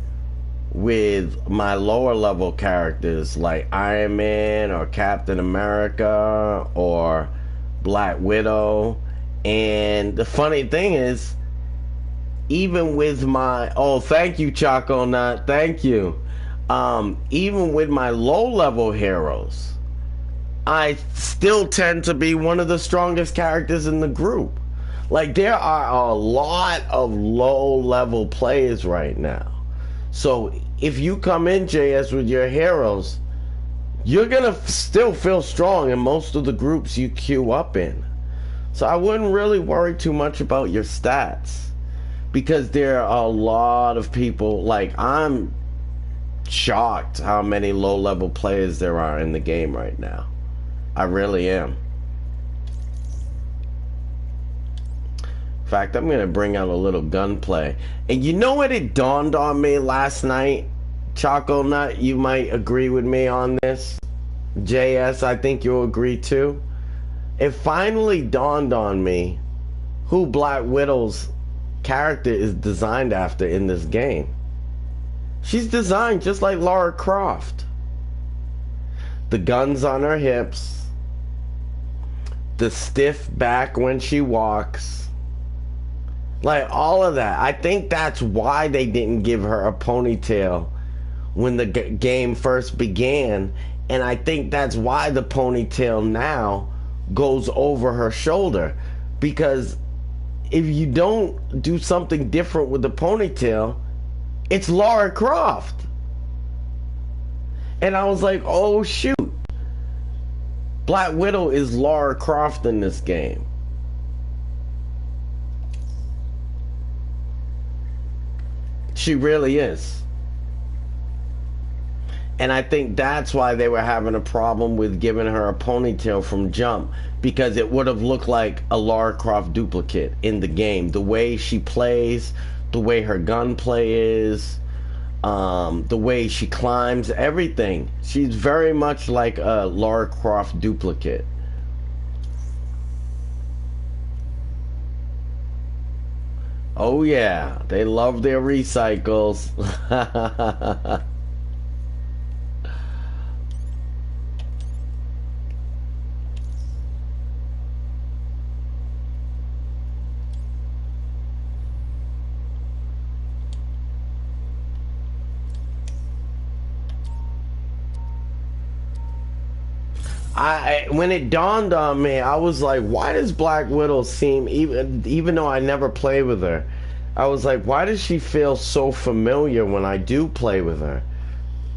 with my lower level characters like Iron Man or Captain America or Black Widow. And the funny thing is, even with my, oh, thank you, Choco Nut, thank you. Even with my low level heroes, I still tend to be one of the strongest characters in the group. Like, there are a lot of low level players right now. So if you come in, JS, with your heroes, you're gonna still feel strong in most of the groups you queue up in. So I wouldn't really worry too much about your stats, because there are a lot of people. Like, I'm shocked how many low level players there are in the game right now. I really am. In fact, I'm gonna bring out a little gunplay. And you know what, it dawned on me last night? Choco Nut, you might agree with me on this. JS, I think you'll agree too. It finally dawned on me who Black Widow's character is designed after in this game. She's designed just like Lara Croft. The guns on her hips, the stiff back when she walks, like all of that. I think that's why they didn't give her a ponytail when the game first began, and I think that's why the ponytail now goes over her shoulder, because if you don't do something different with the ponytail, it's Lara Croft. And I was like, oh shoot, Black Widow is Lara Croft in this game. She really is. And I think that's why they were having a problem with giving her a ponytail from jump, because it would have looked like a Lara Croft duplicate in the game. The way she plays, the way her gunplay is, the way she climbs, everything. She's very much like a Lara Croft duplicate. Oh yeah, they love their recycles. When it dawned on me, I was like, why does Black Widow seem, even though I never play with her, I was like, why does she feel so familiar when I do play with her?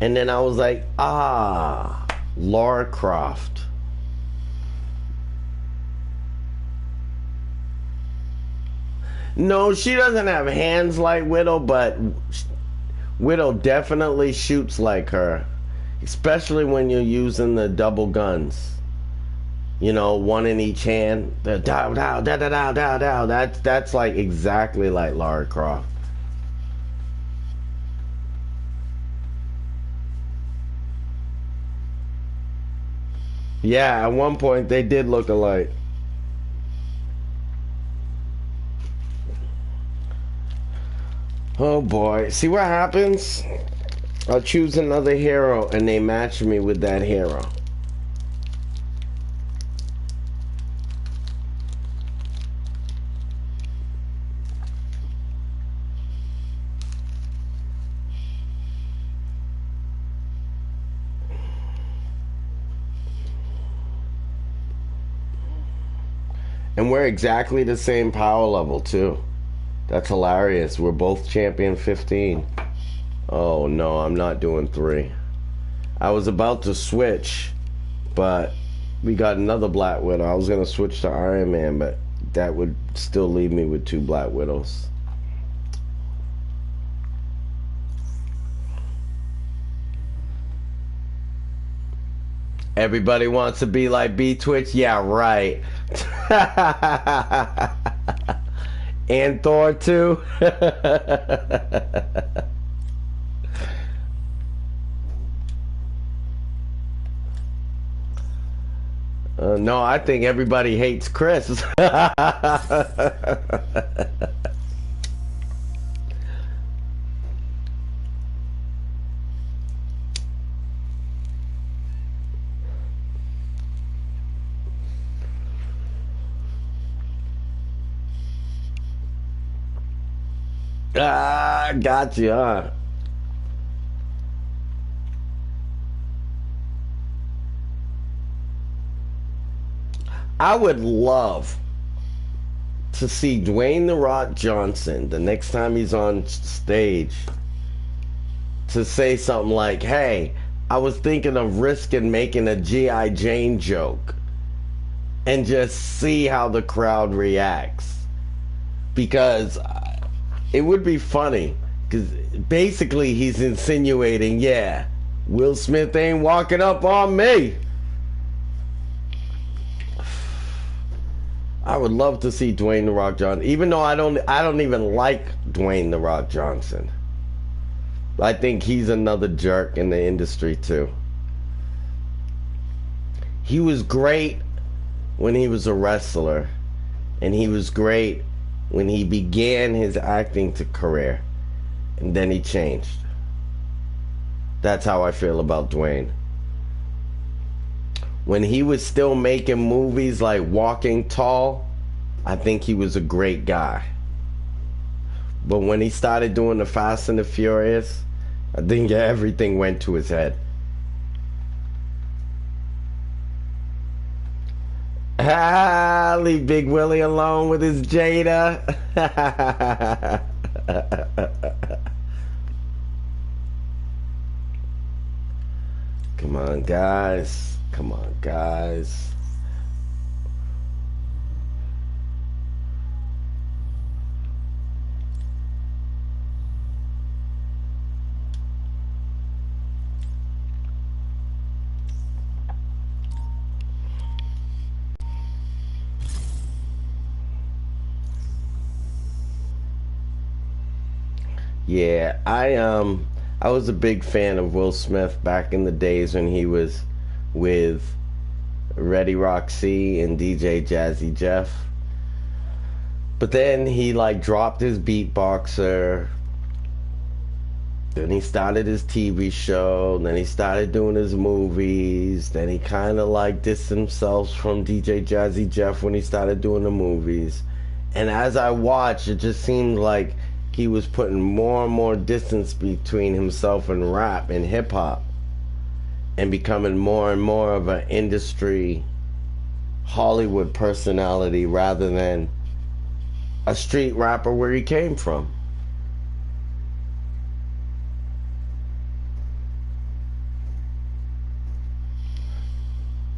And then I was like, ah, Lara Croft. No, she doesn't have hands like Widow, but Widow definitely shoots like her. Especially when you're using the double guns. You know, one in each hand. The dow dow da da dow dow dow. That's like exactly like Lara Croft. Yeah, at one point they did look alike. Oh boy. See what happens? I'll choose another hero and they match me with that hero. And we're exactly the same power level, too. That's hilarious. We're both champion 15. Oh, no, I'm not doing 3. I was about to switch, but we got another Black Widow. I was going to switch to Iron Man, but that would still leave me with 2 Black Widows. Everybody wants to be like B-Twitch? Yeah, right. And Thor too? No, I think everybody hates Chris. Ah, gotcha. Huh? I would love to see Dwayne "The Rock" Johnson the next time he's on stage to say something like, "Hey, I was thinking of risking making a G.I. Jane joke," and just see how the crowd reacts, because it would be funny, because basically he's insinuating, yeah, Will Smith ain't walking up on me. I would love to see Dwayne "The Rock" Johnson, even though I don't even like Dwayne "The Rock" Johnson. I think he's another jerk in the industry too. He was great when he was a wrestler, and he was great when he began his acting career, and then he changed. That's how I feel about Dwayne. When he was still making movies like Walking Tall, I think he was a great guy. But when he started doing the Fast and the Furious, I think everything went to his head. Ah, leave Big Willie alone with his Jada. Come on, guys. Come on, guys. Yeah, I was a big fan of Will Smith back in the days when he was with Ready Roxy and DJ Jazzy Jeff. But then he like dropped his beatboxer. Then he started his TV show. Then he started doing his movies. Then he kind of like distanced himself from DJ Jazzy Jeff when he started doing the movies. And as I watched, it just seemed like he was putting more and more distance between himself and rap and hip hop, and becoming more and more of an industry Hollywood personality rather than a street rapper where he came from.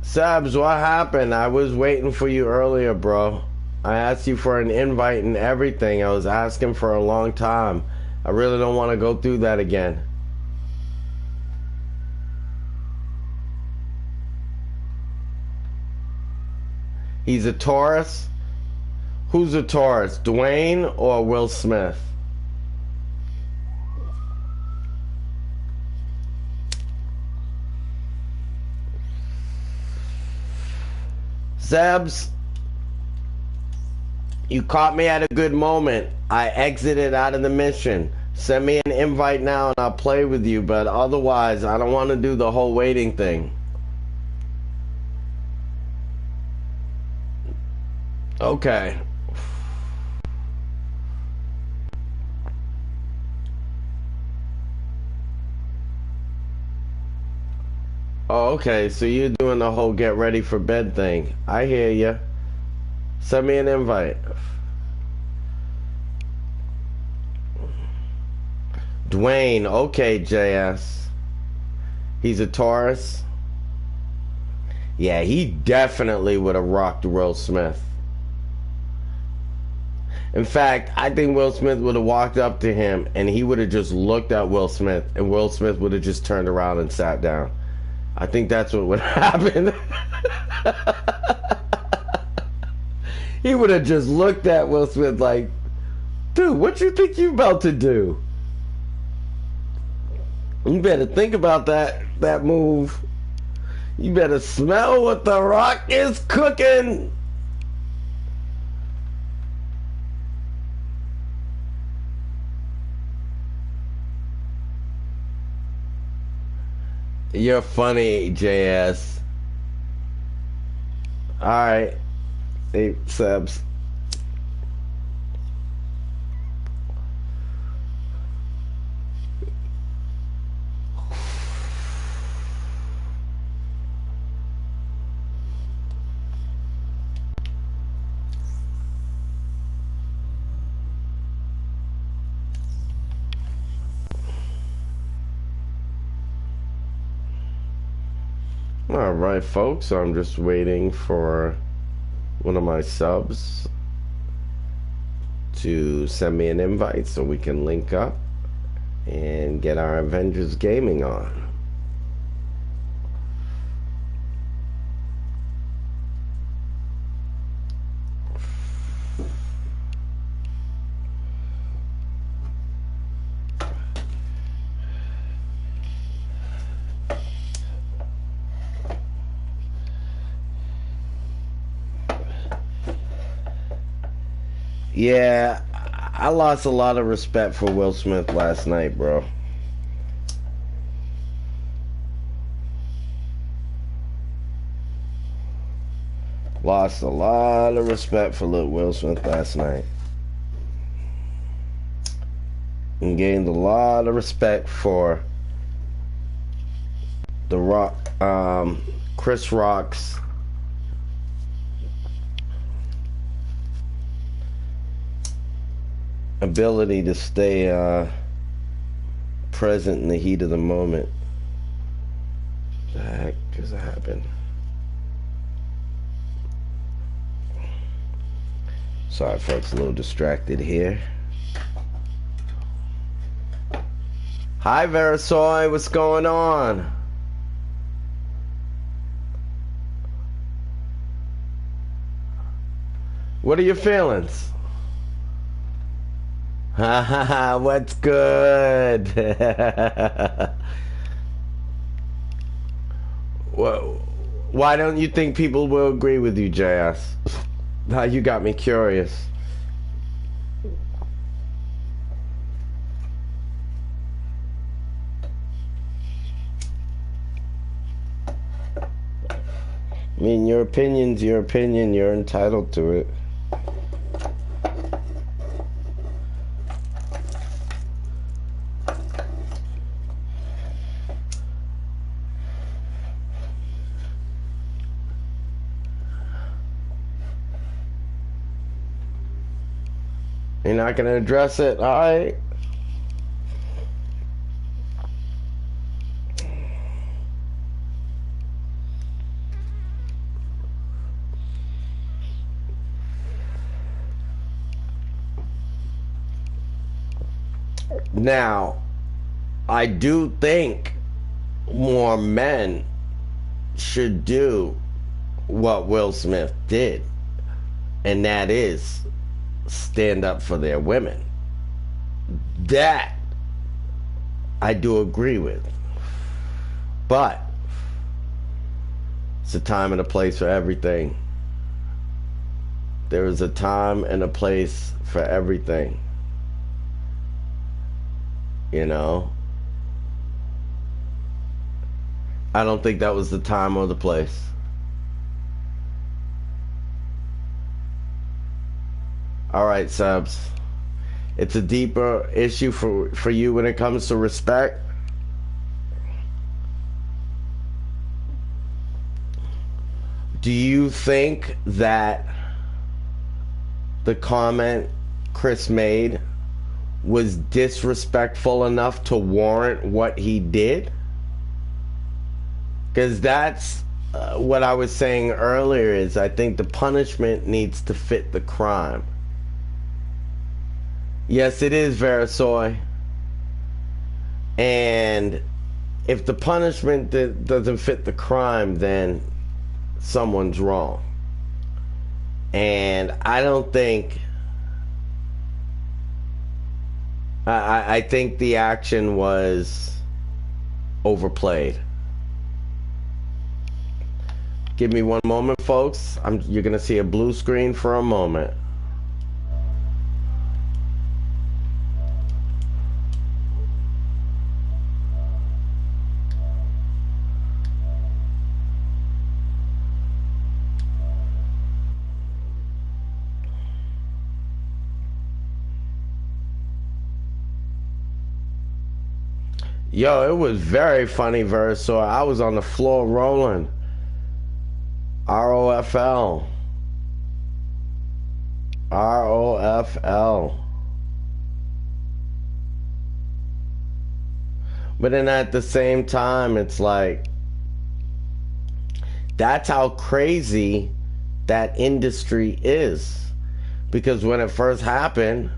Sabs, what happened? I was waiting for you earlier, bro. I asked you for an invite and everything. I was asking for a long time. I really don't want to go through that again. He's a Taurus? Who's a Taurus? Dwayne or Will Smith? Zebs, you caught me at a good moment. I exited out of the mission. Send me an invite now and I'll play with you, but otherwise I don't want to do the whole waiting thing. Okay. Oh, okay, so you're doing the whole get ready for bed thing. I hear you. Send me an invite. Dwayne, okay, JS. He's a Taurus. Yeah, he definitely would have rocked Will Smith. In fact, I think Will Smith would have walked up to him and he would have just looked at Will Smith and Will Smith would have just turned around and sat down. I think that's what would happen. He would have just looked at Will Smith like, dude, what you think you about to do? You better think about that move. You better smell what The Rock is cooking. You're funny, JS. Alright. 8 subs. Alright, folks, I'm just waiting for one of my subs to send me an invite so we can link up and get our Avengers gaming on. Yeah, I lost a lot of respect for Will Smith last night, bro. Lost a lot of respect for little Will Smith last night. And gained a lot of respect for The Rock, Chris Rock's ability to stay present in the heat of the moment. What the heck just happened? Sorry folks, a little distracted here. Hi Verisoy, what's going on? What are your feelings? Ha ha ha, what's good? Well, why don't you think people will agree with you, JS? Now you got me curious. I mean, your opinion's your opinion, you're entitled to it. You're not gonna address it, alright? Now, I do think more men should do what Will Smith did, and that is stand up for their women. That I do agree with, but it's a time and a place for everything. There is a time and a place for everything. You know, I don't think that was the time or the place. All right, subs. It's a deeper issue for you when it comes to respect. Do you think that the comment Chris made was disrespectful enough to warrant what he did? Because that's what I was saying earlier, is I think the punishment needs to fit the crime. Yes, it is Verisoy. And if the punishment doesn't fit the crime, then someone's wrong. And I don't think... I think the action was overplayed. Give me one moment, folks. You're going to see a blue screen for a moment. Yo, it was very funny, Versailles. I was on the floor rolling. ROFL. ROFL. But then at the same time, it's like, that's how crazy that industry is. Because when it first happened,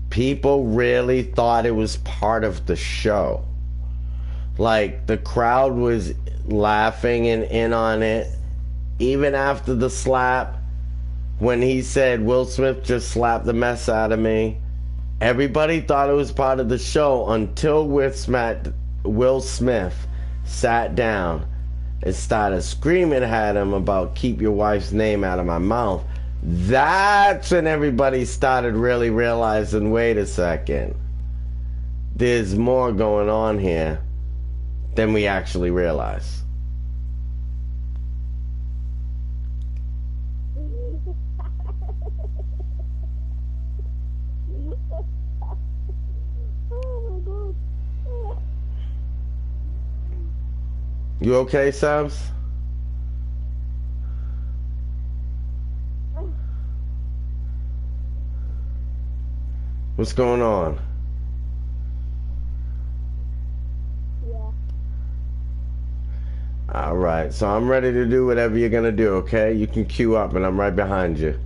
people really thought it was part of the show. Like, the crowd was laughing and in on it. Even after the slap, when he said, Will Smith just slapped the mess out of me, everybody thought it was part of the show until Will Smith sat down and started screaming at him about keep your wife's name out of my mouth. That's when everybody started really realizing, wait a second, there's more going on here than we actually realize. You okay, Subs? What's going on? Yeah. Alright, so I'm ready to do whatever you're gonna do, okay? You can queue up and I'm right behind you.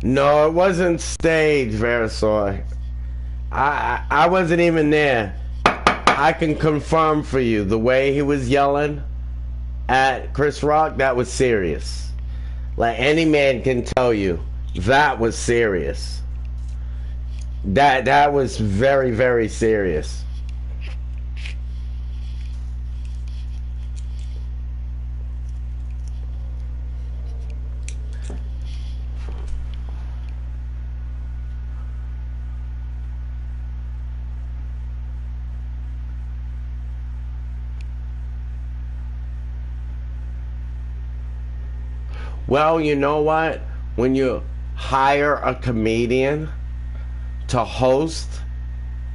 No, it wasn't staged, Verisoy. I wasn't even there. I can confirm for you, the way he was yelling at Chris Rock, that was serious. Like, any man can tell you, that was serious. That was very, very serious. Well, you know what? When you hire a comedian to host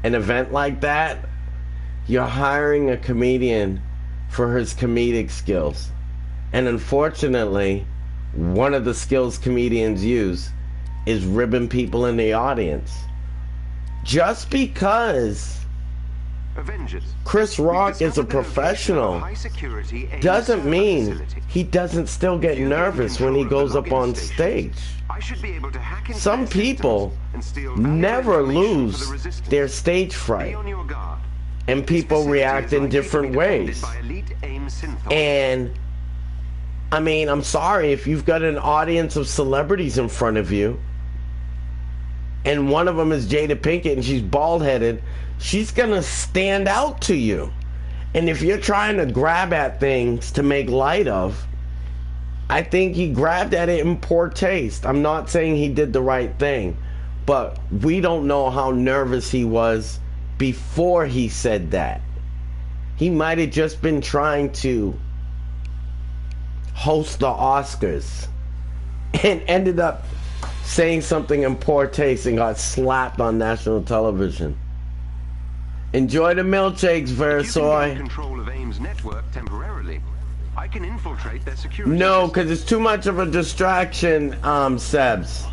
an event like that, you're hiring a comedian for his comedic skills. And unfortunately, one of the skills comedians use is ribbing people in the audience. Just because Avengers. Chris Rock is a professional doesn't mean he doesn't still get nervous when he goes up on stage. Some people never lose their stage fright, and people react in different ways. And I mean, I'm sorry, if you've got an audience of celebrities in front of you and one of them is Jada Pinkett and she's bald-headed, she's gonna stand out to you. And if you're trying to grab at things to make light of, I think he grabbed at it in poor taste. I'm not saying he did the right thing, but we don't know how nervous he was before he said that. He might have just been trying to host the Oscars and ended up saying something in poor taste and got slapped on national television. Enjoy the milkshakes, If you can Versoy. gain control of AIM's network temporarily, I can infiltrate their security No, system. because it's too much of a distraction, Sebs.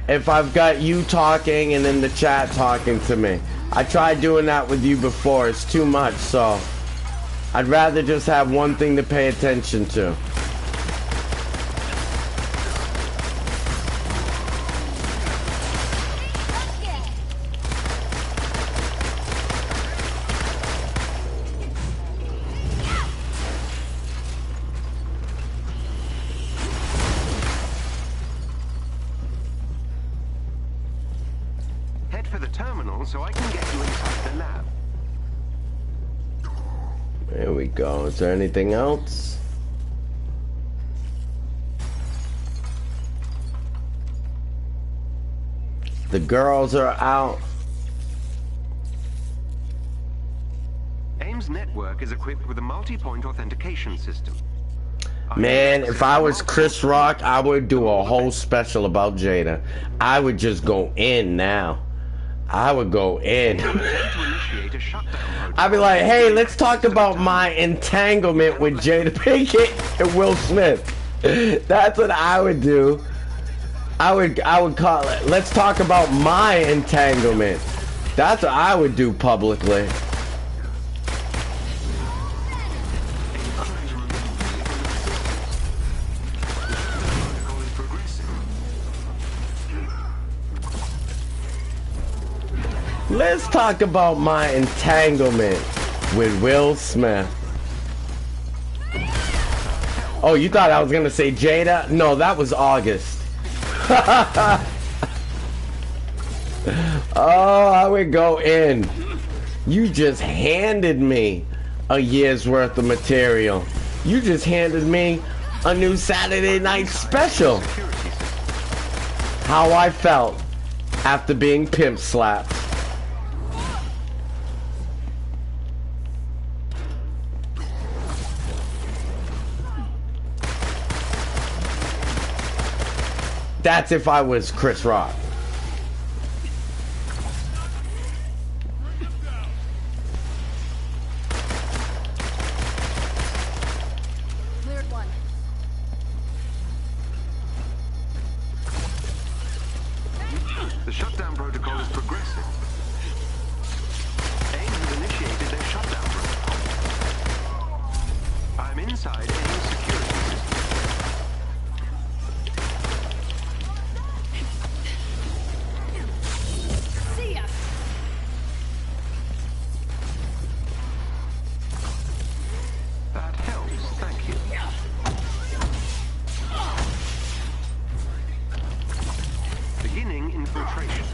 If I've got you talking and in the chat talking to me. I tried doing that with you before. It's too much, so I'd rather just have one thing to pay attention to. Head for the terminal so I can get you inside the lab. There we go. Is there anything else? The girls are out. AIM's network is equipped with a multi-point authentication system. Man, if I was Chris Rock, I would do a whole special about Jada. I would just go in now. I would go in. I'd be like, hey, let's talk about my entanglement with Jada Pinkett and Will Smith. That's what I would do. I would call it, let's talk about my entanglement. That's what I would do publicly. Let's talk about my entanglement with Will Smith. Oh, you thought I was gonna say Jada? No, that was August. Oh, I would go in. You just handed me a year's worth of material. You just handed me a new Saturday night special. How I felt after being pimp slapped. That's if I was Chris Rock. Cleared one. The shutdown protocol is progressive. AIM has initiated their shutdown protocol. I'm inside AIM's security system. See ya. That helps, thank you. Beginning infiltration.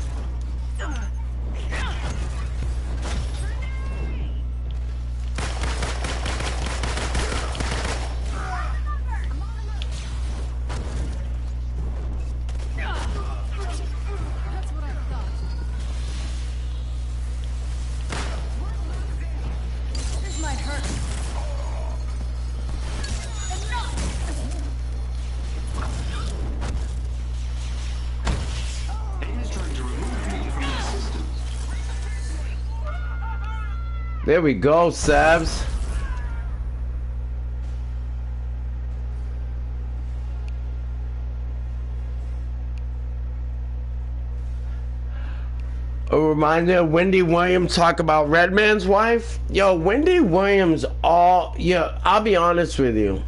That's what I thought. This might hurt. AIM is trying to remove me from their systems. There we go, Sabs. A reminder, Wendy Williams talk about Redman's wife. Yo, Wendy Williams I'll be honest with you.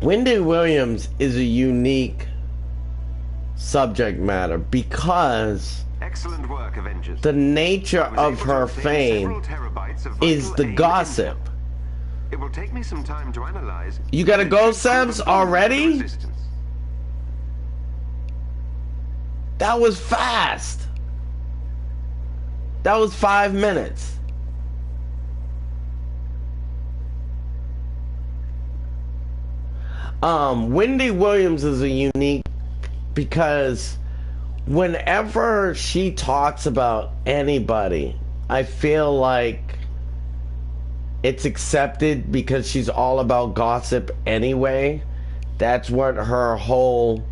Wendy Williams is a unique subject matter because Excellent work, Avengers. the nature I was of able to her obtain fame several terabytes of is vital the AIM gossip. intel. It will take me some time to analyze. You gotta go, Sebs, already? Resistance. That was fast. That was 5 minutes. Wendy Williams is a unique because whenever she talks about anybody, I feel like it's accepted because she's all about gossip anyway. That's what her whole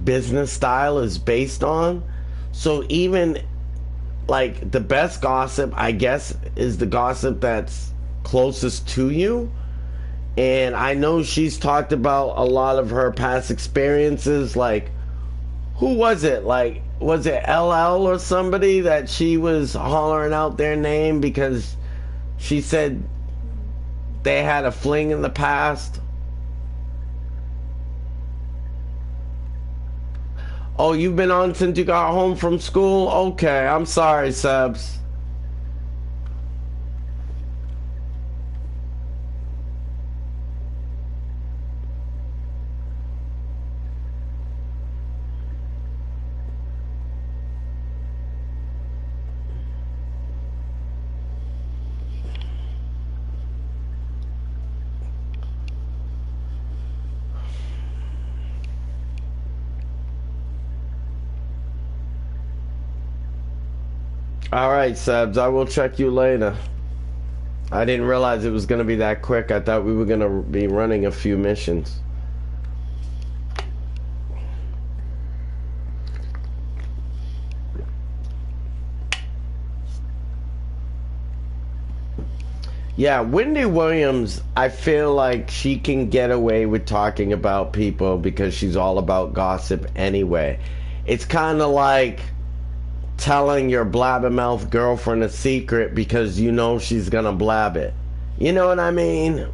business style is based on. So even like the best gossip, I guess, is the gossip that's closest to you. And I know she's talked about a lot of her past experiences. Like, who was it? Like, was it LL or somebody that she was hollering out their name because she said they had a fling in the past? Oh, you've been on since you got home from school? Okay, I'm sorry, Subs. Alright, Subs, I will check you later. I didn't realize it was going to be that quick. I thought we were going to be running a few missions. Yeah, Wendy Williams, I feel like she can get away with talking about people because she's all about gossip anyway. It's kind of like telling your blabbermouth girlfriend a secret because you know she's gonna blab it. You know what I mean?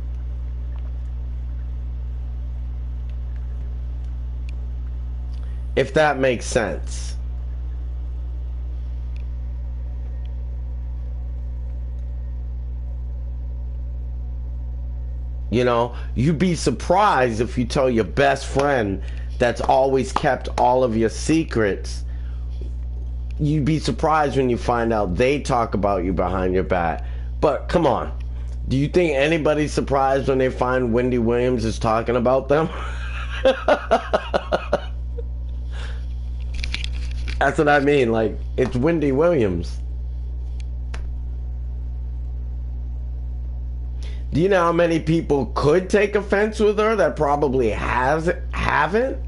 If that makes sense. You know, you'd be surprised if you tell your best friend that's always kept all of your secrets. You'd be surprised when you find out they talk about you behind your back. But come on, do you think anybody's surprised when they find Wendy Williams is talking about them? That's what I mean, like, it's Wendy Williams. Do you know how many people could take offense with her that probably haven't?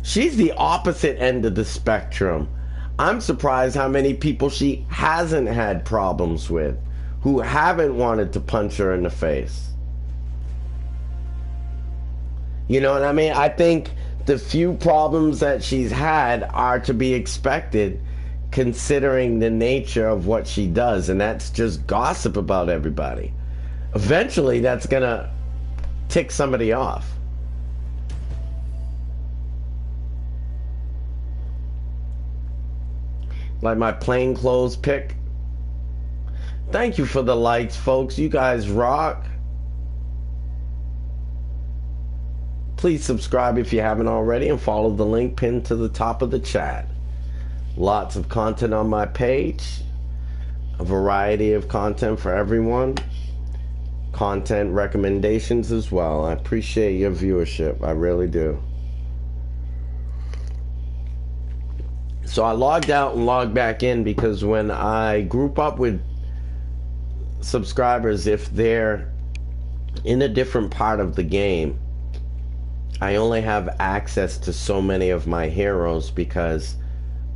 She's the opposite end of the spectrum. I'm surprised how many people she hasn't had problems with, who haven't wanted to punch her in the face. You know what I mean? I think the few problems that she's had are to be expected considering the nature of what she does, and that's just gossip about everybody. Eventually, that's gonna tick somebody off. Like my plainclothes pick. Thank you for the likes, folks. You guys rock. Please subscribe if you haven't already and follow the link pinned to the top of the chat. Lots of content on my page. A variety of content for everyone. Content recommendations as well. I appreciate your viewership. I really do. So I logged out and logged back in because when I group up with subscribers, if they're in a different part of the game, I only have access to so many of my heroes because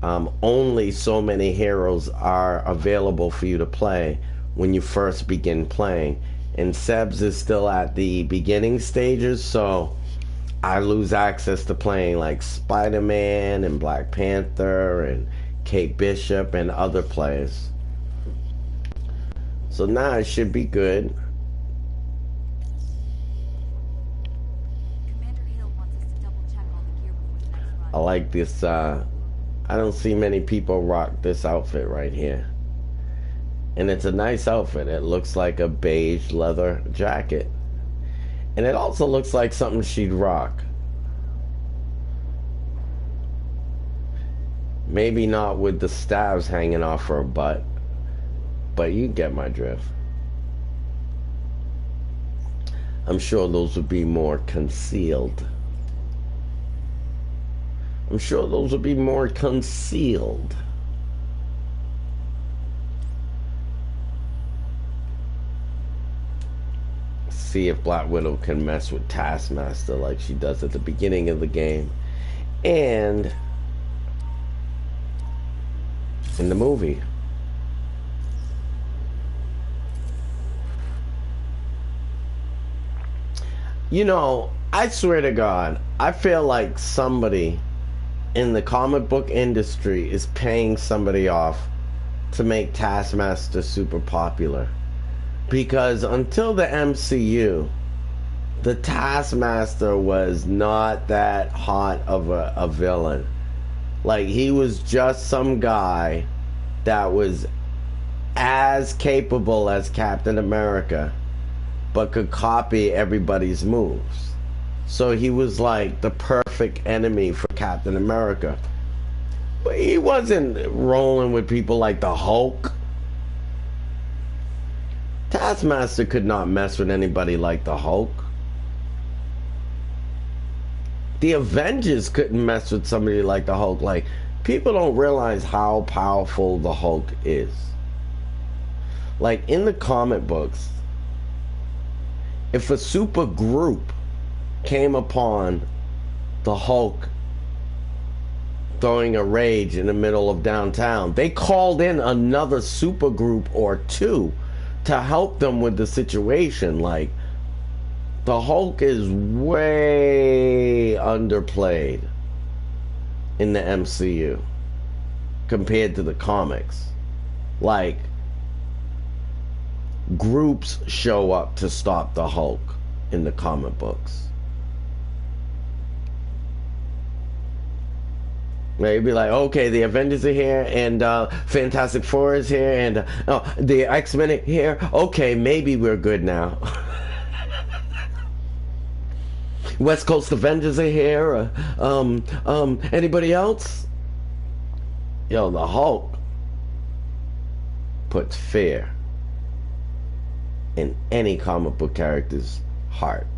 only so many heroes are available for you to play when you first begin playing. And Sebs is still at the beginning stages, so I lose access to playing like Spider-Man and Black Panther and Kate Bishop and other players. So now it should be good. I like this. I don't see many people rock this outfit right here. And it's a nice outfit. It looks like a beige leather jacket. And it also looks like something she'd rock. Maybe not with the stabs hanging off her butt, but you get my drift. I'm sure those would be more concealed. I'm sure those would be more concealed. See if Black Widow can mess with Taskmaster like she does at the beginning of the game and in the movie. You know, I swear to God, I feel like somebody in the comic book industry is paying somebody off to make Taskmaster super popular. Because until the MCU, the Taskmaster was not that hot of a villain. Like, he was just some guy that was as capable as Captain America, but could copy everybody's moves. So he was like the perfect enemy for Captain America. But he wasn't rolling with people like the Hulk. Taskmaster could not mess with anybody like the Hulk. The Avengers couldn't mess with somebody like the Hulk. Like, people don't realize how powerful the Hulk is. Like, in the comic books, if a super group came upon the Hulk throwing a rage in the middle of downtown, they called in another super group or two to help them with the situation. Like, the Hulk is way underplayed in the MCU compared to the comics. Like, groups show up to stop the Hulk in the comic books. They'd be like, okay, the Avengers are here, and Fantastic Four is here, and the X-Men are here. Okay, maybe we're good now. West Coast Avengers are here. Anybody else? Yo, the Hulk puts fear in any comic book character's heart.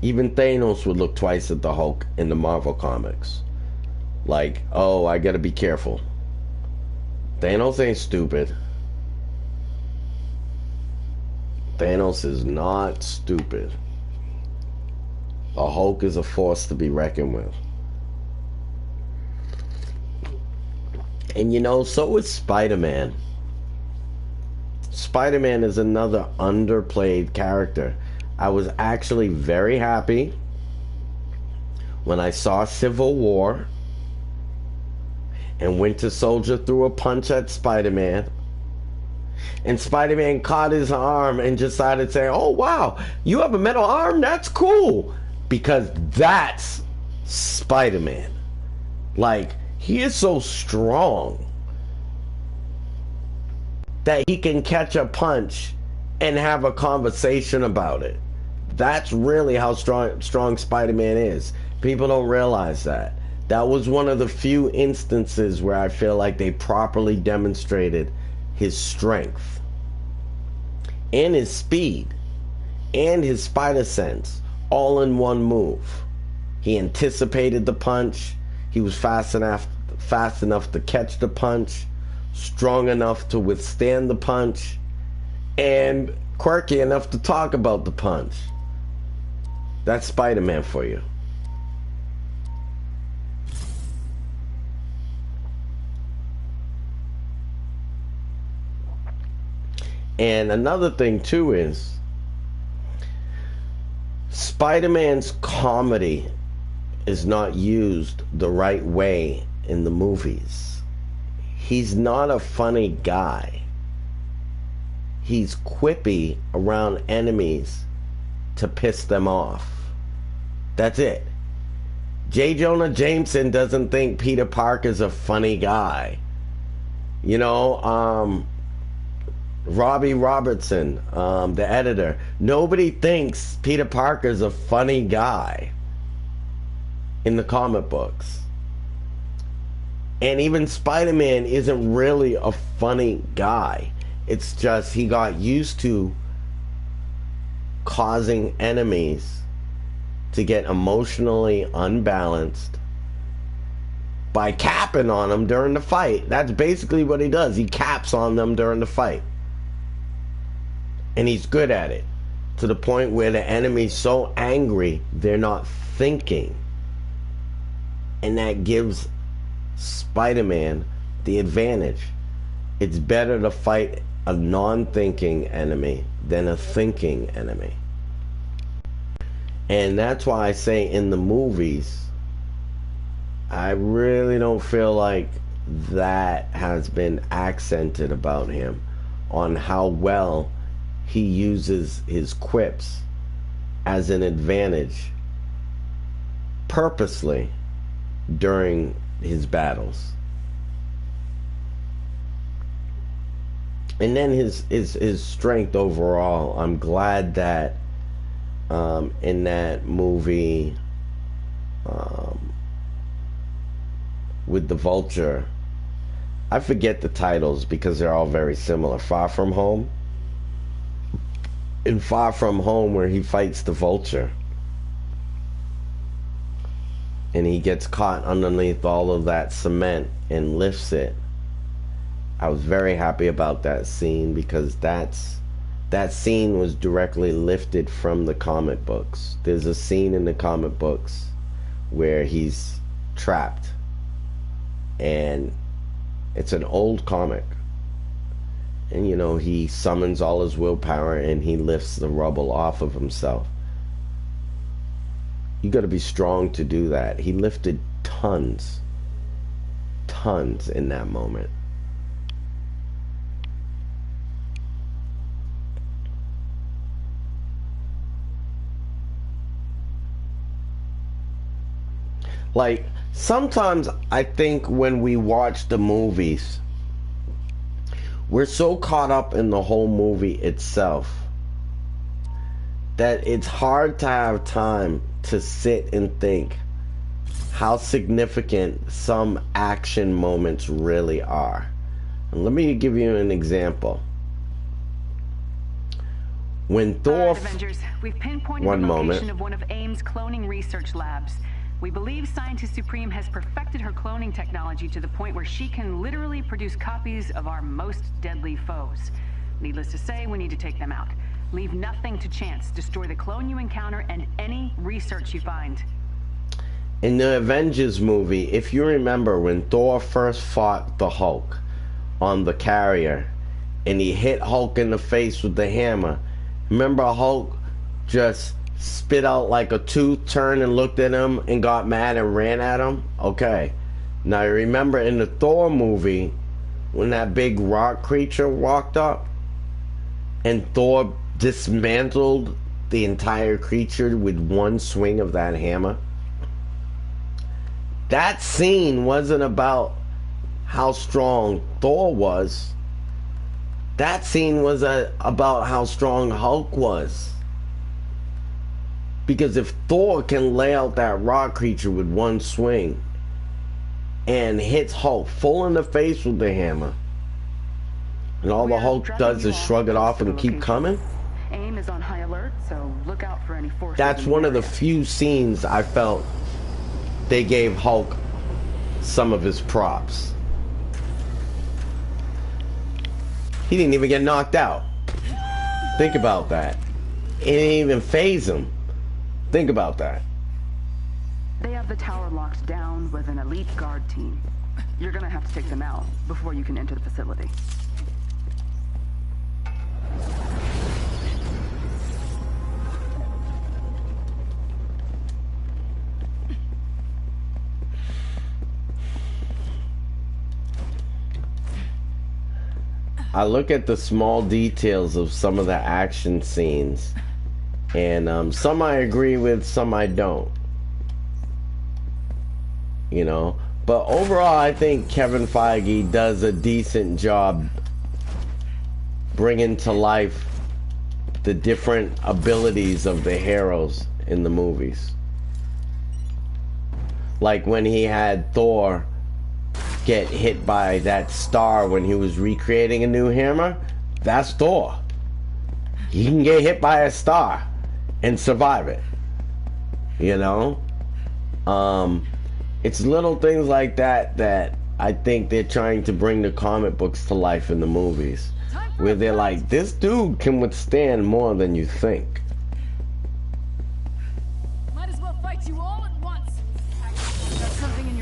Even Thanos would look twice at the Hulk in the Marvel comics. Like, oh, I gotta be careful. Thanos ain't stupid. Thanos is not stupid. The Hulk is a force to be reckoned with. And you know, so is Spider-Man. Spider-Man is another underplayed character. I was actually very happy when I saw Civil War and Winter Soldier threw a punch at Spider-Man, and Spider-Man caught his arm and decided to say, oh wow, you have a metal arm? That's cool. Because that's Spider-Man. Like, he is so strong that he can catch a punch and have a conversation about it. That's really how strong Spider-Man is. People don't realize that. That was one of the few instances where I feel like they properly demonstrated his strength and his speed and his spider sense all in one move. He anticipated the punch. He was fast enough to catch the punch, strong enough to withstand the punch, and quirky enough to talk about the punch. That's Spider-Man for you. And another thing too is Spider-Man's comedy is not used the right way in the movies. He's not a funny guy. He's quippy around enemies to piss them off. That's it. J. Jonah Jameson doesn't think Peter Parker's a funny guy. You know, Robbie Robertson, the editor, nobody thinks Peter Parker's a funny guy in the comic books. And even Spider-Man isn't really a funny guy. It's just he got used to causing enemies to get emotionally unbalanced by capping on them during the fight. That's basically what he does. He caps on them during the fight. And he's good at it, to the point where the enemy's so angry they're not thinking. And that gives Spider-Man the advantage. It's better to fight a non-thinking enemy than a thinking enemy. And that's why I say in the movies, I really don't feel like that has been accented about him, on how well he uses his quips as an advantage purposely during his battles. And then his strength overall. I'm glad that in that movie with the Vulture, I forget the titles because they're all very similar. Far From Home. In Far From Home, where he fights the Vulture and he gets caught underneath all of that cement and lifts it. I was very happy about that scene because that scene was directly lifted from the comic books. There's a scene in the comic books where he's trapped, and it's an old comic, and you know, he summons all his willpower and he lifts the rubble off of himself. You got to be strong to do that. He lifted tons in that moment. Like, sometimes I think when we watch the movies, we're so caught up in the whole movie itself that it's hard to have time to sit and think how significant some action moments really are. And let me give you an example. When Thor... Avengers, we've pinpointed the location of one of AIM's cloning research labs. We believe Scientist Supreme has perfected her cloning technology to the point where she can literally produce copies of our most deadly foes. Needless to say, we need to take them out. Leave nothing to chance. Destroy the clone you encounter and any research you find. In the Avengers movie, if you remember when Thor first fought the Hulk on the carrier and he hit Hulk in the face with the hammer, remember Hulk just spit out like a tooth, turned and looked at him and got mad and ran at him? Okay. Now you remember in the Thor movie when that big rock creature walked up and Thor dismantled the entire creature with one swing of that hammer? That scene wasn't about how strong Thor was. That scene was about how strong Hulk was. Because if Thor can lay out that rock creature with one swing and hits Hulk full in the face with the hammer, and all the Hulk does is shrug it off and keep coming, AIM is on high alert, so look out for any forces. that's one of the few scenes I felt they gave Hulk some of his props. He didn't even get knocked out. Think about that. It didn't even faze him. Think about that. They have the tower locked down with an elite guard team. You're gonna have to take them out before you can enter the facility. I look at the small details of some of the action scenes, and some I agree with, some I don't. You know, but overall I think Kevin Feige does a decent job bringing to life the different abilities of the heroes in the movies. Like when he had Thor get hit by that star when he was recreating a new hammer, that's Thor. He can get hit by a star and survive it. You know? It's little things like that that I think they're trying to bring the comic books to life in the movies. Where they're like, this dude can withstand more than you think. Might as well fight you all at once. Got something in your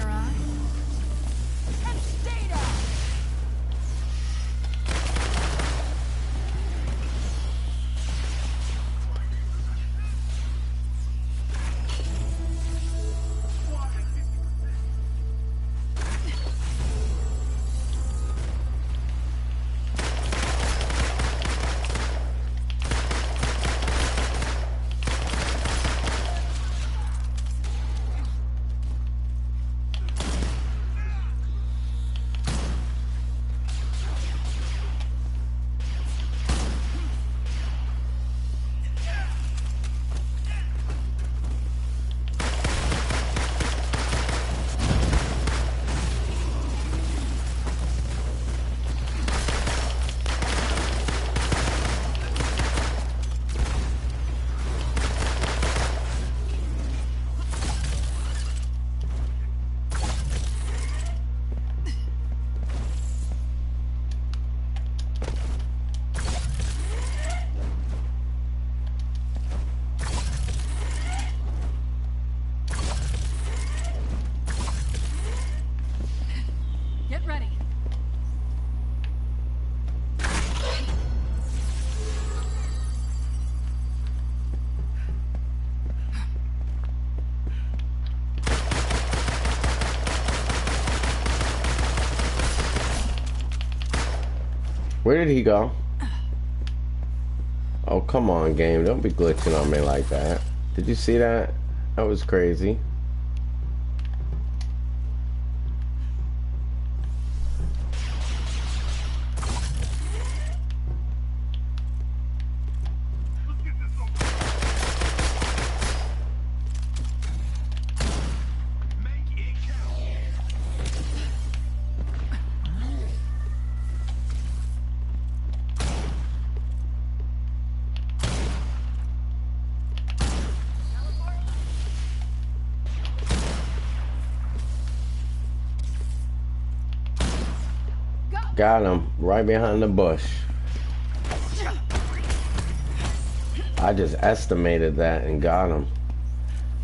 Where did he go? Oh, come on, game. Don't be glitching on me like that. Did you see that? That was crazy. Got him right behind the bush. I just estimated that and got him.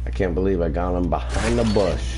I can't believe I got him behind the bush.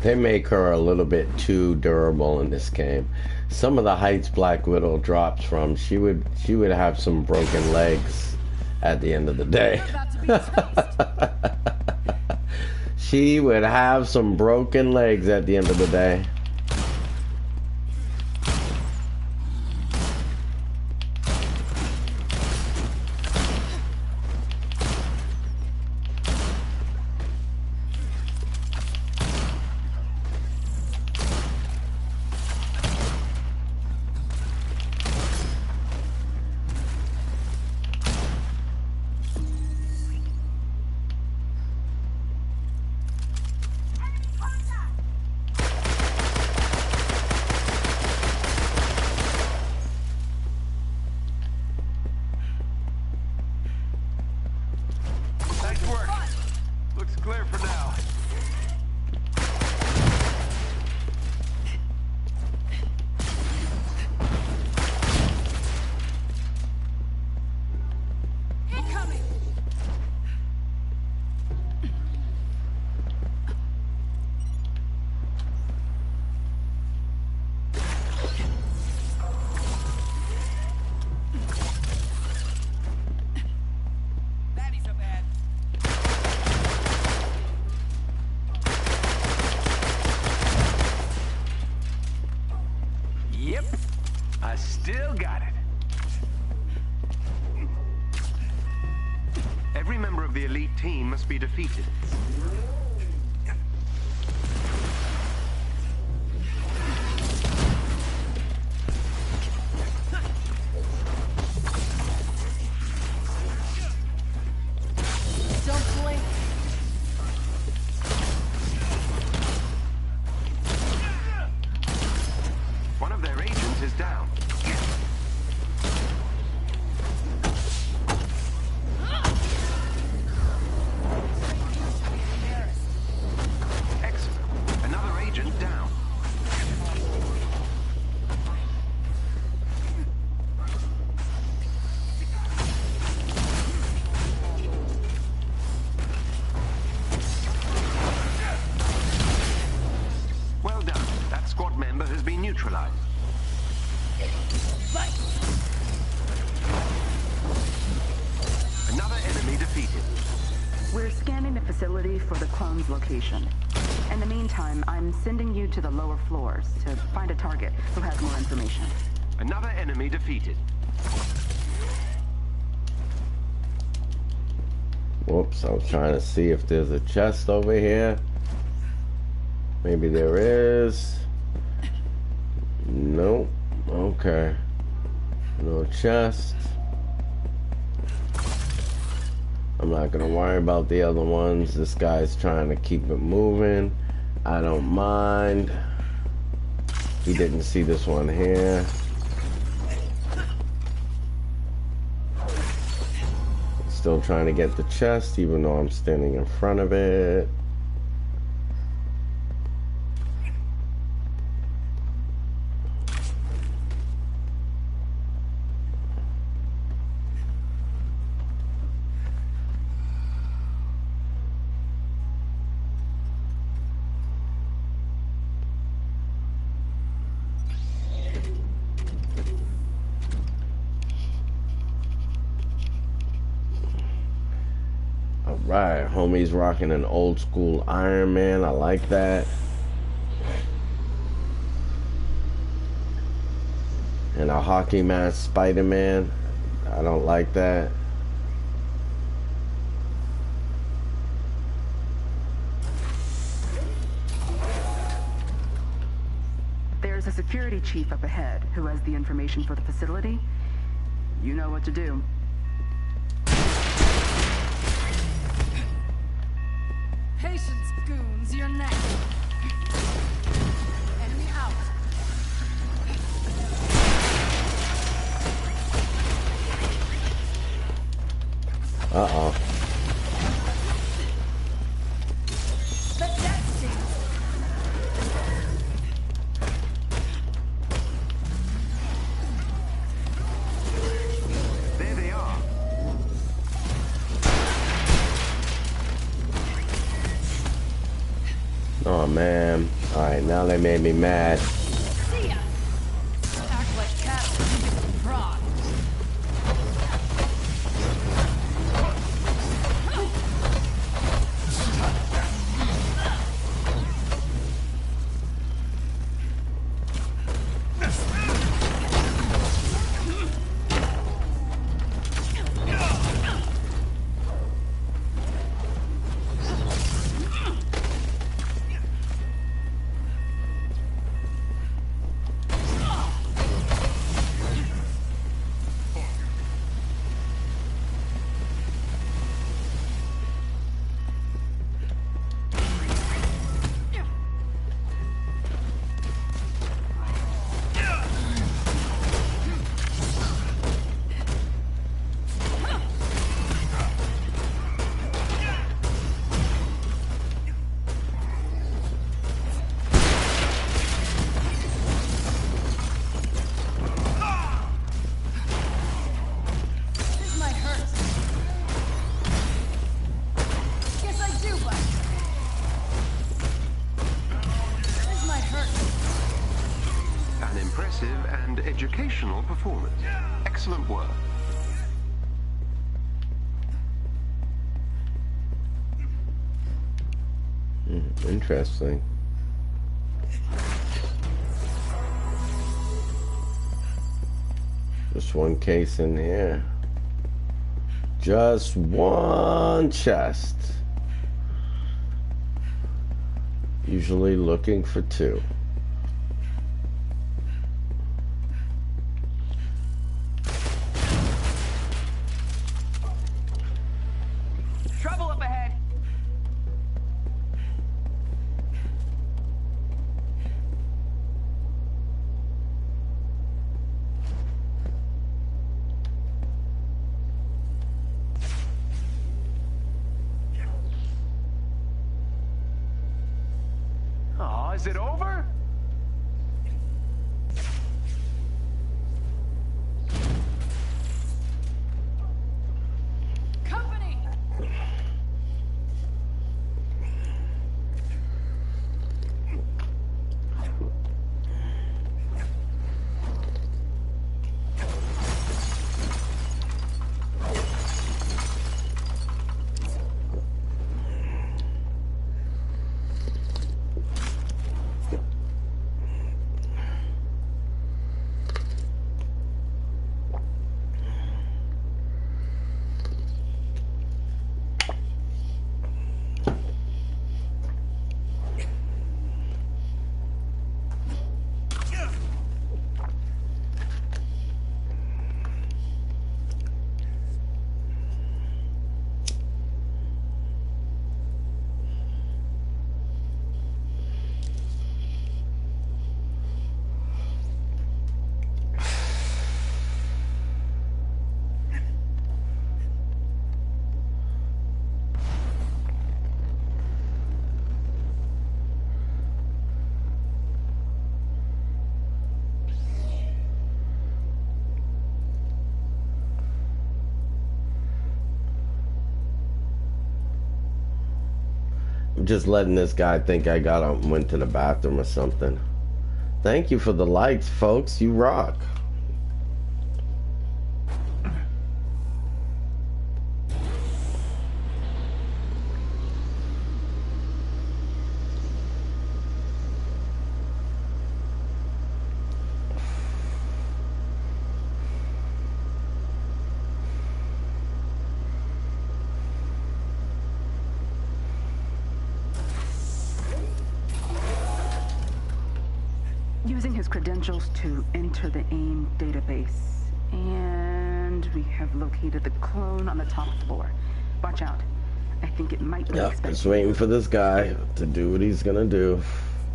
They make her a little bit too durable in this game. Some of the heights Black Widow drops from, she would have some broken legs at the end of the day. She would have some broken legs at the end of the day. Nice work. Looks clear for now. Incoming! Baddies are bad. Yep. I still got it. Every member of the elite team must be defeated. Don't blink. One of their agents is down. Excellent. Another agent down. Well done. That squad member has been neutralized. Another enemy defeated. We're scanning the facility for the clone's location. In the meantime, I'm sending you to the lower floors to find a target who has more information. Another enemy defeated. Whoops, I was trying to see if there's a chest over here. Maybe there is. Nope. Okay. No chest. I'm not gonna worry about the other ones. This guy's trying to keep it moving. I don't mind. He didn't see this one here. Still trying to get the chest, even though I'm standing in front of it. Right, homie's rocking an old school Iron Man. I like that. And a hockey mask Spider-Man. I don't like that. There's a security chief up ahead who has the information for the facility. You know what to do. Patience, goons, you're next. Enemy out. Uh-oh. The death sting. There they are. Oh, man. Alright, now they made me mad. See ya. Act like cattle. Frog. This might hurt. Guess I do, but this might hurt. An impressive and educational performance. Excellent work. Interesting. Just one case in here. Just one chest. Usually looking for two. Trouble up ahead. Oh, is it over? Company. I'm just letting this guy think I went to the bathroom or something. Thank you for the likes, folks. You rock. using his credentials to enter the AIM database. And we have located the clone on the top floor. Watch out. I think it might be Yep, just waiting for this guy to do what he's gonna do.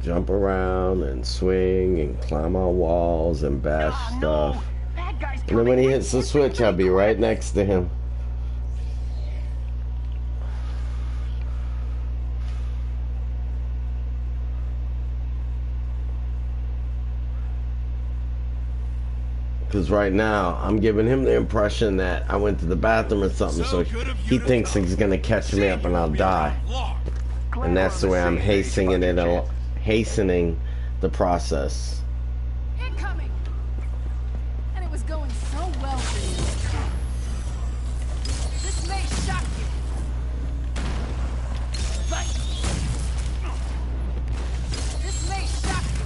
Jump around and swing and climb on walls and bash stuff. And then when he hits the switch, I'll be right next to him. Because right now, I'm giving him the impression that I went to the bathroom or something, so he thinks he's going to catch me up and I'll die. And that's the way I'm hastening the process. Incoming! And it was going so well for you. This may shock you. But... this may shock you.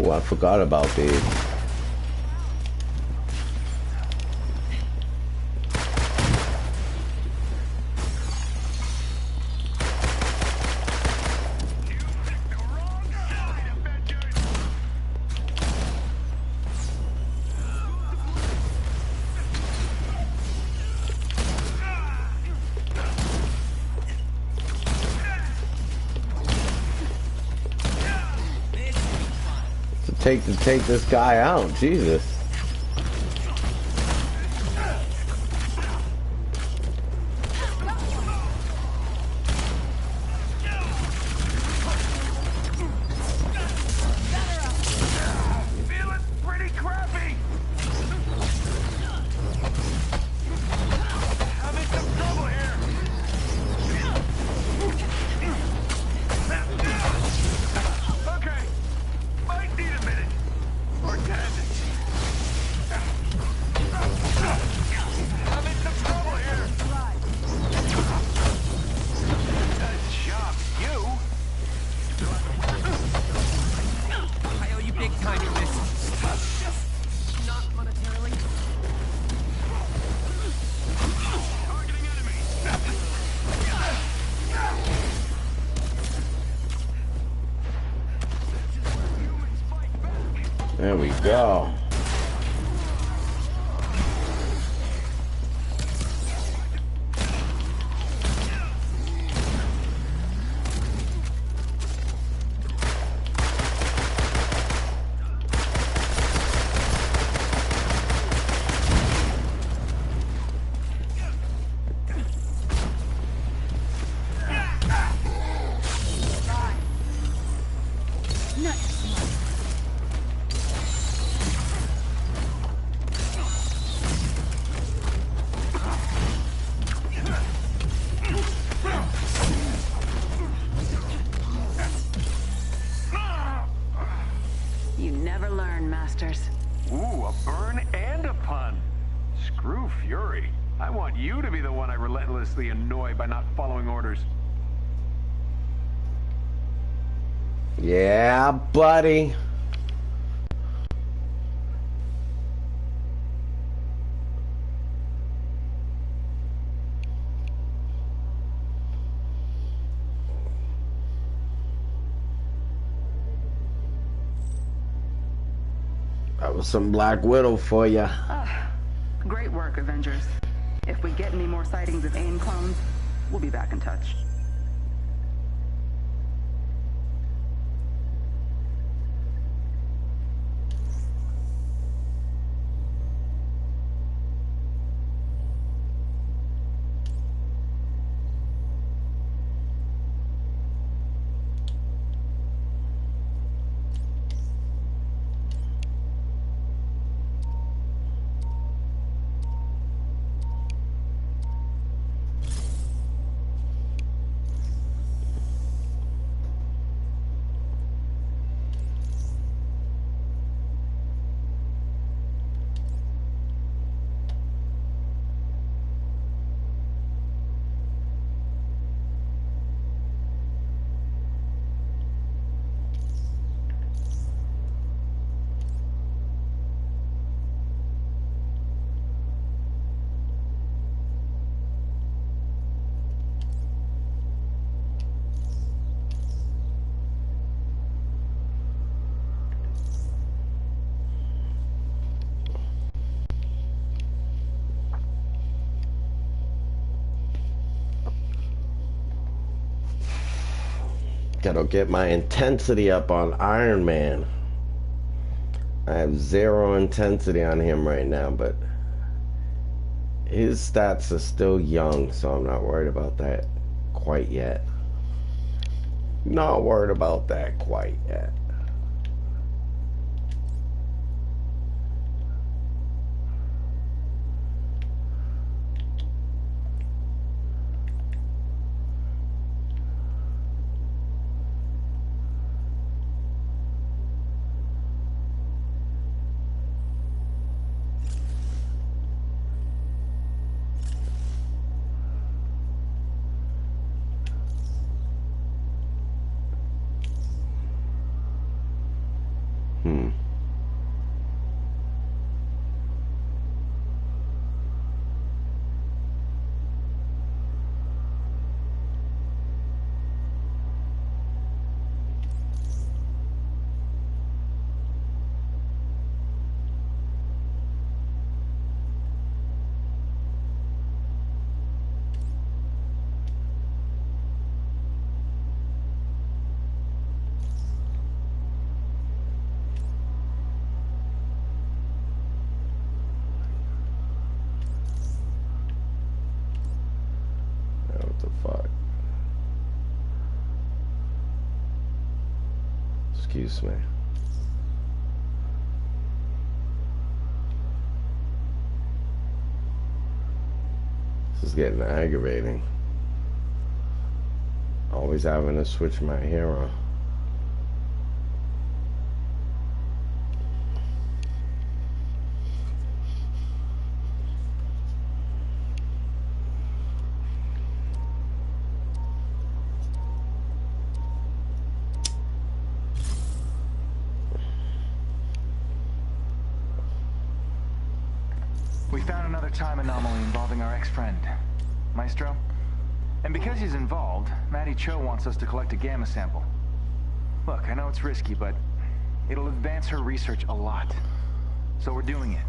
Oh, I forgot about these. To take this guy out, Jesus. Feeling pretty crappy. Having some trouble here. Okay, might need a minute. Or 10. Having some trouble here. Nice job, you. I owe you big time in this. Just not monetarily. Targeting enemy. There we go. You never learn, Masters. Ooh, a burn and a pun. Screw Fury. I want you to be the one I relentlessly annoy by not following orders. Yeah, buddy. That was some Black Widow for ya. Great work, Avengers. If we get any more sightings of AIM clones, we'll be back in touch. Gotta get my intensity up on Iron Man. I have 0 intensity on him right now, but his stats are still young, so I'm not worried about that quite yet. Not worried about that quite yet. What the fuck? Excuse me. This is getting aggravating. Always having to switch my hero. We found another time anomaly involving our ex-friend, Maestro. And because he's involved, Maddie Cho wants us to collect a gamma sample. Look, I know it's risky, but it'll advance her research a lot. So we're doing it.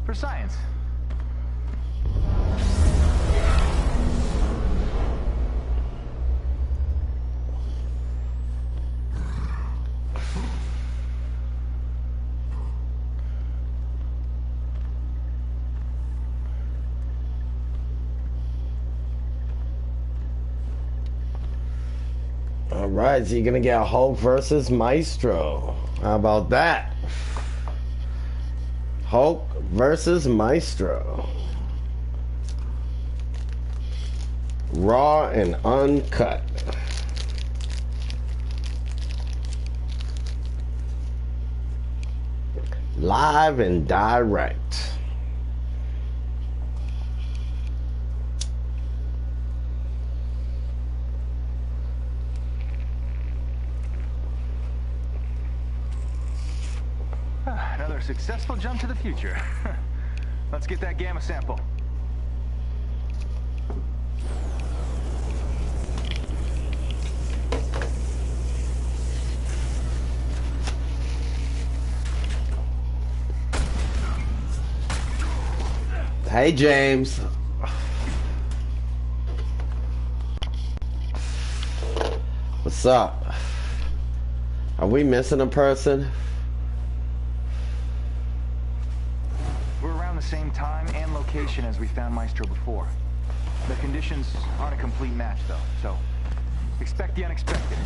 For science. Alright, so you're gonna get Hulk versus Maestro. How about that? Hulk versus Maestro. Raw and uncut. Live and direct. Another successful jump to the future. Let's get that gamma sample. Hey, James. What's up? Are we missing a person? We're around the same time and location as we found Maestro before. The conditions aren't a complete match, though, so expect the unexpected.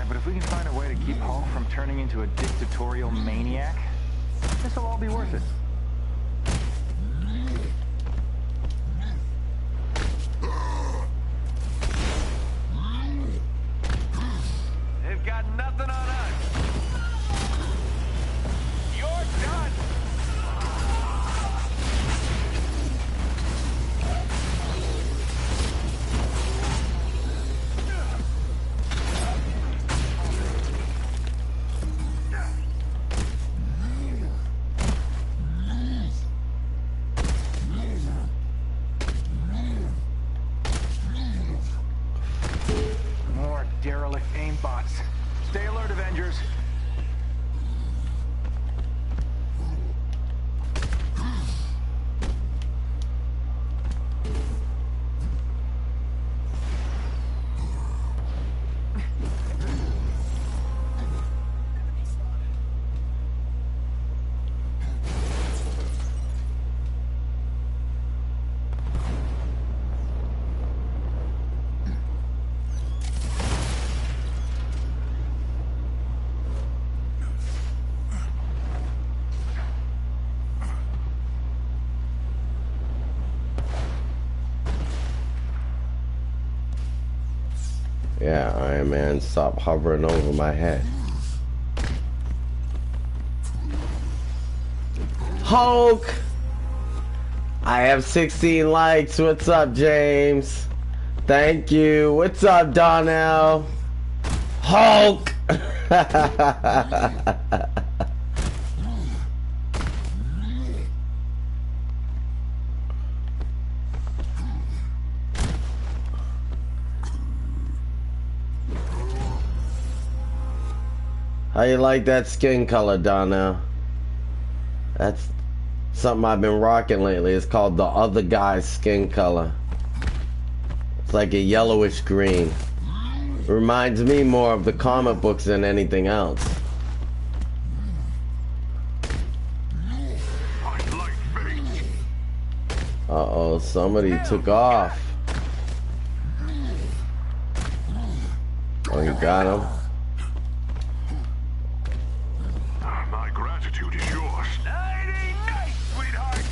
But if we can find a way to keep Hulk from turning into a dictatorial maniac, this will all be worth it. They've got nothing on us. You're done. derelict aimbots. Stay alert, Avengers. Yeah, Iron Man, stop hovering over my head. Hulk! I have 16 likes. What's up, James? Thank you. What's up, Donnell? Hulk! How you like that skin color, Donnell? That's something I've been rocking lately. It's called the other guy's skin color. It's like a yellowish green. Reminds me more of the comic books than anything else. Uh-oh, somebody took off. Oh, you got him? My gratitude is yours. Night, sweetheart.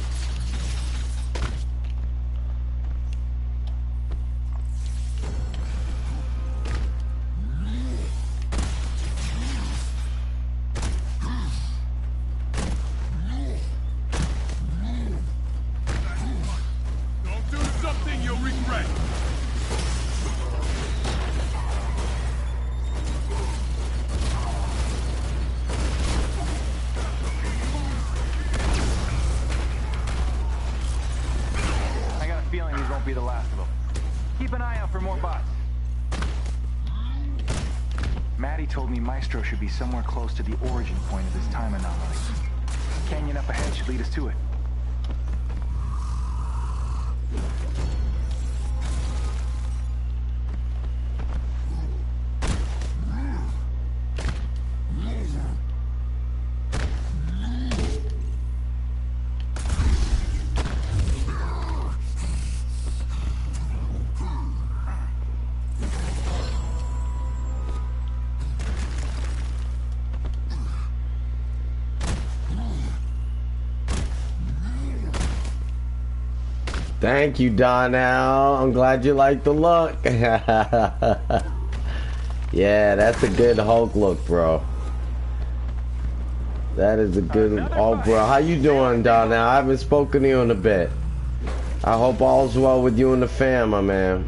Don't do something you'll regret. I got a feeling these won't be the last of them. Keep an eye out for more bots. Maddie told me Maestro should be somewhere close to the origin point of this time anomaly. Canyon up ahead should lead us to it. Thank you, Donnell. I'm glad you like the look. Yeah, that's a good Hulk look, bro. That is a good Hulk, bro. How you doing, Donnell? I haven't spoken to you in a bit. I hope all's well with you and the fam, my man.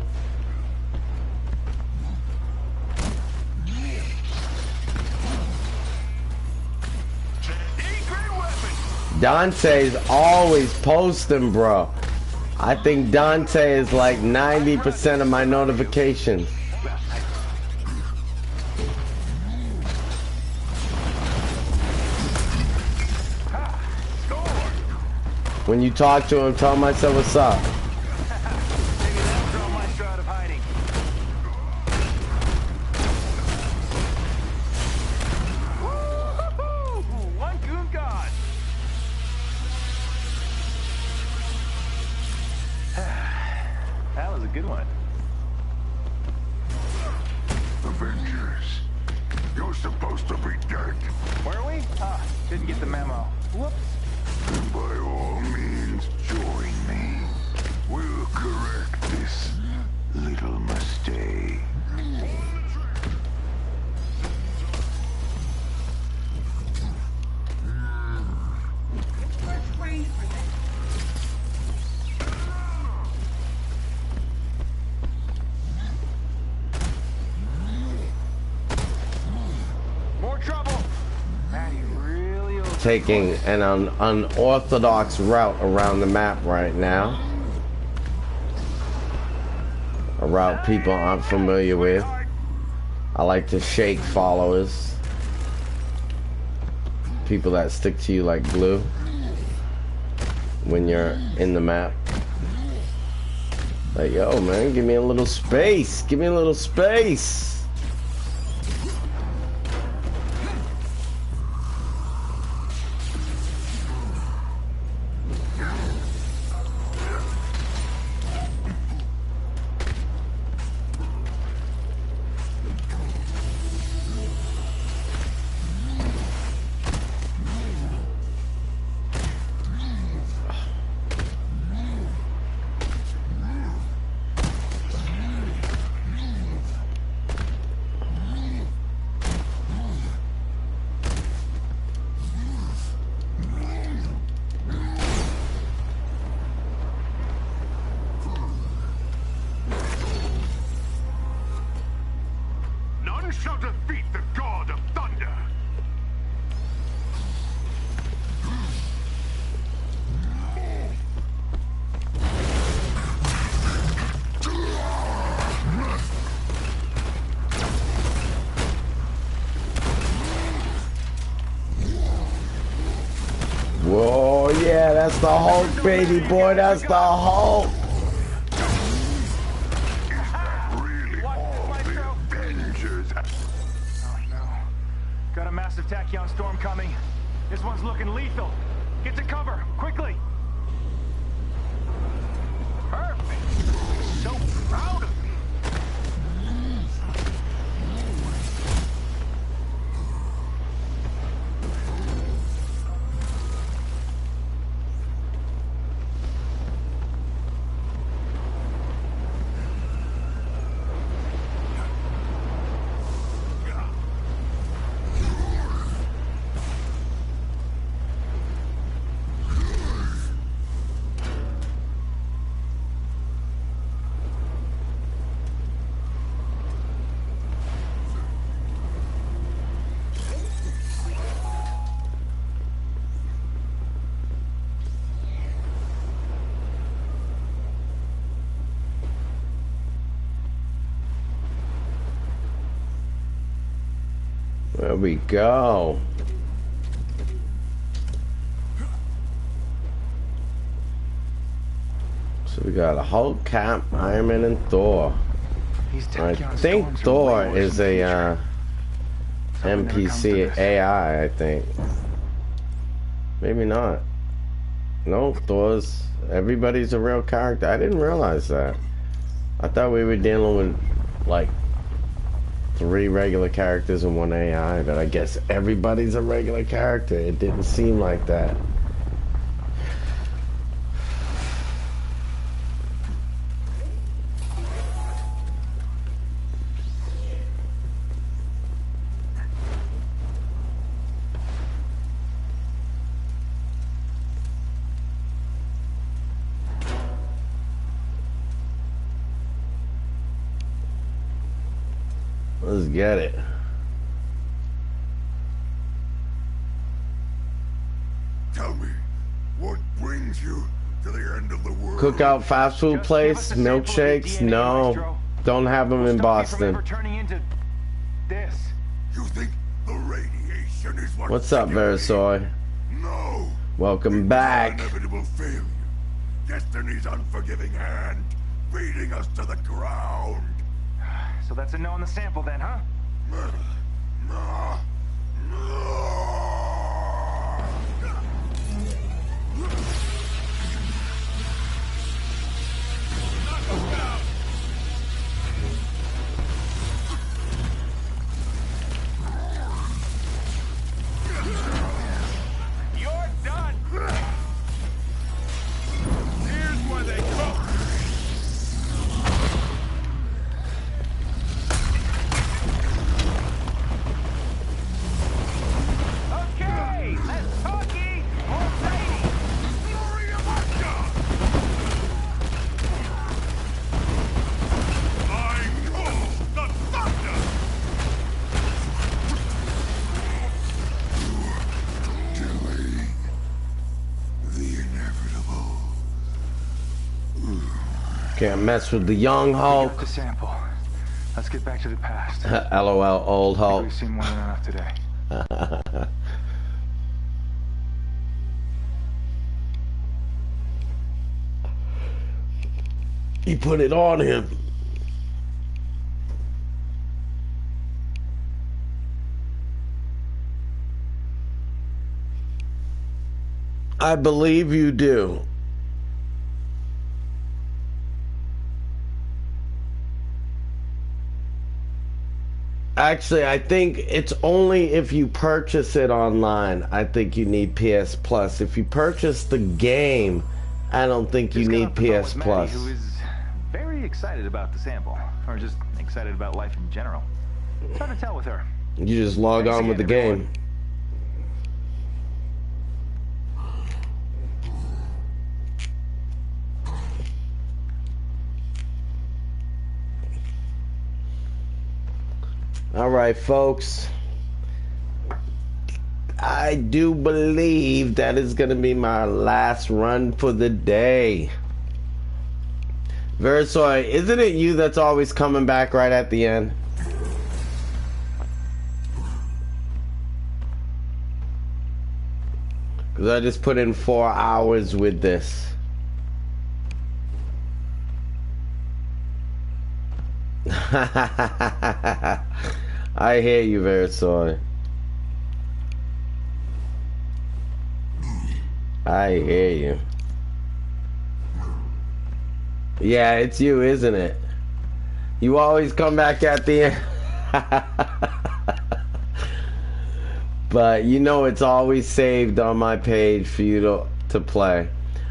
Dante's always posting, bro. I think Dante is like 90% of my notifications. When you talk to him, tell him I said what's up. Maybe that'll draw Maestro out of hiding. Woo-hoo-hoo! One goon gone. That was a good one. Avengers, you're supposed to be dead. Were we? Didn't get the memo. Whoops. By all means, join me. We'll correct this little mistake. More trouble. Maddie really Taking an unorthodox route around the map right now. A route people aren't familiar with. I like to shake followers. People that stick to you like glue when you're in the map. Like, yo, man, give me a little space. Give me a little space. None shall defeat the god of thunder. Whoa, yeah, that's the Hulk, baby boy. That's the Hulk. Avengers. Oh no. Got a massive tachyon storm coming. This one's looking lethal. Get to cover, quickly. Perfect. So proud of me. There we go. So we got a Hulk, Cap, Iron Man, and Thor. I think Thor is a NPC AI, I think. Maybe not. No, Thor's... Everybody's a real character. I didn't realize that. I thought we were dealing with, like, 3 regular characters and 1 AI, but I guess everybody's a regular character. It didn't seem like that. Let's get it. Tell me, what brings you to the end of the world? Cookout fast food place, milkshakes? No, don't have them in Boston. This. You think the radiation is what? What's up, Verisoy? No. Welcome back. Inevitable failure. Destiny's unforgiving hand, beating us to the ground. So that's a no on the sample then, huh? You're done. Here's where they go. Okay, let's talkie or fighting. Glory of Asgard! I call the thunder! Doing the inevitable. Can't mess with the young Hulk. The sample. Let's get back to the past. LOL, old Hulk. We've seen more than enough today. He put it on him. I believe you do. Actually, I think it's only if you purchase it online. I think you need PS Plus. If you purchase the game, I don't think you need PS Plus. Who is very excited about the sample, or just excited about life in general. It's hard to tell with her. You just log on with the game. All right, folks. I do believe that is going to be my last run for the day. Verisoy, isn't it you that's always coming back right at the end? Because I just put in 4 hours with this. I hear you, Verisoy. I hear you. Yeah, it's you, isn't it? You always come back at the end. But you know it's always saved on my page for you to play.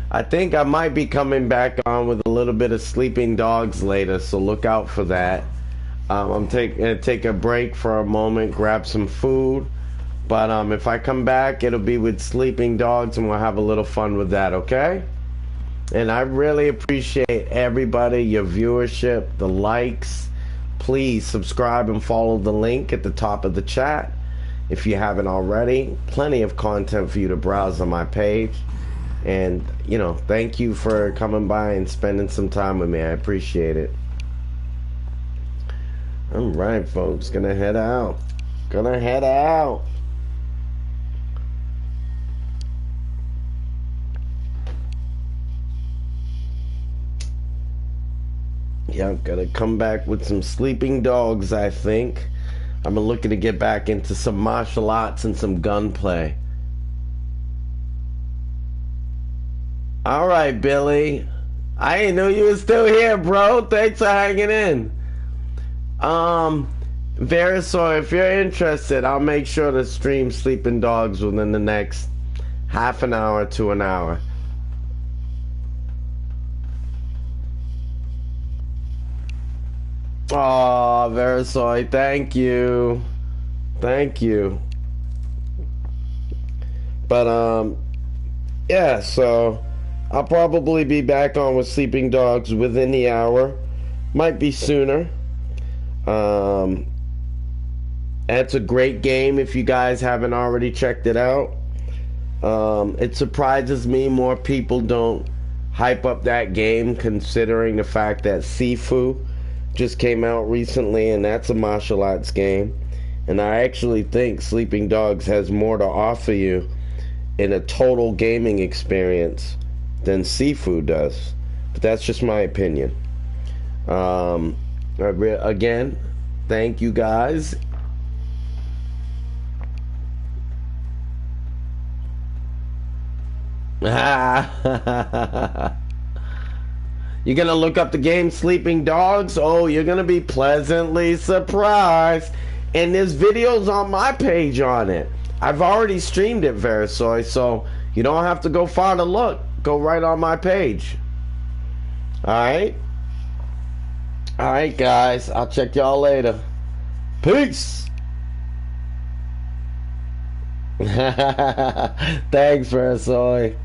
I think I might be coming back on with a little bit of Sleeping Dogs later, so look out for that. I'm gonna take a break for a moment, grab some food. But if I come back, it'll be with Sleeping Dogs, and we'll have a little fun with that, okay? And I really appreciate everybody, your viewership, the likes. Please subscribe and follow the link at the top of the chat if you haven't already. Plenty of content for you to browse on my page. And, you know, thank you for coming by and spending some time with me. I appreciate it. All right, folks. Gonna head out. Gonna head out. Yeah, I'm gonna come back with some Sleeping Dogs, I think. I'm looking to get back into some martial arts and some gunplay. All right, Billy. I didn't know you were still here, bro. Thanks for hanging in. Verisoy, if you're interested, I'll make sure to stream Sleeping Dogs within the next half an hour to an hour. Aw, Verisoy, thank you. Thank you. But, yeah, so I'll probably be back on with Sleeping Dogs within the hour. Might be sooner. It's a great game if you guys haven't already checked it out. It surprises me more people don't hype up that game, considering the fact that Sifu just came out recently, and that's a martial arts game. And I actually think Sleeping Dogs has more to offer you in a total gaming experience than Sifu does. But that's just my opinion. Again, thank you guys. You're gonna look up the game Sleeping Dogs? Oh, you're gonna be pleasantly surprised. And there's videos on my page on it. I've already streamed it, Verisoy, so you don't have to go far to look. Go right on my page. Alright? Alright, guys. I'll check y'all later. Peace! Thanks, Verisoy.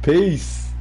Peace.